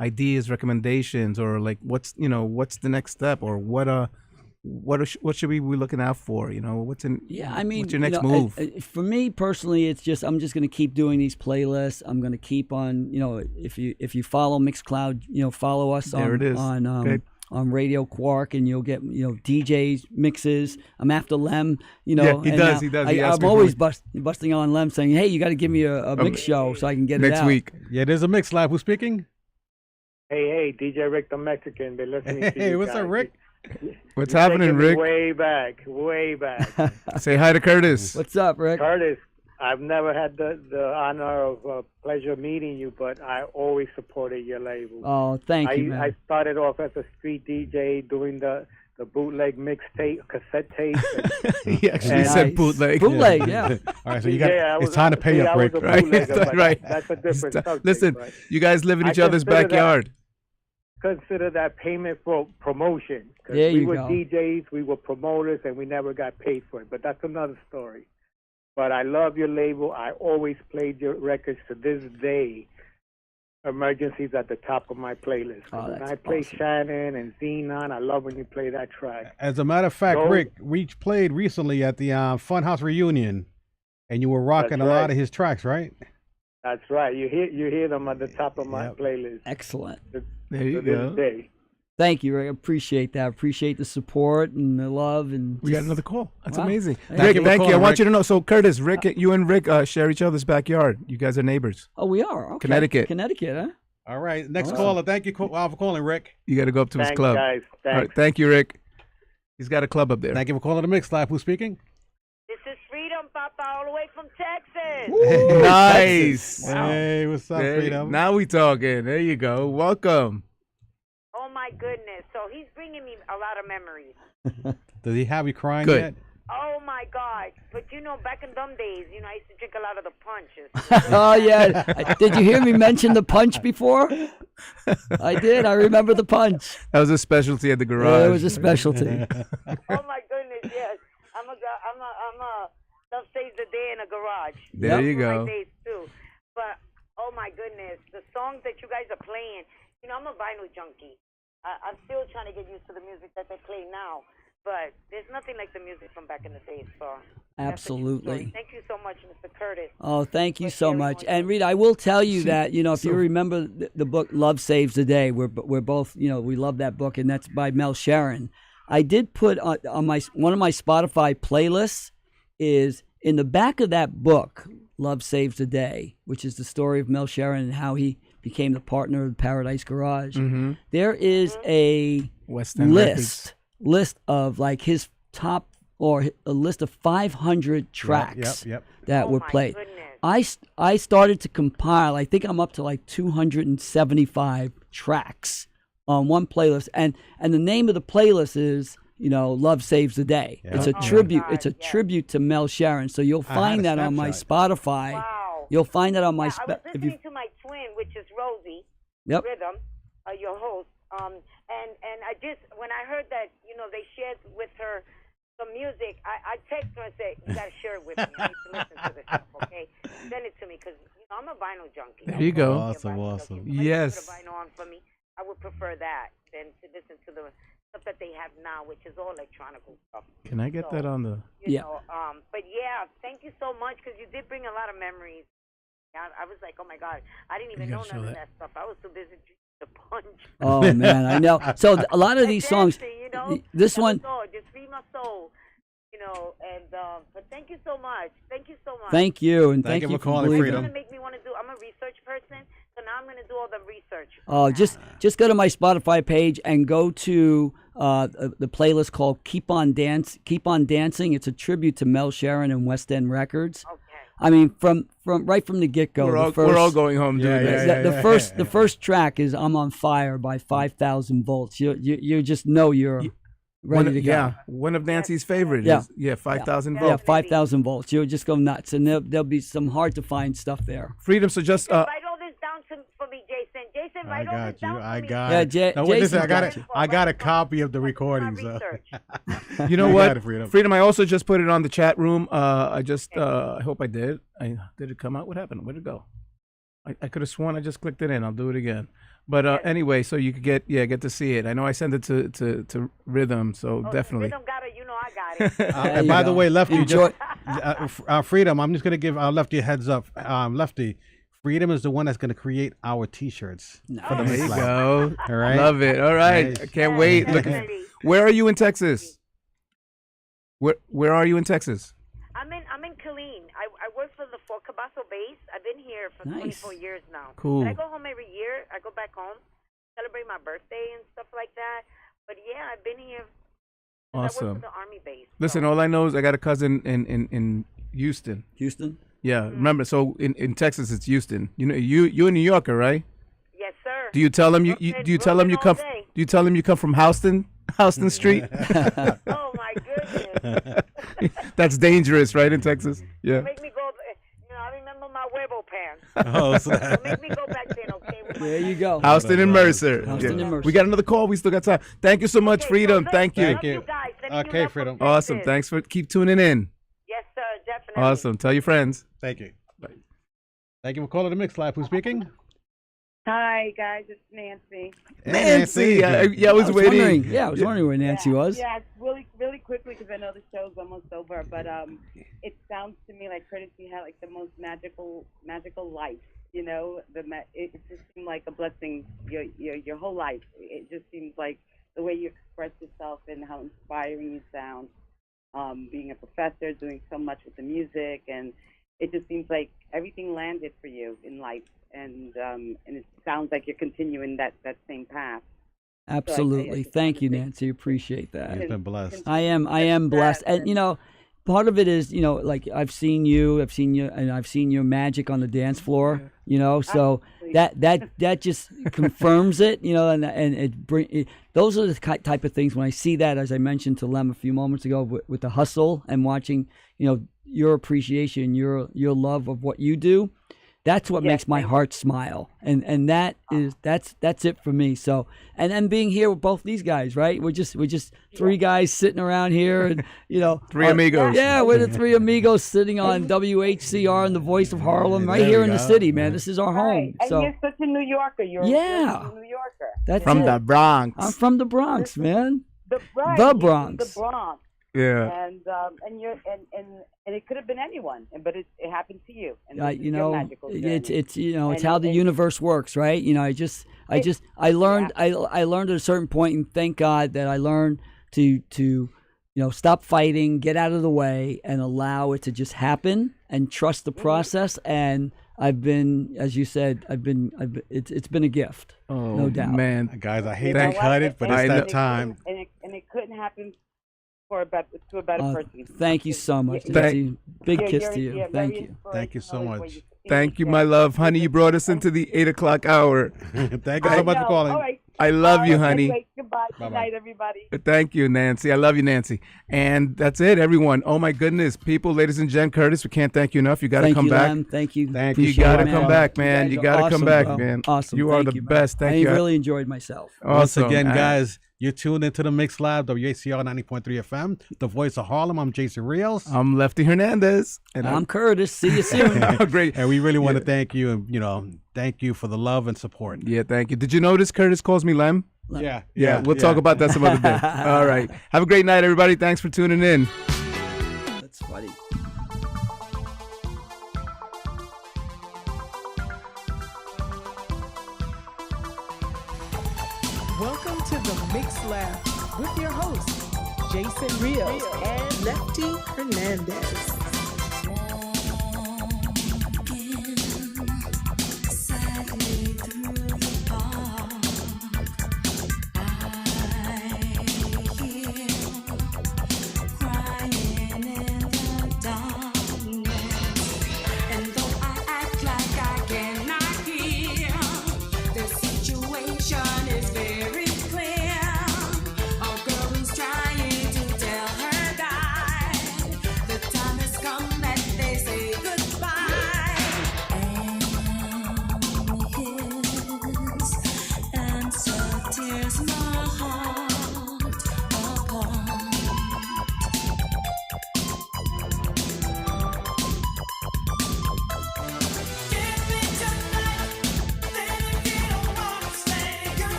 ideas, recommendations, or like what's the next step, or what should we be looking out for? What's your next move? For me personally, it's just I'm just going to keep doing these playlists. I'm going to keep on, if you follow Mixcloud, follow us on Radio Quark, and you'll get DJs mixes. I'm after Lem, he does. I'm always busting on Lem, saying, "Hey, you got to give me a mix show so I can get it out next week." Yeah, there's a mix lab. Who's speaking? Hey, DJ Rick the Mexican. Been listening to you. Hey, what's guys. up, Rick? What's happening, Rick? Way back. Say hi to Curtis. What's up, Rick? Curtis, I've never had the honor of pleasure meeting you, but I always supported your label. Oh, thank you, man. I started off as a street DJ doing the bootleg mixtape, cassette tape. He actually said bootleg. Bootleg, yeah. All right, so it's time to pay up, Rick. Right. That's a different subject. Listen, you guys live in each other's backyard. Consider that payment for promotion. There you we were go. DJs, we were promoters, and we never got paid for it. But that's another story. But I love your label. I always played your records to this day. Emergency's at the top of my playlist. When I play Shannon and Xenon, I love when you play that track. As a matter of fact, Rick, we played recently at the Funhouse reunion, and you were rocking a lot of his tracks, right? That's right. You hear them at the top of my playlist. Excellent. There you go. This day. Thank you, Rick. I appreciate that. Appreciate the support and the love. And we got another call. That's amazing. Rick, thank you. I want you to know. So, Curtis, Rick, you and Rick share each other's backyard. You guys are neighbors. Oh, we are. Okay. Connecticut, huh? All right. Next caller. Thank you for calling, Rick. You got to go up to his club. Guys. Thanks. All right, thank you, Rick. He's got a club up there. Thank you for calling the Mix Live. Who's speaking? This is Freedom, Papa, all the way from Texas. Ooh, nice. Wow. Hey, what's up, Freedom? Now we talking. There you go. Welcome. Oh, my goodness. So he's bringing me a lot of memories. Does he have you crying Good. yet? Oh, my God. But, back in them days, I used to drink a lot of the punches. Oh, yeah. Did you hear me mention the punch before? I did. I remember the punch. That was a specialty at the garage. Yeah, it was a specialty. Oh, my goodness, yes. I'm a stuff saves the day in a garage. There you go. My days, too. But, oh, my goodness, the songs that you guys are playing, I'm a vinyl junkie. I'm still trying to get used to the music that they play now. But there's nothing like the music from back in the days. So absolutely. Thank you so much, Mr. Curtis. Oh, thank you so much. And Rita, I will tell you that if you remember the book "Love Saves the Day," we're both we love that book, and that's by Mel Sharon. I did put on one of my Spotify playlists is in the back of that book, "Love Saves the Day," which is the story of Mel Sharon and how he became the partner of Paradise Garage. Mm-hmm. There is a list of like his top, or a list of 500 tracks that were played. Goodness. I started to compile. I think I'm up to like 275 tracks on one playlist, and the name of the playlist is Love Saves the Day. Yeah. It's a tribute. It's a tribute to Mel Sharon. So you'll find that on my Spotify. Wow. You'll find that on my. I was listening to my twin, which is Rosie Rhythm, your host. And I just when I heard that they shared with her some music, I text her and said, you got to share it with me. I need to listen to this stuff, okay? Send it to me because I'm a vinyl junkie. There you go. Awesome. Yes. Put a vinyl on for me. I would prefer that than to listen to the stuff that they have now, which is all electronic stuff. Can I get that on the? But yeah, thank you so much because you did bring a lot of memories. I was like, oh my God, I didn't even know none of that stuff. I was too busy drinking the punch. Oh man, I know. So a lot of these songs, this one. Just free my soul. And but thank you so much. Thank you so much. Thank you, and thank you for calling, Freedom. It's gonna make me want to do. I'm a research person, so now I'm gonna do all the research. Oh, just go to my Spotify page and go to the playlist called Keep on Dancing. It's a tribute to Mel Sharon and West End Records. Okay. I mean, from right from the get go, we're all going home doing this. The first track is "I'm on Fire" by 5,000 Volts. You just know you're ready to go. Yeah, one of Nancy's favorites. 5,000 volts. Yeah, 5,000 volts. You'll just go nuts, and there'll be some hard to find stuff there. Freedom. So just write all this down for me, Jason. Jason, write all this down for me. I got it. Jason, I got a copy of the recordings. You know what, Freedom? I also just put it on the chat room. I hope I did. Did it come out? What happened? Where'd it go? I could have sworn I just clicked it in. I'll do it again. But anyway, so you could get to see it. I know I sent it to Rhythm, so definitely. Rhythm got it. I got it. And by the way, Lefty, Freedom, I'm just going to give Lefty a heads up. Lefty, Freedom is the one that's going to create our T-shirts. For the there you go. All right. Love it. All right. Nice. I can't wait. Where are you in Texas? Where are you in Texas? I'm in Killeen. I work for the Fort Cabasso base. I've been here for 24 years now. Cool. But I go home every year. I go back home, celebrate my birthday and stuff like that. But yeah, I've been here. Awesome. I work for the Army base. Listen, all I know is I got a cousin in Houston. Houston? Yeah. Remember, so in Texas it's Houston. You're a New Yorker, right? Yes, sir. Do you tell him you come from Houston Street? Oh my goodness. That's dangerous, right, in Texas? Yeah. Make me go. I remember my huevo pants. So make me go back then, okay? There you go. Houston and Mercer. And Mercer. We got another call. We still got time. Thank you so much, Freedom. Thank you. Thank you guys. Okay, Freedom. Awesome. Thanks for keep tuning in. Yes, sir. Definitely. Awesome. Tell your friends. Thank you. Bye. Thank you for calling the Mix Live. Who's speaking? Hi, guys. It's Nancy. Nancy. I was waiting. I was wondering where Nancy was. Yeah, really quickly because I know the show's almost over. But it sounds to me like Courtesy had like the most magical life. It just seemed like a blessing. Your whole life. It just seems like the way you express yourself and how inspiring you sound. Being a professor, doing so much with the music, and it just seems like everything landed for you in life. And it sounds like you're continuing that same path. Absolutely. Thank you, Nancy. Appreciate that. You've been blessed. I am blessed. And, part of it is, like I've seen you, and I've seen your magic on the dance floor, so that just confirms it, and those are the type of things when I see that, as I mentioned to Lem a few moments ago with the hustle and watching, your appreciation, your love of what you do. That's what makes my heart smile, and that's it for me. So, and then being here with both these guys, right? We're just three guys sitting around here, and three amigos. Yeah, we're the three amigos sitting on WHCR and the Voice of Harlem, right here in the city, man. This is our home. And so you're such a New Yorker. You're a New Yorker. That's from the Bronx. I'm from the Bronx, man. The Bronx. The Bronx. Yeah. And it could have been anyone, but it happened to you. And it's how the universe works, right? I learned at a certain point, and thank God that I learned to stop fighting, get out of the way, and allow it to just happen, and trust the process. And I've been, as you said, it's been a gift, no doubt. Man, guys, I hate to cut it, but it's that time. And it couldn't happen to a better person. Thank you so much, Nancy. Big kiss to you. Thank you. Thank you so much. Thank you, my love. Honey, you brought us into the 8 o'clock hour. Thank you so much for calling. All right. I love you, honey. Anyway, goodbye. Good Bye-bye. night, everybody. Thank you, Nancy. I love you, Nancy. And that's it, everyone. Oh my goodness, people, ladies and gents, Curtis, we can't thank you enough. You got to Thank come you, back. Lem. Thank you. Thank You you so got to much, come man. back, man. You guys got are to come awesome, back, bro. man. Awesome. You are Thank the you, man. best. Thank I you. really enjoyed myself. Once Awesome. again, guys, you're tuned into the Mix Lab, WACR 90.3 FM, the voice of Harlem. I'm Jason Rios. I'm Lefty Hernandez. And I'm Curtis. See you soon. Great. And we really want to thank you, and thank you for the love and support. Yeah, thank you. Did you notice Curtis calls me Lem? Yeah. We'll talk about that some other day. All right. Have a great night, everybody. Thanks for tuning in. That's funny. Welcome to the Mix Lab with your hosts, Jason Rios and Lefty Hernandez.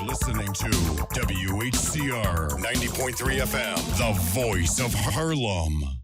Listening to WHCR 90.3 FM, the voice of Harlem.